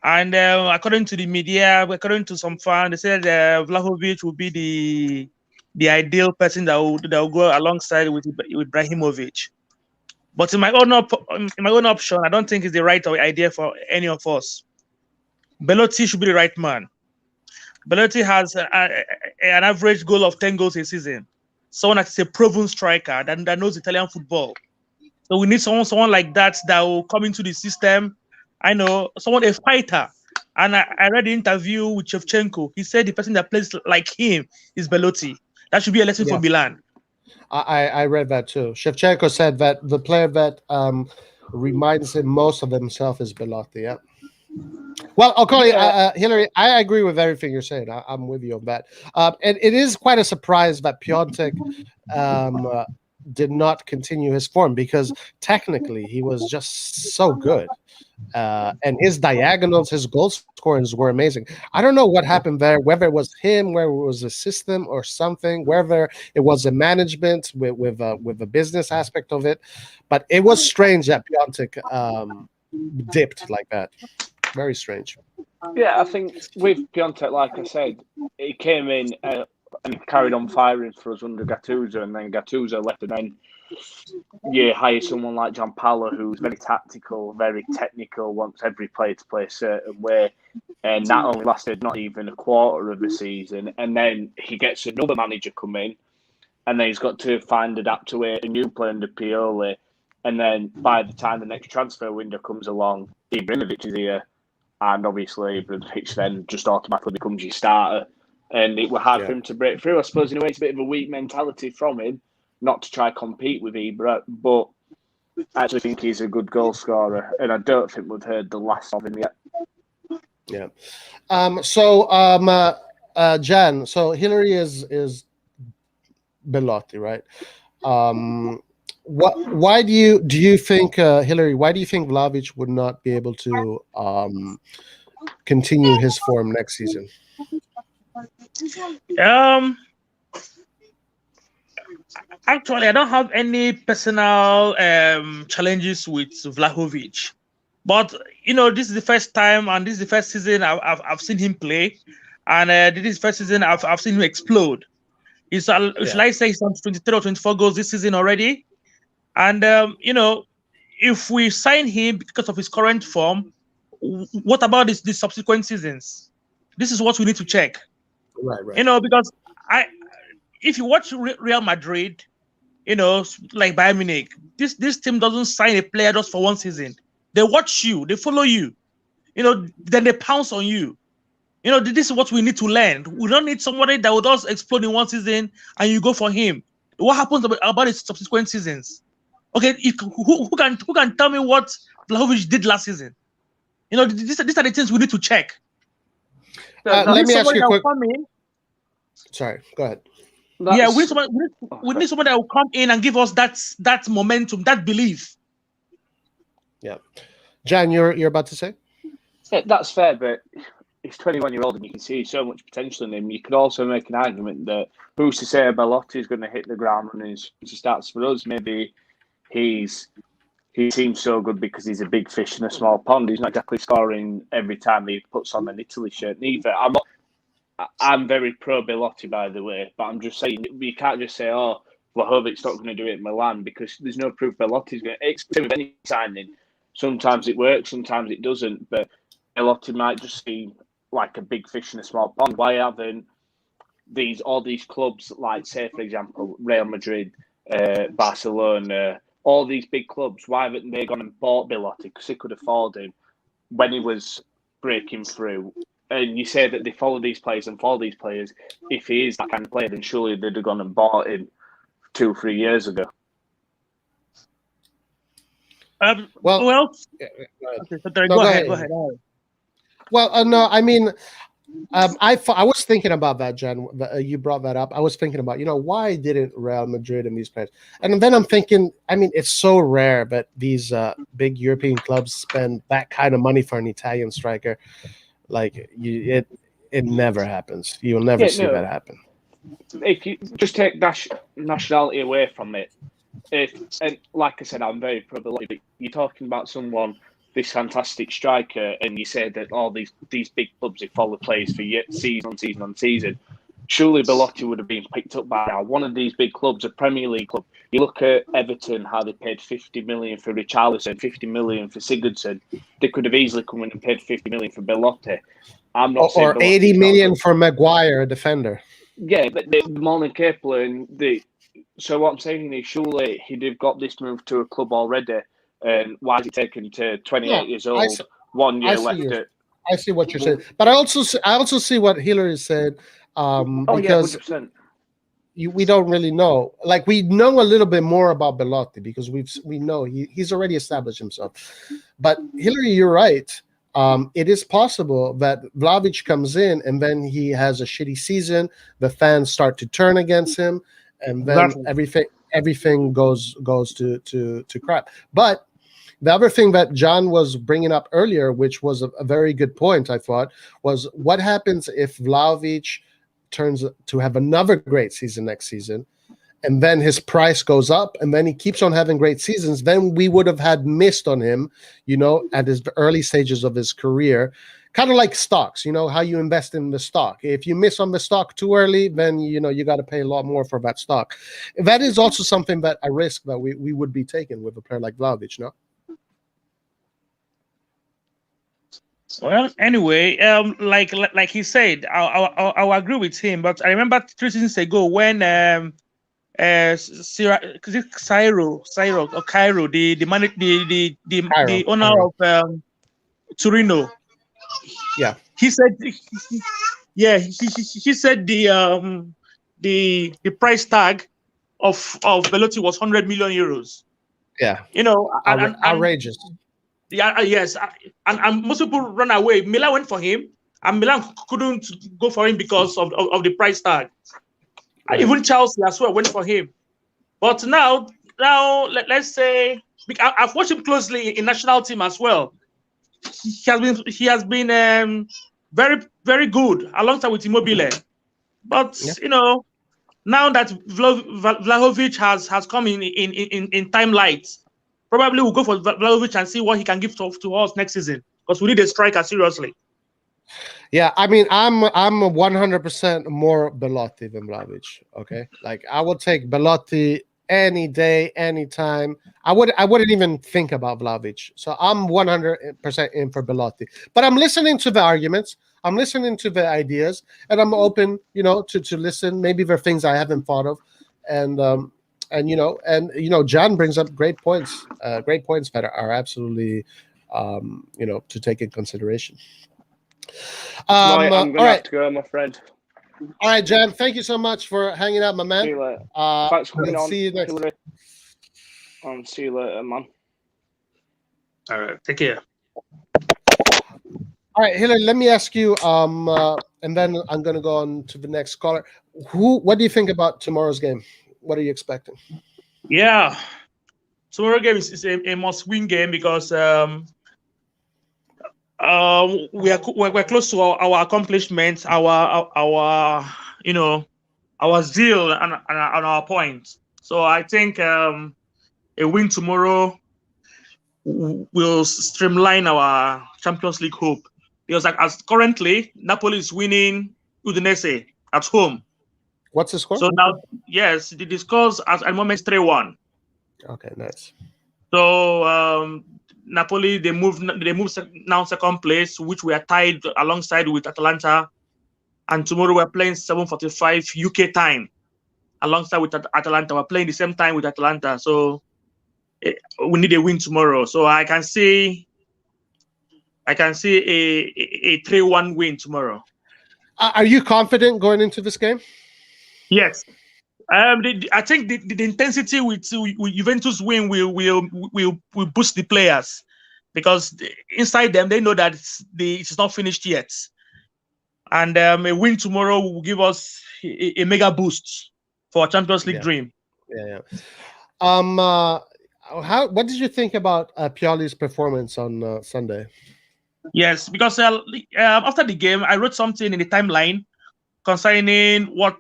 And according to the media, according to some fans, they said Vlahovic will be the ideal person that will go alongside with Ibrahimovic. But in my own option, I don't think it's the right idea for any of us. Belotti should be the right man. Belotti has an average goal of 10 goals a season. Someone that's a proven striker that knows Italian football. So we need someone like that will come into the system. I know someone, a fighter. And I read the interview with Shevchenko. He said the person that plays like him is Belotti. That should be a lesson for Milan. I read that too. Shevchenko said that the player that reminds him most of himself is Belotti. Yeah. Well, okay, Hillary, I agree with everything you're saying. I'm with you on that. And it is quite a surprise that Piontek did not continue his form, because technically he was just so good. And his diagonals, his goal scorings were amazing. I don't know what happened there, whether it was him, whether it was a system or something, whether it was a management with a business aspect of it. But it was strange that Piontek dipped like that. Very strange. Yeah, I think with Piontek, like I said, he came in and carried on firing for us under Gattuso, and then Gattuso left, and then you hire someone like Gianpaolo, who's very tactical, very technical, wants every player to play a certain way, and that only lasted not even a quarter of the season, and then he gets another manager come in, and then he's got to adapt to a new player under Pioli, and then by the time the next transfer window comes along, Ibrahimovic is here, and obviously Ibrahimovic then just automatically becomes your starter. And it was hard for him to break through. I suppose in a way it's a bit of a weak mentality from him, not to try compete with Ibra, but I actually think he's a good goal scorer, and I don't think we've heard the last of him yet. Yeah. Jan, so Hillary is Belotti, right? Why do you think Hillary? Why do you think Vlahovic would not be able to continue his form next season? Actually, I don't have any personal challenges with Vlahovic, but this is the first time, and this is the first season I've seen him play, and this is the first season I've seen him explode. Should I say he's on 23 or 24 goals this season already? And if we sign him because of his current form, what about the subsequent seasons? This is what we need to check. Right. Because if you watch Real Madrid, like Bayern Munich, this team doesn't sign a player just for one season. They watch you, they follow you, then they pounce on you. This is what we need to learn. We don't need somebody that will just explode in one season and you go for him. What happens about his subsequent seasons? Okay, who can tell me what Vlahovic did last season? These are the things we need to check. Let me ask you a quick. Sorry, go ahead. We need someone that will come in and give us that momentum, that belief. Yeah, Jan, you're about to say? Yeah, that's fair, but he's 21-year-old, and you can see so much potential in him. You could also make an argument that who's to say Belotti is going to hit the ground running as he starts for us. Maybe he seems so good because he's a big fish in a small pond. He's not exactly scoring every time he puts on an Italy shirt neither. I'm very pro Belotti, by the way, but I'm just saying you can't just say, oh, Vlahovic's not going to do it in Milan, because there's no proof Belotti's going to. It's with any signing. Sometimes it works, sometimes it doesn't, but Belotti might just seem like a big fish in a small pond. Why haven't all these clubs, like, say, for example, Real Madrid, Barcelona, all these big clubs, why haven't they gone and bought Belotti? Because they could afford him when he was breaking through. And you say that they follow these players and follow these players. If he is that kind of player, then surely they'd have gone and bought him 2 or 3 years ago. Okay, go ahead. Well, no, I mean, I was thinking about that, Jen. You brought that up. I was thinking about, why didn't Real Madrid and these players? And then I'm thinking, I mean, it's so rare that these big European clubs spend that kind of money for an Italian striker. Like, it never happens. You'll never see that happen. If you just take nationality away from it, and like I said, I'm very pro Belotti, but you're talking about someone, this fantastic striker, and you say that all these big clubs, they follow players for season on season. Surely Belotti would have been picked up by now. One of these big clubs, a Premier League club. You look at Everton, how they paid 50 million for Richarlison, 50 million for Sigurdsson. They could have easily come in and paid 50 million for Belotti. I'm not saying or 80 million for Maguire, a defender. Yeah, but they're more than capable. So what I'm saying is, surely he'd have got this move to a club already. And why is it taken to 28 years old, 1 year left? I see what you're saying, but I also see what Hillary said. Because 100%. We don't really know. Like, we know a little bit more about Belotti because we know he's already established himself. But Hillary, you're right. It is possible that Vlahovic comes in and then he has a shitty season. The fans start to turn against him, and then everything goes to crap. But the other thing that John was bringing up earlier, which was a very good point, I thought, was what happens if Vlahovic turns to have another great season next season, and then his price goes up, and then he keeps on having great seasons. Then we would have had missed on him, at his early stages of his career, kind of like stocks. How you invest in the stock. If you miss on the stock too early, then you got to pay a lot more for that stock. That is also something that a risk that we would be taking with a player like Vlahovic, no? Well, anyway, like he said, I'll agree with him. But I remember 3 seasons ago when Cairo, the owner of Torino, he said, he said the price tag of Belotti was 100 million euros. Yeah, outrageous. Yeah, yes, and most people run away. Milan went for him, and Milan couldn't go for him because of the price tag. Right. Even Chelsea as well went for him. But now let's say, I've watched him closely in national team as well. He has been very, very good alongside with Immobile. But now that Vlahovic has come in timelight, probably we'll go for Vlahovic and see what he can give to us next season, because we need a striker seriously. Yeah, I mean, I'm 100% more Belotti than Vlahovic. Okay, like, I would take Belotti any day, anytime. I wouldn't even think about Vlahovic. So I'm 100% in for Belotti. But I'm listening to the arguments. I'm listening to the ideas, and I'm open, to listen. Maybe there are things I haven't thought of, and John brings up great points that are absolutely, to take in consideration. I'm going to have to go, my friend. All right, John, thank you so much for hanging out, my man. See you later. Thanks for coming on. See you next time. See you later, man. All right, take care. All right, Hillary, let me ask you, and then I'm going to go on to the next caller. What do you think about tomorrow's game? What are you expecting? Yeah, tomorrow's game is a must-win game because we're close to our accomplishments, our our zeal and our points. So I think a win tomorrow will streamline our Champions League hope, because like, as currently Napoli is winning Udinese at home. What's the score? So now, yes, the scores at the moment is 3-1. Okay, nice. So Napoli, they move now second place, which we are tied alongside with Atalanta. And tomorrow we're playing 7:45 UK time alongside with Atalanta. We're playing the same time with Atalanta. So we need a win tomorrow. So I can see a 3-1 win tomorrow. Are you confident going into this game? Yes. I think the intensity with Juventus win will boost the players, because inside them they know that it's not finished yet, and a win tomorrow will give us a mega boost for our Champions League dream. Yeah. What did you think about Pioli's performance on Sunday? Yes, because after the game I wrote something in the timeline concerning what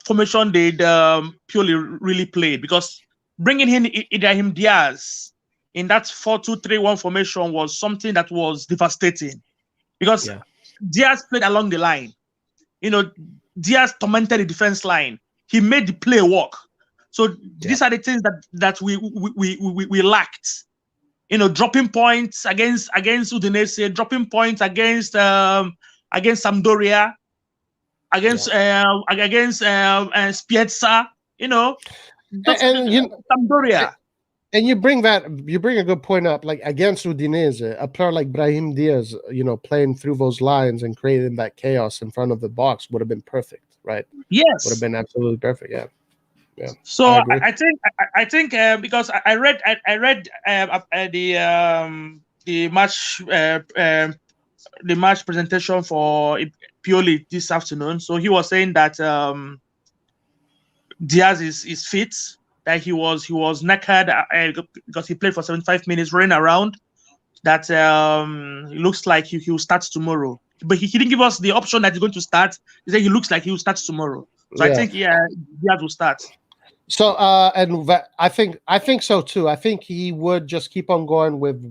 formation did Pioli really played, because bringing in Ibrahim Diaz in that 4-2-3-1 formation was something that was devastating, because Diaz played along the line. Diaz tormented the defense line. He made the play work. So these are the things that we lacked. Dropping points against Udinese, dropping points against Sampdoria, against Spiezza, Sampdoria. And you bring a good point up, like against Udinese, a player like Brahim Diaz, playing through those lines and creating that chaos in front of the box would have been perfect, right? Yes, would have been absolutely perfect. Yeah. So I think because I read the match presentation for Pioli this afternoon. So he was saying that Diaz is fit, that he was knackered because he played for 75 minutes running around. That it looks like he will start tomorrow, but he didn't give us the option that he's going to start. He said he looks like he will start tomorrow. So I think Diaz will start. So I think so too. I think he would just keep on going with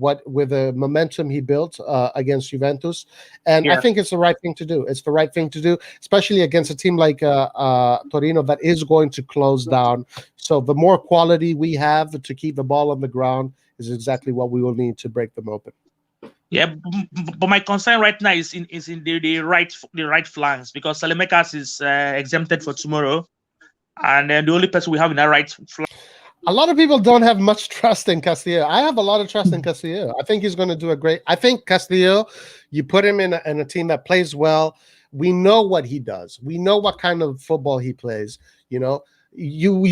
the momentum he built against Juventus, and I think it's the right thing to do. It's the right thing to do, especially against a team like Torino that is going to close down. So the more quality we have to keep the ball on the ground is exactly what we will need to break them open. Yeah, but my concern right now is in the right flanks, because Salemakers is exempted for tomorrow. And then the only person we have in that right flank. A lot of people don't have much trust in Castillo. I have a lot of trust in Castillo. I think he's going to do a great. I think Castillo, you put him in a team that plays well. We know what he does. We know what kind of football he plays. You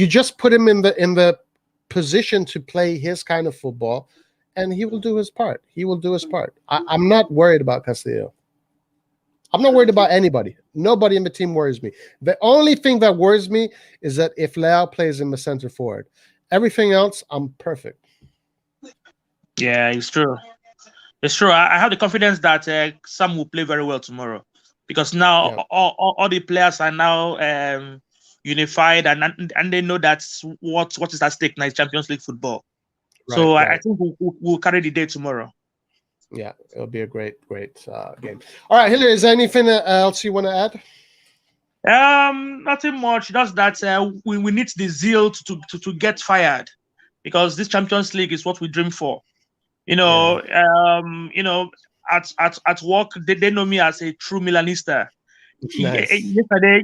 just put him in the position to play his kind of football, and he will do his part. He will do his part. I'm not worried about Castillo. I'm not worried about anybody. Nobody in the team worries me. The only thing that worries me is that if Leao plays in the center forward, everything else, I'm perfect. Yeah, it's true. It's true. I have the confidence that Sam will play very well tomorrow, because now all the players are now unified, and they know that's what is at stake now is Champions League football. So I think we'll carry the day tomorrow. Yeah, it'll be a great game. All right, Hilary, is there anything else you want to add? Nothing much. Just that we need the zeal to get fired, because this Champions League is what we dream for. At work they know me as a true Milanista. Nice.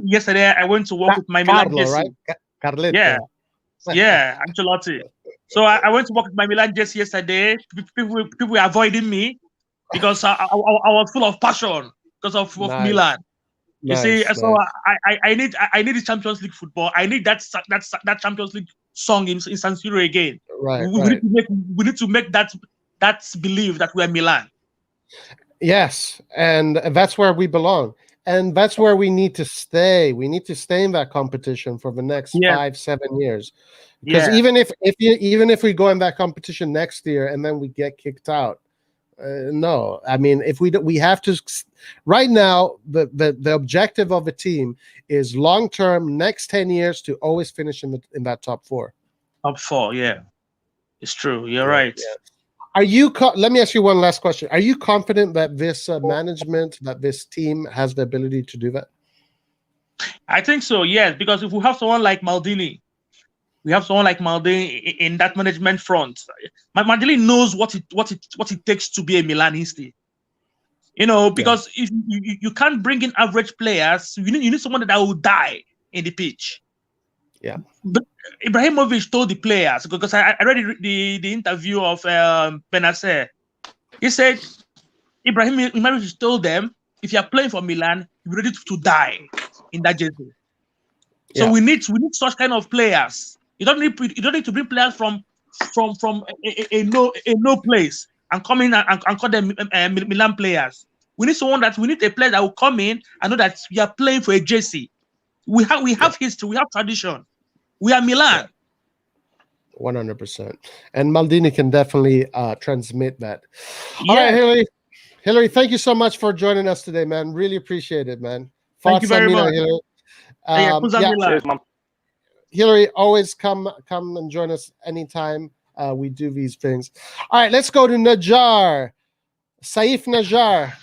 Yesterday I went to work with my Milan jersey. Right? Carletto. Yeah, Ancelotti. So I went to work with my Milan jersey yesterday. People were avoiding me because I was full of passion because of Milan. You see, so I need the Champions League football. I need that Champions League song in San Siro again. Right. We need to make that believe that we are Milan. Yes, and that's where we belong. and that's where we need to stay. We need to stay in that competition for the next Yeah. 5-7 years. Because Yeah. even if we go in that competition next year and then we get kicked out, no. I mean, if we have to right now, the objective of the team is long term, next 10 years to always finish in that top 4. Top 4, yeah. It's true. You're right. Yeah. Are you? Let me ask you one last question. Are you confident that this management, that this team has the ability to do that? I think so, yes, because if we have someone like Maldini, in that management front. Maldini knows what it takes to be a Milanista. Because if you can't bring in average players, you need someone that will die in the pitch. Yeah. But Ibrahimovic told the players, because I read the interview of Benacer. He said Ibrahimovic told them, if you are playing for Milan, you're ready to die in that jersey. So we need such kind of players. You don't need to bring players from a no place and come in and call them Milan players. We need a player that will come in and know that we are playing for a jersey. We have history, we have tradition. We are Milan. 100%. And Maldini can definitely transmit that. Yeah. All right, Hillary, thank you so much for joining us today, man. Really appreciate it, man. Thank you very much. Hillary. Cheers, man. Hillary, always come and join us anytime we do these things. All right, let's go to Najjar. Saif Najjar.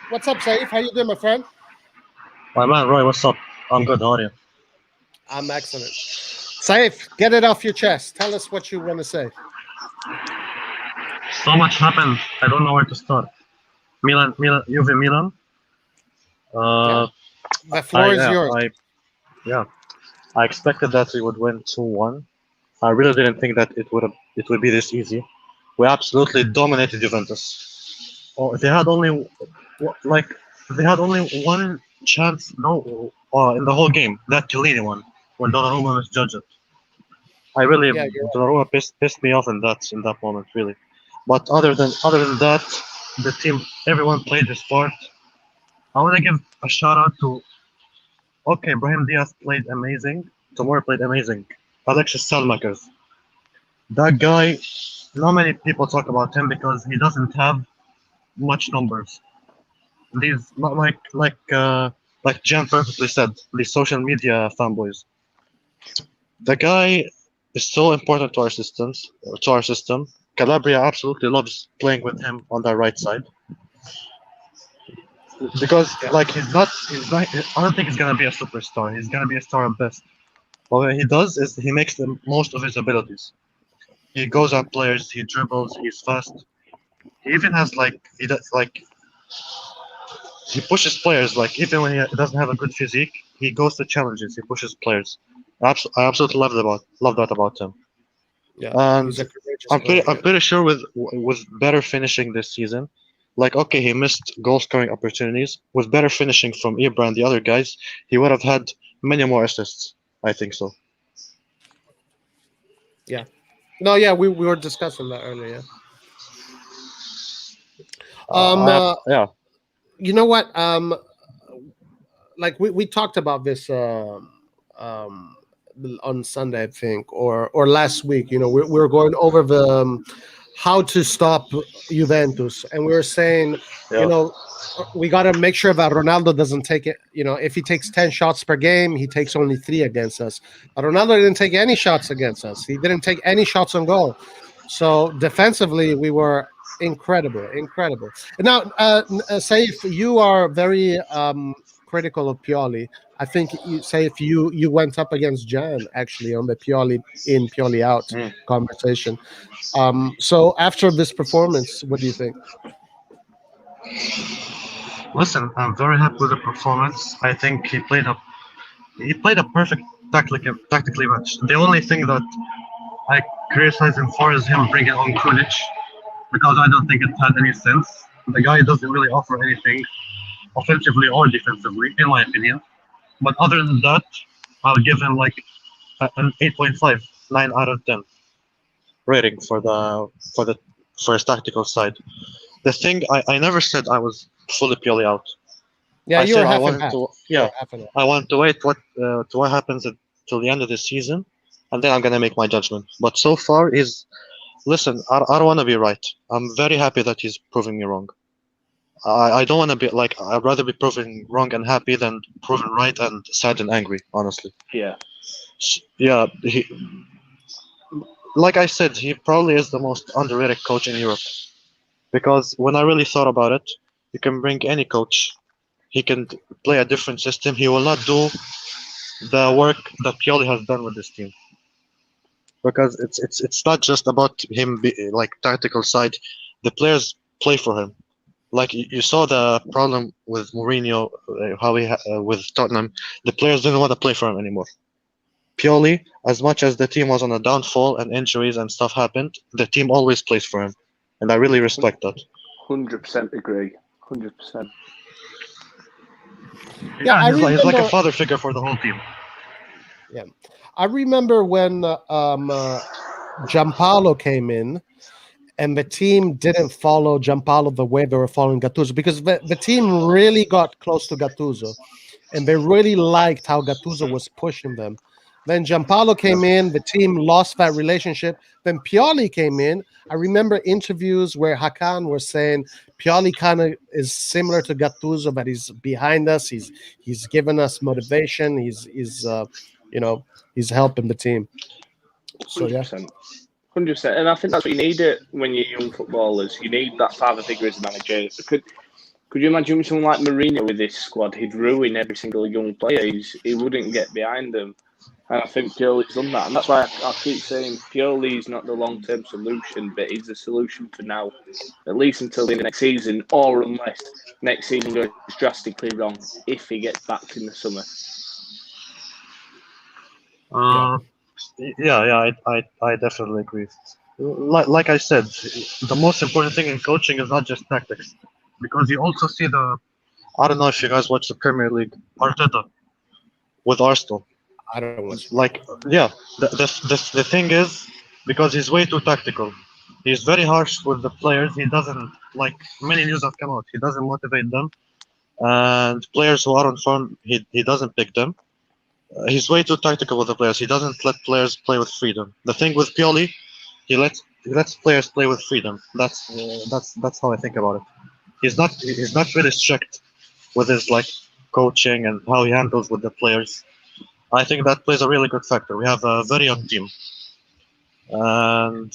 What's up, Saif? How you doing, my friend? My man, Roy, what's up? I'm good. How are you? I'm excellent. Saif, get it off your chest. Tell us what you want to say. So much happened. I don't know where to start. Juve Milan. The floor is yours. I expected that we would win 2-1. I really didn't think that it would be this easy. We absolutely dominated Juventus. Oh, they had only one chance in the whole game. That Chiellini one, when Donnarumma misjudged it. Donnarumma pissed me off in that moment, really. But other than that, the team, everyone played his part. I want to give a shout out to. Okay, Brahim Diaz played amazing. Tomori played amazing. Alexis Salmakers. That guy, not many people talk about him because he doesn't have much numbers. These like Jen perfectly said, these social media fanboys. The guy is so important to our system. Calabria absolutely loves playing with him on the right side. Because he's not I don't think he's gonna be a superstar. He's gonna be a star at best. But what he does is he makes the most of his abilities. He goes at players, he dribbles, he's fast. He even has he pushes players, even when he doesn't have a good physique, he goes to challenges, he pushes players. I absolutely love that about him. Yeah, and I'm pretty sure with better finishing this season, okay, he missed goal scoring opportunities. With better finishing from Ibra and the other guys, he would have had many more assists. I think so. Yeah. No, yeah, we were discussing that earlier. Yeah. You know what? We talked about this on Sunday, I think, or last week. We were going over the how to stop Juventus, and we were saying, we got to make sure that Ronaldo doesn't take it. If he takes 10 shots per game, he takes only 3 against us. But Ronaldo didn't take any shots against us. He didn't take any shots on goal. So defensively, we were incredible. And now, Saif, you are very critical of Pioli. I think you went up against Jan actually on the Pioli in, Pioli out conversation. So after this performance, what do you think? Listen, I'm very happy with the performance. I think he played a perfect tactically match. The only thing that I criticize him for is him bringing on Kulic, because I don't think it had any sense. The guy doesn't really offer anything offensively or defensively, in my opinion. But other than that, I'll give him an 8.5, 9 out of 10 rating for his tactical side. The thing I never said I was fully Pioli out. Yeah, I you said were I half and wanted half. to. You Yeah, were half and half. I want to wait to what happens till the end of the season, and then I'm gonna make my judgment. But so far, listen. I don't want to be right. I'm very happy that he's proving me wrong. I don't want to be like I'd rather be proven wrong and happy than proven right and sad and angry. Honestly, Yeah. yeah. Like I said, he probably is the most underrated coach in Europe because when I really thought about it, you can bring any coach. He can play a different system. He will not do the work that Pioli has done with this team because it's not just about him like tactical side. The players play for him. Like you saw the problem with Mourinho, how with Tottenham, the players didn't want to play for him anymore. Pioli, as much as the team was on a downfall and injuries and stuff happened, the team always plays for him, and I really respect that. 100% agree. 100%. Yeah, I he's like a remember. father figure for the whole team. Yeah, I remember when Giampaolo came in, and the team didn't follow Giampaolo the way they were following Gattuso, because the team really got close to Gattuso, and they really liked how Gattuso was pushing them. Then Giampaolo came in, the team lost that relationship. Then Pioli came in. I remember interviews where Hakan was saying Pioli kind of is similar to Gattuso, but he's behind us. He's given us motivation. He's helping the team. So yeah. 100%. 100%. And I think that's what you need it when you're young footballers. You need that father figure as a manager. Could you imagine someone like Mourinho with this squad? He'd ruin every single young player. He wouldn't get behind them. And I think Pioli's done that. And that's why I keep saying Pioli's not the long-term solution, but he's the solution for now, at least until the end of next season, or unless next season goes drastically wrong, if he gets backed in the summer. I definitely agree. Like I said, the most important thing in coaching is not just tactics, because you also see the. I don't know if you guys watch the Premier League. Arteta with Arsenal. I don't watch. Like, yeah, the thing is, because he's way too tactical. He's very harsh with the players. He doesn't, like many news have come out, he doesn't motivate them, and players who are on form, he doesn't pick them. He's way too tactical with the players. He doesn't let players play with freedom. The thing with Pioli, he lets players play with freedom. That's how I think about it. He's not really strict with his like coaching and how he handles with the players. I think that plays a really good factor. We have a very young team, and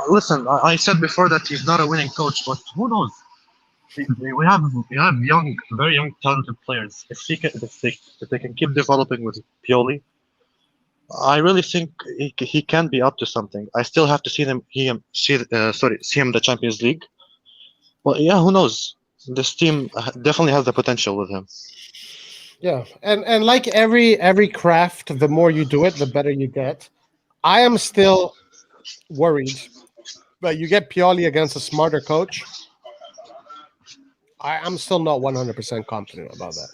listen, I said before that he's not a winning coach, but who knows? We have young, very young, talented players. If they can keep developing with Pioli, I really think he can be up to something. I still have to see him the Champions League. But yeah, who knows? This team definitely has the potential with him. Yeah, and like every craft, the more you do it, the better you get. I am still worried, but you get Pioli against a smarter coach. I'm still not 100% confident about that.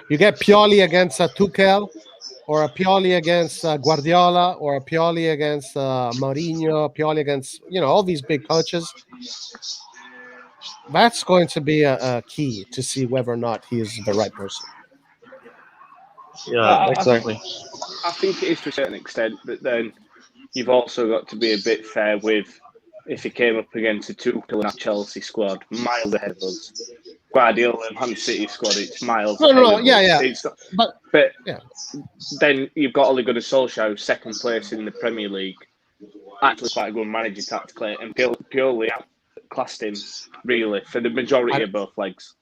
You get Pioli against Tuchel, or a Pioli against Guardiola, or a Pioli against Mourinho, Pioli against all these big coaches. That's going to be a key to see whether or not he is the right person. Yeah, exactly. I think it is to a certain extent, but then you've also got to be a bit fair with if he came up against a Tuchel and a Chelsea squad, miles ahead of us. Guardiola and Man City squad, it's miles ahead of us. Yeah. It's not, but yeah. Then you've got Ole Gunnar Solskjaer, who's second place in the Premier League. Actually quite a good manager tactically, and Pioli outclassed him, really, for the majority of both legs.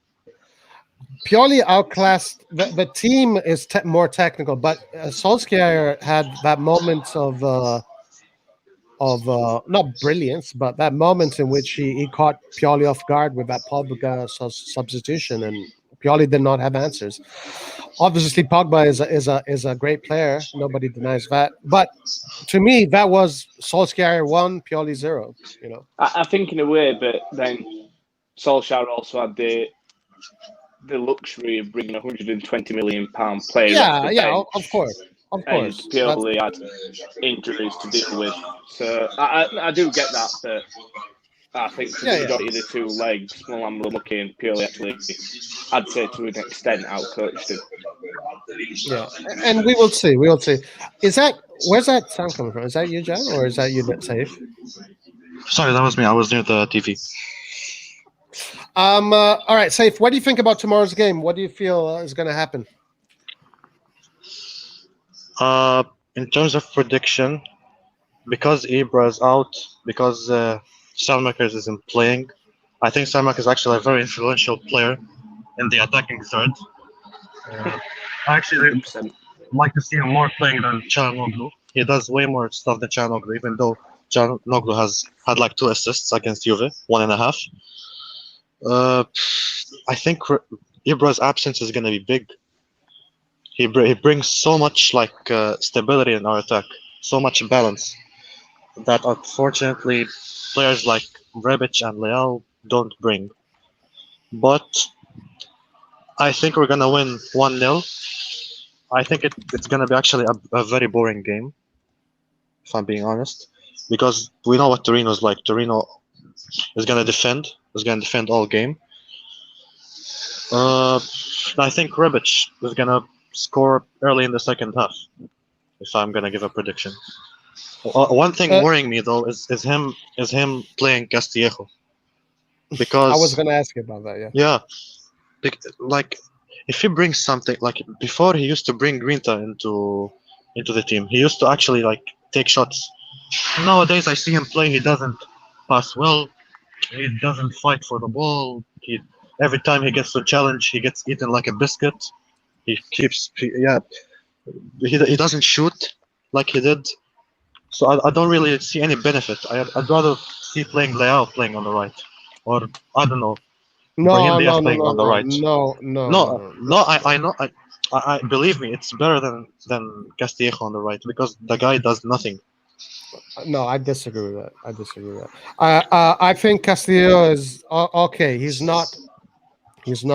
Pioli outclassed the team is more technical, but Solskjaer had that moment of not brilliance, but that moment in which he caught Pioli off guard with that Pogba substitution, and Pioli did not have answers. Obviously, Pogba is a great player. Nobody denies that. But to me, that was Solskjaer 1, Pioli 0. I think in a way, but then Solskjaer also had the luxury of bringing £120 million player. Yeah, of course. And Pioli had injuries to deal with. So I do get that, but I think for Yeah, the yeah. majority of the two legs, Milan were lucky and Pioli actually, I'd say to an extent, outcoached him. Yeah, and we will see. We will see. Where's that sound coming from? Is that you, Jan, or is that you, Safe? Sorry, that was me. I was near the TV. All right, Safe. What do you think about tomorrow's game? What do you feel is going to happen? In terms of prediction, because Ibra is out, because Salmakers isn't playing, I think Salmak is actually a very influential player in the attacking third. I actually 100%. like to see him more playing than Çalhanoğlu. He does way more stuff than Çalhanoğlu, even though Çalhanoğlu has had like 2 assists against Juve, 1.5. I think Ibra's absence is going to be big. He brings so much stability in our attack, so much balance that unfortunately players like Rebic and Leal don't bring. But I think we're gonna win 1-0. I think it's gonna be actually a very boring game, if I'm being honest, because we know what Torino's like. Torino is gonna defend. Is gonna defend all game. I think Rebic is gonna score early in the second half. If I'm gonna give a prediction. One thing worrying me though is him playing Castillejo. Because I was going to ask you about that. Yeah. Yeah, like if he brings something like before, he used to bring Grinta into the team. He used to actually take shots. Nowadays, I see him play. He doesn't pass well. He doesn't fight for the ball. Every time he gets to challenge, he gets eaten like a biscuit. He doesn't shoot like he did. So I don't really see any benefit. I'd rather see playing Leao playing on the right, or I don't know. Brahim Diaz playing on the right. No. I know. I believe me, it's better than Castillejo on the right because the guy does nothing. No, I disagree with that. I think Castillo is okay. He's not. The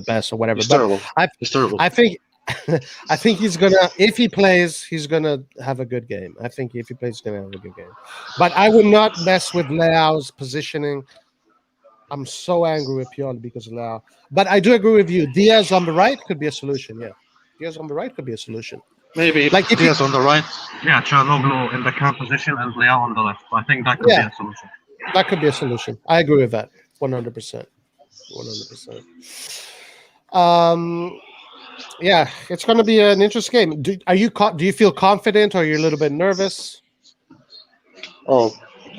best or whatever. He's But terrible. He's terrible. I think I think he's gonna. If he plays, he's gonna have a good game. I think if he plays, he's gonna have a good game. But I would not mess with Leao's positioning. I'm so angry with Pioli because of Leao. But I do agree with you. Diaz on the right could be a solution. Yeah, Diaz on the right could be a solution. Maybe Like if Diaz on the right. Yeah, Çalhanoğlu in the camp position and Leao on the left. I think that could be a solution. That could be a solution. I agree with that. 100%. 100%. Yeah, it's going to be an interesting game. Do you feel confident, or are you a little bit nervous? Oh,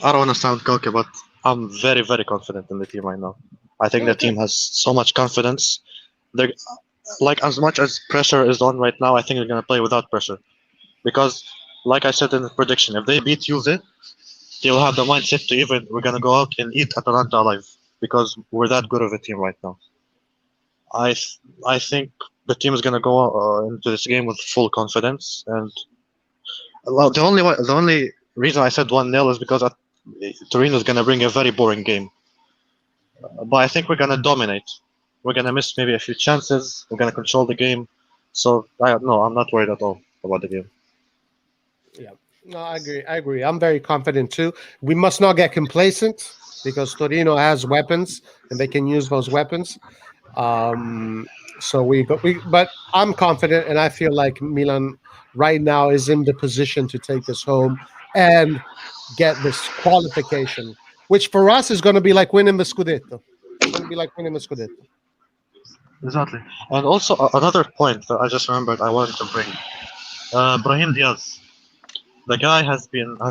I don't want to sound cocky, but I'm very, very confident in the team right now. I think the team has so much confidence. They're as much as pressure is on right now, I think they're gonna play without pressure, because, like I said in the prediction, if they beat Juve, they'll have the mindset to we're gonna go out and eat Atalanta alive because we're that good of a team right now. I think the team is gonna go into this game with full confidence, and the only reason I said 1-0 is because Torino is gonna bring a very boring game. But I think we're gonna dominate. We're gonna miss maybe a few chances. We're gonna control the game. So I'm not worried at all about the game. Yeah, no, I agree. I'm very confident too. We must not get complacent because Torino has weapons and they can use those weapons. But I'm confident, and I feel like Milan right now is in the position to take us home and get this qualification, which for us is going to be like winning the Scudetto. It's going to be like winning the Scudetto. Exactly. And also another point that I just remembered I wanted to bring. Brahim Diaz. The guy has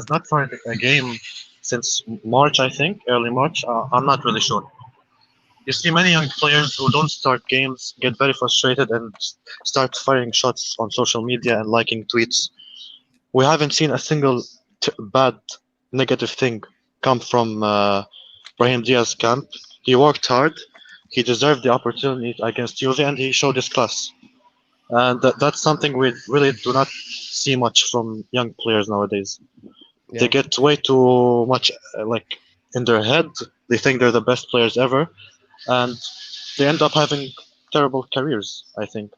not started a game since March, I think, early March. I'm not really sure. You see many young players who don't start games get very frustrated and start firing shots on social media and liking tweets. We haven't seen a single bad negative thing come from Brahim Diaz camp. He worked hard. He deserved the opportunity against Juve, and he showed his class. And that's something we really do not see much from young players nowadays. Yeah. They get way too much in their head. They think they're the best players ever, and they end up having terrible careers. I think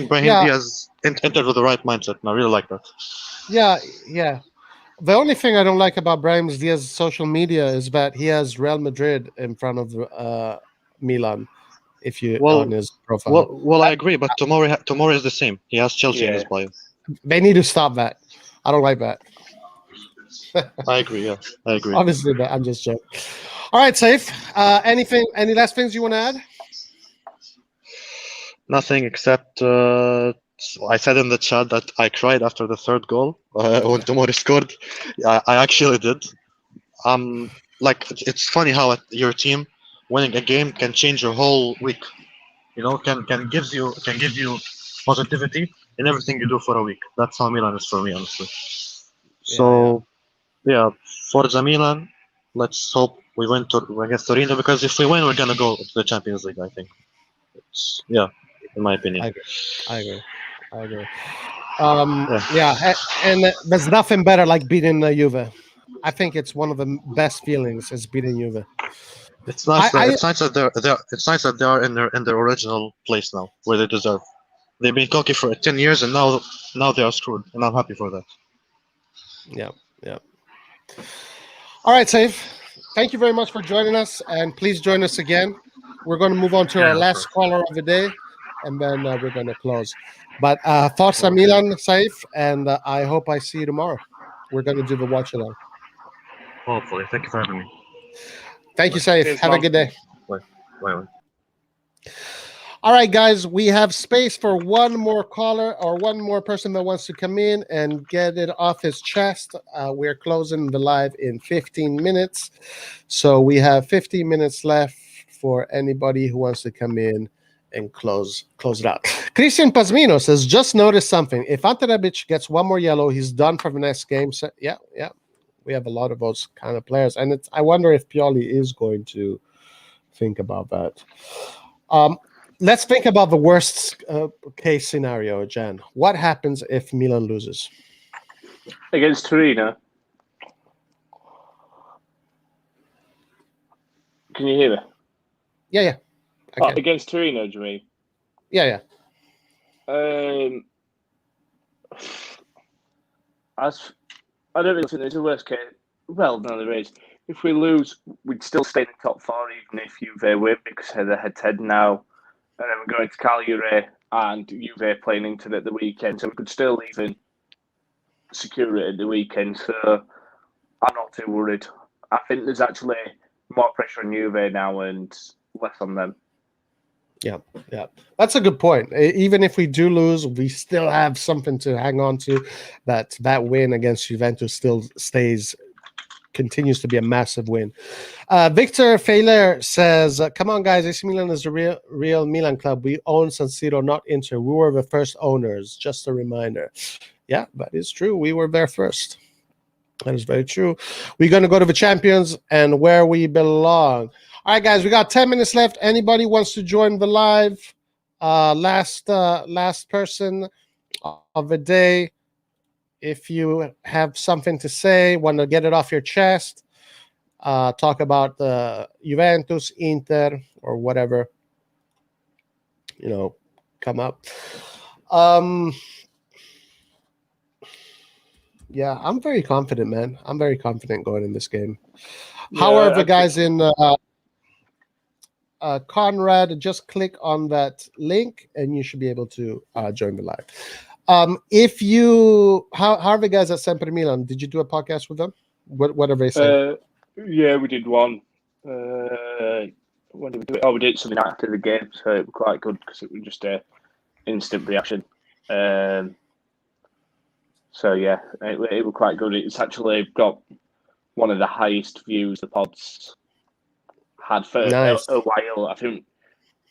Brahim Diaz entered with the right mindset, and I really like that. Yeah. The only thing I don't like about Brahim Diaz's social media is that he has Real Madrid in front of Milan. If you on Well, his profile, I agree, but tomorrow is the same. He has Chelsea in his Yeah. bio. they need to stop that. I don't like that. I agree. Yeah, I agree. Obviously, but I'm just joking. All right, Safe. Any last things you want to add? Nothing except I said in the chat that I cried after the third goal when Tomori scored. I actually did. Like it's funny how your team winning a game can change your whole week. You know, can give you positivity in everything you do for a week. That's how Milan is for me, honestly. So yeah, Forza Milan. Let's hope we win against Torino, because if we win, we're gonna go to the Champions League. I think. Yeah, in my opinion. I agree. Yeah. And there's nothing better like beating Juve. I think it's one of the best feelings is beating Juve. It's nice I that they are in their original place now, where they deserve. They've been cocky for 10 years, and now they are screwed, and I'm happy for that. yeah. All right, Safe. Thank you very much for joining us, and please join us again. We're going to move on to our last caller of the day, and then we're going to close. But Forza Milan, Safe, and I hope I see you tomorrow. We're going to do the watch along. Hopefully. Thank you for having me. Thank you, Safe. Cheers, Have a good day. Bye. All right, guys, we have space for one more caller or one more person that wants to come in and get it off his chest. We're closing the live in 15 minutes. So we have 15 minutes left for anybody who wants to come in and close it out. Christian Pazmino says, just noticed something. If Ante Rebic gets one more yellow, he's done for the next game. So, yeah. We have a lot of those kind of players. And I wonder if Pioli is going to think about that. Let's think about the worst case scenario, Jan. What happens if Milan loses? Against Torino. Can you hear me? Yeah. Okay. Against Torino, do you mean? Yeah. I don't really think there's a worst case. Well, no, there is. If we lose, we'd still stay in the top four, even if Juve win, because they're head-to-head now. And then we're going to Cagliari and Juve playing Inter at the weekend, so we could still even secure it at the weekend. So I'm not too worried. I think there's actually more pressure on Juve now and less on them. Yeah. That's a good point. Even if we do lose, we still have something to hang on to. That win against Juventus still continues to be a massive win. Victor Feiler says, come on, guys. AC Milan is the real Milan club. We own San Siro, not Inter. We were the first owners. Just a reminder. Yeah, that is true. We were there first. That is very true. We're going to go to the champions and where we belong. All right, guys, we got 10 minutes left. Anybody wants to join the live? Last person of the day. If you have something to say, want to get it off your chest, talk about Juventus, Inter, or whatever, come up. Yeah, I'm very confident, man. I'm very confident going in this game. Yeah, How are the guys in Conrad? Just click on that link, and you should be able to join the live. If you, how are the guys at Sempre Milan? Did you do a podcast with them? What are they saying? Yeah, we did one. When did we do it? Oh, we did something after the game, so it was quite good because it was just a instant reaction. So yeah, it was quite good. It's actually got one of the highest views the pod's had for a while. I think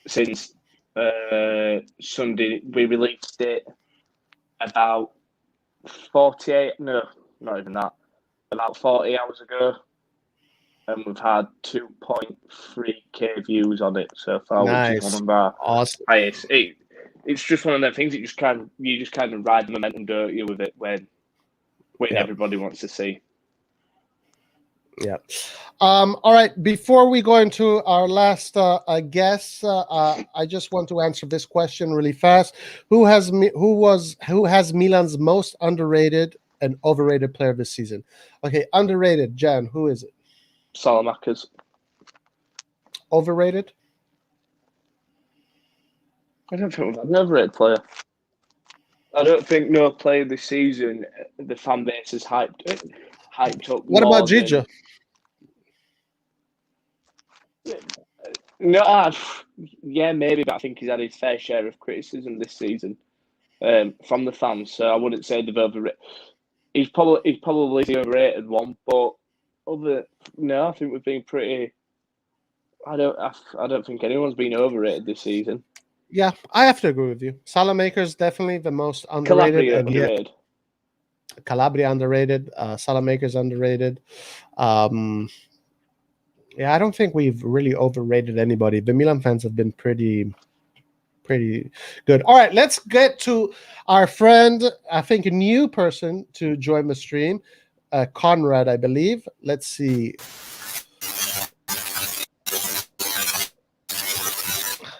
since Sunday we released it. About 48, no, not even that, about 40 hours ago. And we've had 2.3k views on it so far, which is one of our highest. It's just one of them things. You just kind of ride the momentum, don't you, with it when everybody wants to see. Yeah. All right. Before we go into our last guest, I just want to answer this question really fast. Who has Milan's most underrated an overrated player this season. Okay, underrated. Jan, who is it? Salamakers. Overrated? I don't think we've had an overrated player. I don't think no player this season the fan base has hyped up. What more about Gija? No, yeah, maybe, but I think he's had his fair share of criticism this season from the fans. So I wouldn't say they've overrated. He's probably the overrated one, but I think we've been pretty. I don't think anyone's been overrated this season. Yeah, I have to agree with you. Salamaker's definitely the most underrated. Calabria and underrated. Calabria underrated. Salamaker's underrated. Yeah, I don't think we've really overrated anybody. The Milan fans have been pretty good. All right, let's get to our friend, I think a new person to join the stream, Conrad, I believe. Let's see.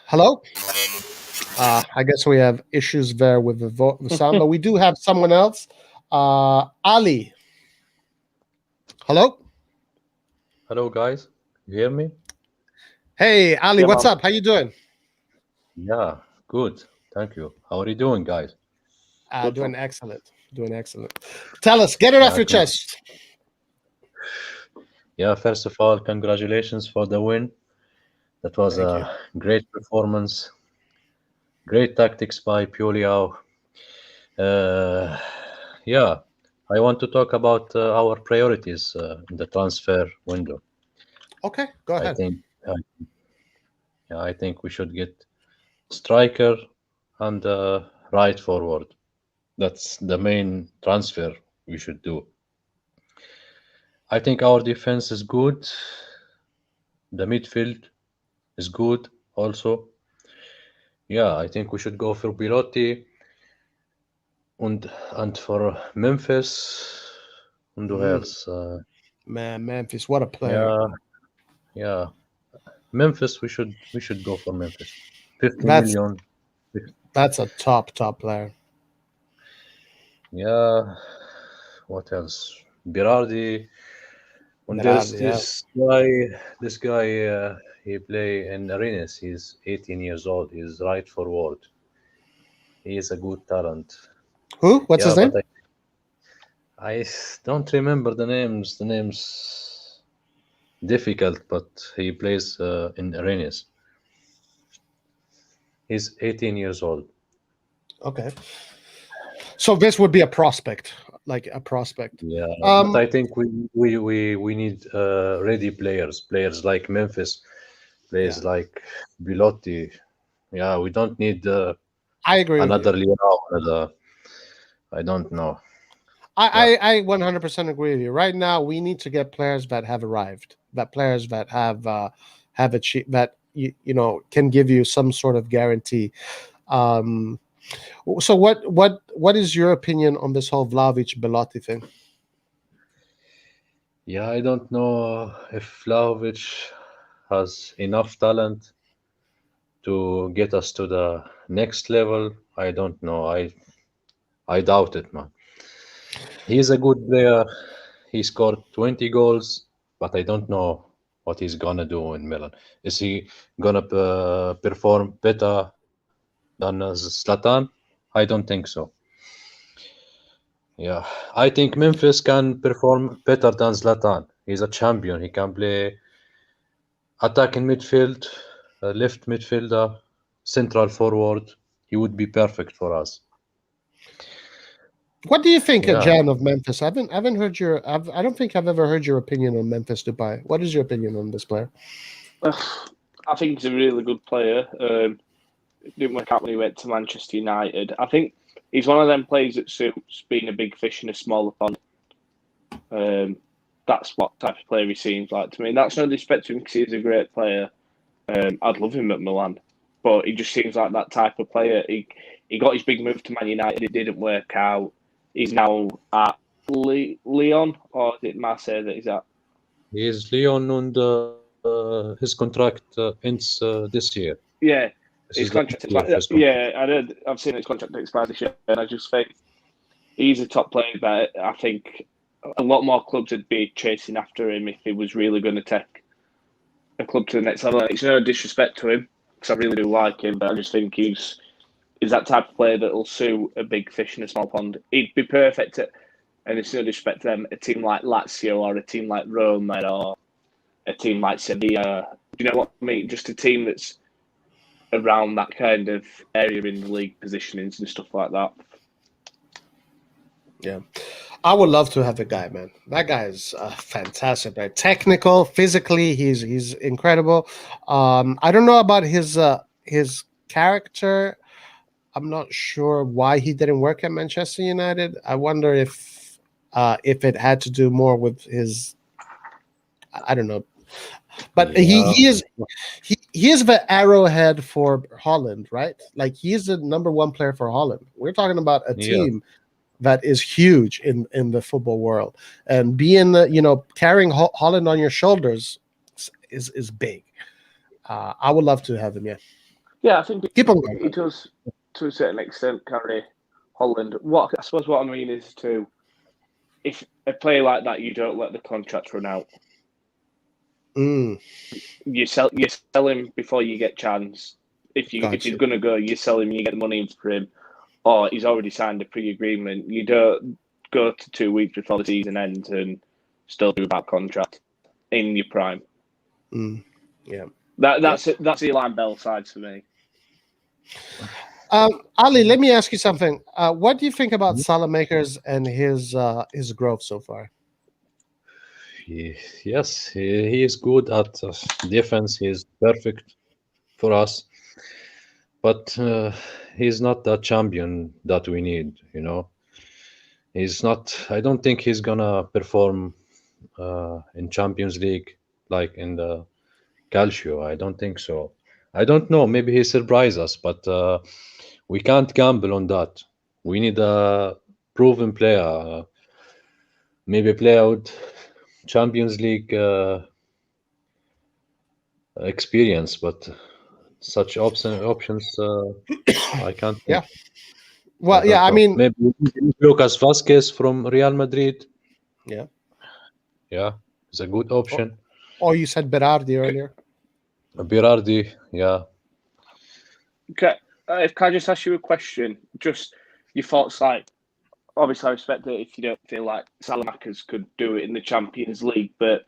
Hello? I guess we have issues there with the sound, but we do have someone else. Ali. Hello? Hello, guys. You hear me? Hey, Ali, Yeah, what's man. up? How you doing? Yeah, good. Thank you. How are you doing, guys? Good, Doing man. excellent. Doing excellent. Tell us, get it off your thank- chest. Yeah, first of all, congratulations for the win. That was Thank a great performance. Great tactics by Pioli. Yeah, I want to talk about our priorities in the transfer window. Okay, go I ahead. think we should get striker and right forward. That's the main transfer we should do. I think our defense is good. The midfield is good also. Yeah, I think we should go for Pilotti and for Memphis and who else? Man, Memphis, what a player. Yeah. Memphis, we should go for Memphis. 50 That's- million. That's a top player. Yeah. What else? Berardi. And there's Berardi, this guy, he play in Rennes. He's 18 years old. He's right forward. He is a good talent. Who? What's his name? But I don't remember the names. The name's difficult, but he plays in Rennes. He's 18 years old. Okay. So this would be a prospect, like a prospect. Yeah, but I think we need ready players like Memphis, players like Bilotti. Yeah, we don't need I agree another with you. Leonardo. I don't know. I 100% agree with you. Right now, we need to get players that have arrived, players that have achieved, that you know can give you some sort of guarantee. So what is your opinion on this whole Vlahovic-Belotti thing? Yeah, I don't know if Vlahovic has enough talent to get us to the next level. I don't know. I doubt it, man. He's a good player. He scored 20 goals, but I don't know what he's gonna do in Milan. Is he gonna perform better than Zlatan? I don't think so. Yeah, I think Memphis can perform better than Zlatan. He's a champion. He can play attacking midfield, left midfielder, central forward. He would be perfect for us. What do you think, Yeah. Jan, of Memphis? I haven't heard your. I don't think I've ever heard your opinion on Memphis Depay. What is your opinion on this player? I think he's a really good player. It didn't work out when he went to Manchester United. I think he's one of them players that suits being a big fish in a smaller pond. That's what type of player he seems like to me. And that's no disrespect to him because he's a great player. I'd love him at Milan, but he just seems like that type of player. He got his big move to Man United. It didn't work out. He's now at Lyon, or is it Marseille that he's at? He is Lyon, and his contract ends this year. Yeah, This his is the contract year of expires. his contract. Yeah, I've seen his contract expire this year, and I just think he's a top player, but I think a lot more clubs would be chasing after him if he was really going to take a club to the next level. It's no disrespect to him, because I really do like him, but I just think he's that type of player that will suit a big fish in a small pond. He'd be perfect at, and it's no disrespect to them, a team like Lazio or a team like Roma or a team like Sevilla. Do you know what I mean? Just a team that's around that kind of area in the league positionings and stuff like that. Yeah. I would love to have the guy, man. That guy is fantastic, right? Technical, physically, he's incredible. I don't know about his character. I'm not sure why he didn't work at Manchester United. I wonder if it had to do more with his, I don't know. But he is the arrowhead for Holland, right? Like, he is the number one player for Holland. We're talking about a team that is huge in the football world, and being carrying Holland on your shoulders is big. I would love to have him. Yeah, I think Keep on going. He does to a certain extent carry Holland. What I mean is if a player like that, you don't let the contract run out. You sell him before you get chance. If he's going to go, you sell him, you get the money for him. Or he's already signed a pre-agreement. You don't go to 2 weeks before the season ends and still do a bad contract in your prime. Yeah, that's the alarm bell side for me. Ali, let me ask you something. What do you think about Salamakers and his growth so far? Yes, he is good at defense. He is perfect for us. But he's not the champion that we need, He's not. I don't think he's gonna perform in Champions League like in the Calcio. I don't think so. I don't know. Maybe he surprises us, but we can't gamble on that. We need a proven player. Maybe a player with Champions League experience, but such options I can't think. Yeah. Well, yeah, I mean, maybe Lucas Vazquez from Real Madrid. Yeah, it's a good option. Or you said Berardi earlier. Berardi, yeah. Okay, can I just ask you a question? Just your thoughts, like, obviously I respect that if you don't feel like Salamakers could do it in the Champions League, but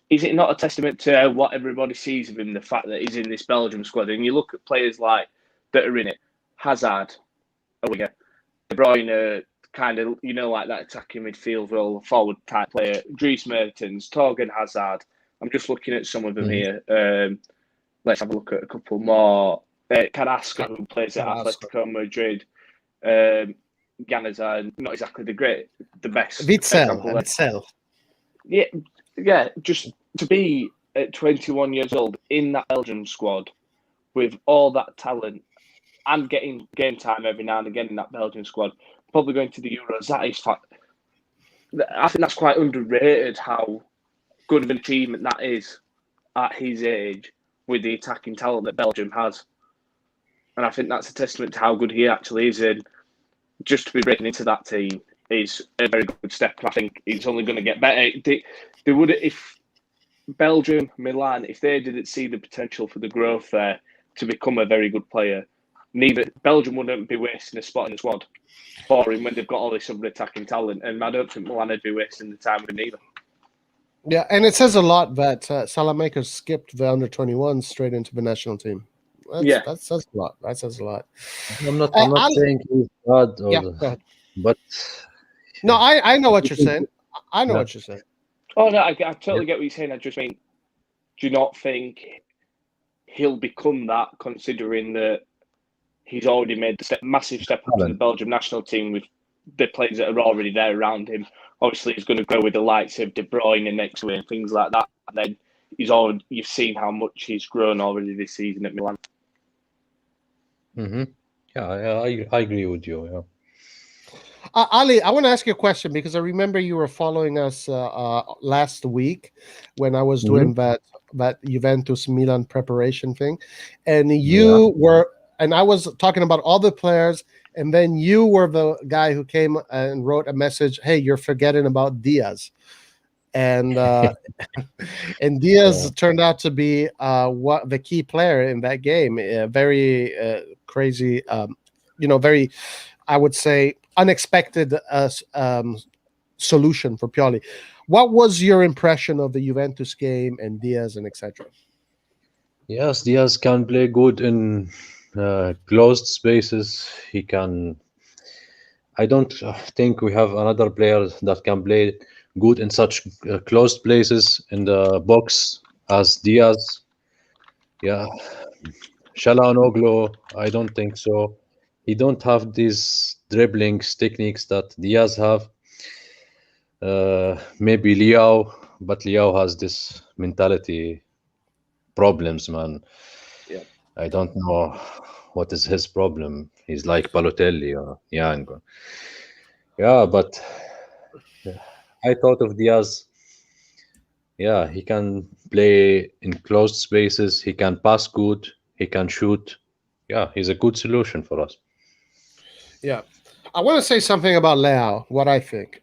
is it not a testament to what everybody sees of him, the fact that he's in this Belgium squad? And you look at players like that are in it, Hazard, a winger, De Bruyne, kind of, like that attacking midfield role, forward type player, Dries Mertens, Torgan Hazard. I'm just looking at some of them here. Let's have a look at a couple more. Carrasco, who plays at Atletico Madrid. Januzaj, not exactly the best. Witzel. Yeah, just to be at 21 years old in that Belgium squad with all that talent and getting game time every now and again in that Belgian squad, probably going to the Euros, that is I think that's quite underrated how good of an achievement that is at his age with the attacking talent that Belgium has. And I think that's a testament to how good he actually is. And just to be breaking into that team is a very good step. I think it's only going to get better. They would, if Belgium, Milan, if they didn't see the potential for the growth there to become a very good player, Belgium wouldn't be wasting a spot in the squad for him when they've got all this other attacking talent. And I don't think Milan would be wasting the time with him either. Yeah, and it says a lot that Salamakers skipped the under-21 straight into the national team. That says a lot. That says a lot. I'm not saying he's bad, go ahead. But no, I know what you're saying. I know what you're saying. Oh no, I totally get what you're saying. I just mean, do you not think he'll become that, considering that he's already made the massive step up to the Belgium national team with the players that are already there around him? Obviously, he's going to go with the likes of De Bruyne next week and things like that. And then you've seen how much he's grown already this season at Milan. Mm-hmm. Yeah, I agree with you. Yeah. Ali, I want to ask you a question because I remember you were following us last week when I was doing that Juventus Milan preparation thing, and you were, and I was talking about all the players, and then you were the guy who came and wrote a message. Hey, you're forgetting about Diaz, and and Diaz turned out to be what the key player in that game. Very crazy, very, I would say, unexpected solution for Pioli. What was your impression of the Juventus game and Diaz and etc.? Yes, Diaz can play good in closed spaces. He can. I don't think we have another player that can play good in such closed places in the box as Diaz. Yeah, Shalanoglu, I don't think so. He don't have these dribbling techniques that Diaz have. Maybe Liao, but Liao has this mentality problems, man. Yeah. I don't know what is his problem. He's like Balotelli or Yang. Yeah, but I thought of Diaz. Yeah, he can play in closed spaces. He can pass good. He can shoot. Yeah, he's a good solution for us. Yeah. I want to say something about Leao, what I think.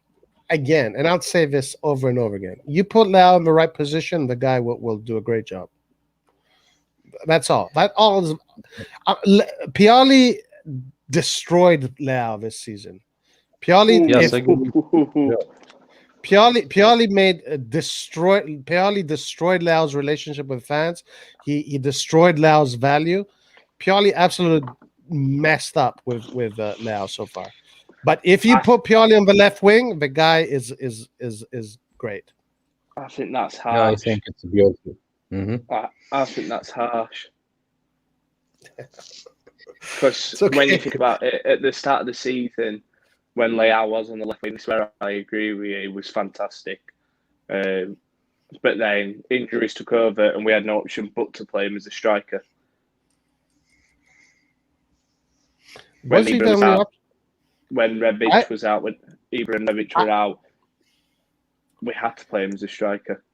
Again, and I'll say this over and over again. You put Leao in the right position, the guy will do a great job. That's all. That all is. Pioli destroyed Leao this season. Pioli, Yes, I if, agree. Pioli destroyed Leao's relationship with fans. He destroyed Leao's value. Pioli absolutely messed up with Leao so far. But if you put Pioli on the left wing, the guy is great. I think that's harsh. Yeah, I think it's beautiful. Mm-hmm. I think that's harsh. Because Okay. when you think about it, at the start of the season, when Leao was on the left wing, I swear I agree with you, he was fantastic. But then injuries took over and we had no option but to play him as a striker. When Was he the only option? When Rebic was out, when Ibra and Rebic were out, we had to play him as a striker.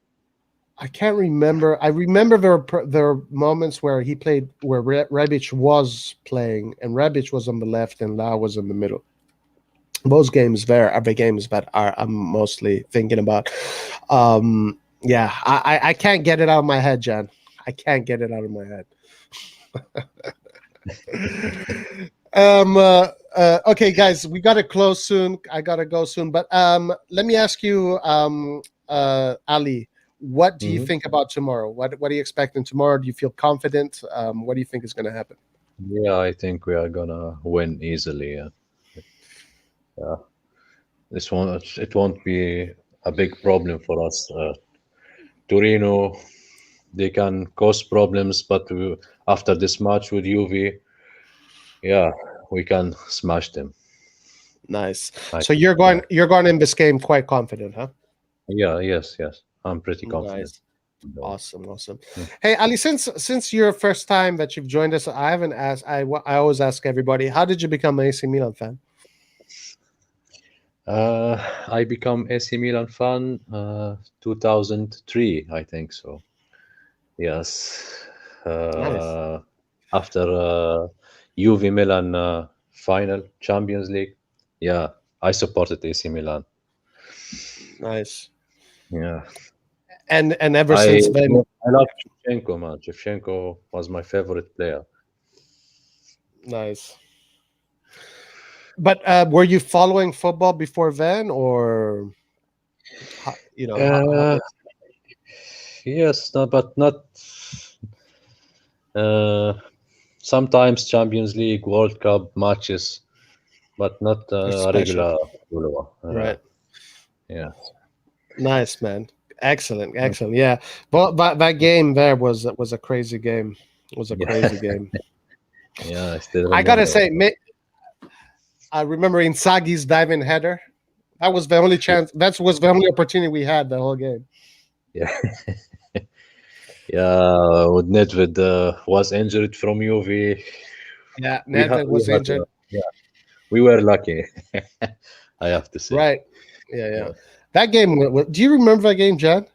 I can't remember. I remember there were moments where he played where Rebic was playing, and Rebic was on the left and Lau was in the middle. Those games there are the games that I'm mostly thinking about. Yeah, I can't get it out of my head, John. I can't get it out of my head. Okay, guys, we got to close soon. I got to go soon. But let me ask you, Ali, what do you think about tomorrow? What are you expecting tomorrow? Do you feel confident? What do you think is going to happen? Yeah, I think we are gonna win easily. Yeah, it won't be a big problem for us. Torino, they can cause problems, but after this match with Juve, yeah, we can smash them. Nice. So you're going in this game quite confident, huh? Yeah, yes. I'm pretty confident. Nice. Awesome. Hey, Ali, since your first time that you've joined us, I haven't asked. I always ask everybody, how did you become an AC Milan fan? I become AC Milan fan 2003, I think so. Yes. Nice. After Juve Milan final Champions League, yeah, I supported AC Milan. Nice. Yeah. And ever since then, I love Shevchenko, man. Shevchenko was my favorite player. Nice. But were you following football before then, or yes, no, but not. Sometimes Champions League, World Cup matches, but not regular follower. Right. Yeah. Nice, man. Excellent. Yeah, but that game there was a crazy game. It was a crazy game. Yeah, I gotta say, I remember Inzaghi's diving header. That was the only chance. That was the only opportunity we had the whole game. Yeah. Yeah, with Nedved was injured from Juve. Yeah, Nedved was injured. We were lucky. I have to say. Right. Yeah. That game. Do you remember that game, John?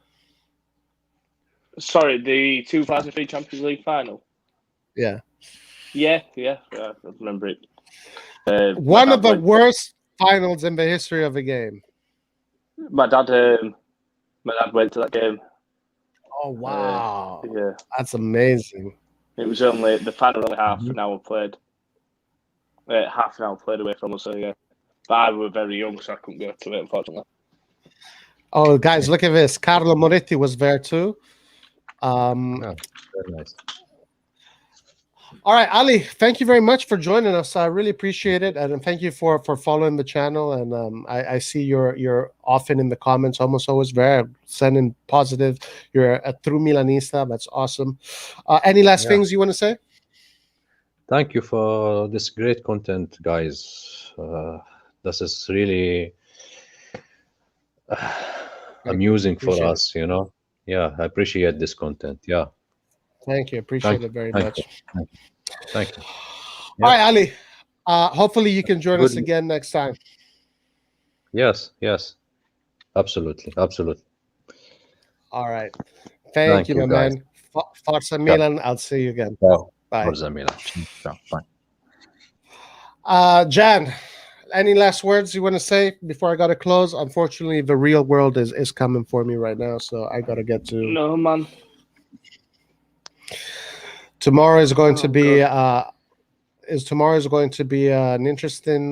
Sorry, the 2003 Champions League final. Yeah. Yeah. I remember it. One of the worst finals in the history of a game. My dad went to that game. Oh wow! Yeah, that's amazing. It was only the final only half an hour played. Half an hour played away from us. So yeah, but I was very young, so I couldn't go to it, unfortunately. Oh, guys, look at this! Carlo Moretti was there too. Very nice. All right, Ali, thank you very much for joining us. I really appreciate it, and thank you for following the channel. And I see you're often in the comments, almost always there, sending positive. You're a true Milanista. That's awesome. Any last things you want to say? Thank you for this great content, guys. This is really amusing for us, you know. Yeah, I appreciate this content. Yeah. Thank you. Appreciate it very much. Thank you. Yeah. All right, Ali. Hopefully you can join us again next time. Yes. Absolutely. All right. Thank you, my man. Forza Milan. I'll see you again. Bye. Forza Milan. Bye. Jan, any last words you want to say before I got to close? Unfortunately, the real world is coming for me right now, so I got to get to... No, man. Tomorrow is going to be an interesting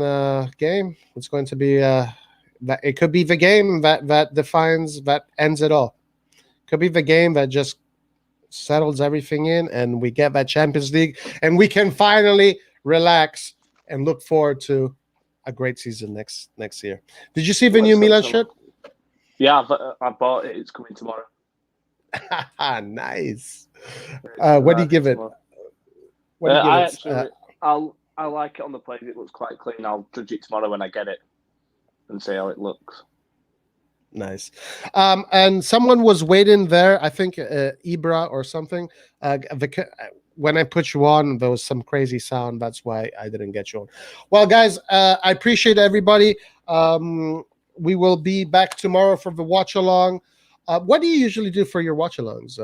game. It's going to be that it could be the game that defines, that ends it all. Could be the game that just settles everything in, and we get that Champions League, and we can finally relax and look forward to a great season next year. Did you see the new Milan shirt? Yeah, I bought it. It's coming tomorrow. Nice. What do you give it? I like it on the plate. It looks quite clean. I'll judge it tomorrow when I get it and see how it looks. Nice. And someone was waiting there, I think Ibra or something. When I put you on, there was some crazy sound. That's why I didn't get you on. Well, guys, I appreciate everybody. We will be back tomorrow for the watch along. What do you usually do for your watch-alongs?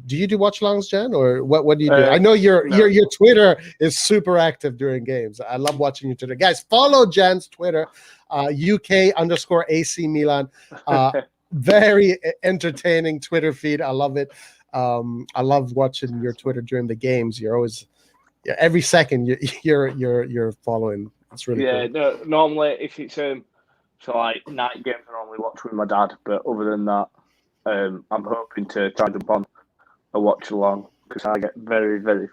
Do you do watch-alongs, Jan, or what do you do? I know your Twitter is super active during games. I love watching your Twitter. Guys, follow Jan's Twitter, UK_AC Milan. Very entertaining Twitter feed. I love it. I love watching your Twitter during the games. You're always every second you're following. It's really cool. No, normally if it's so like night games, I normally watch with my dad, but other than that. I'm hoping to try and jump on a watch along because I get very, very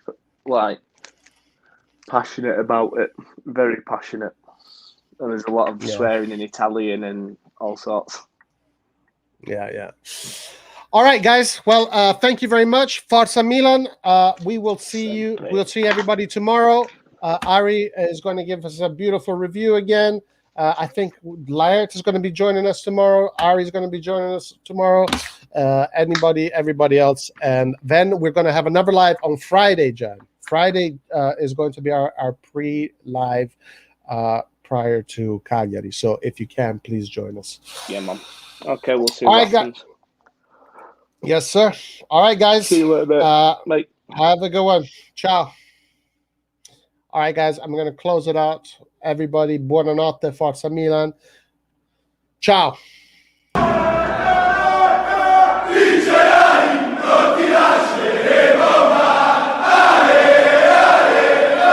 passionate about it. Very passionate, and there's a lot of swearing in Italian and all sorts. Yeah. All right, guys. Well, thank you very much, Forza Milan. We will see you. We'll see everybody tomorrow. Ari is going to give us a beautiful review again. I think Laert is going to be joining us tomorrow. Ari is going to be joining us tomorrow. Everybody else. And then we're going to have another live on Friday, Jan. Friday is going to be our pre-live prior to Cagliari. So if you can, please join us. Yeah, man. Okay, we'll see what happens. Yes, sir. All right, guys. See you later, mate. Have a good one. Ciao. All right, guys, I'm going to close it out. Everybody, buonanotte, Forza Milan. Ciao.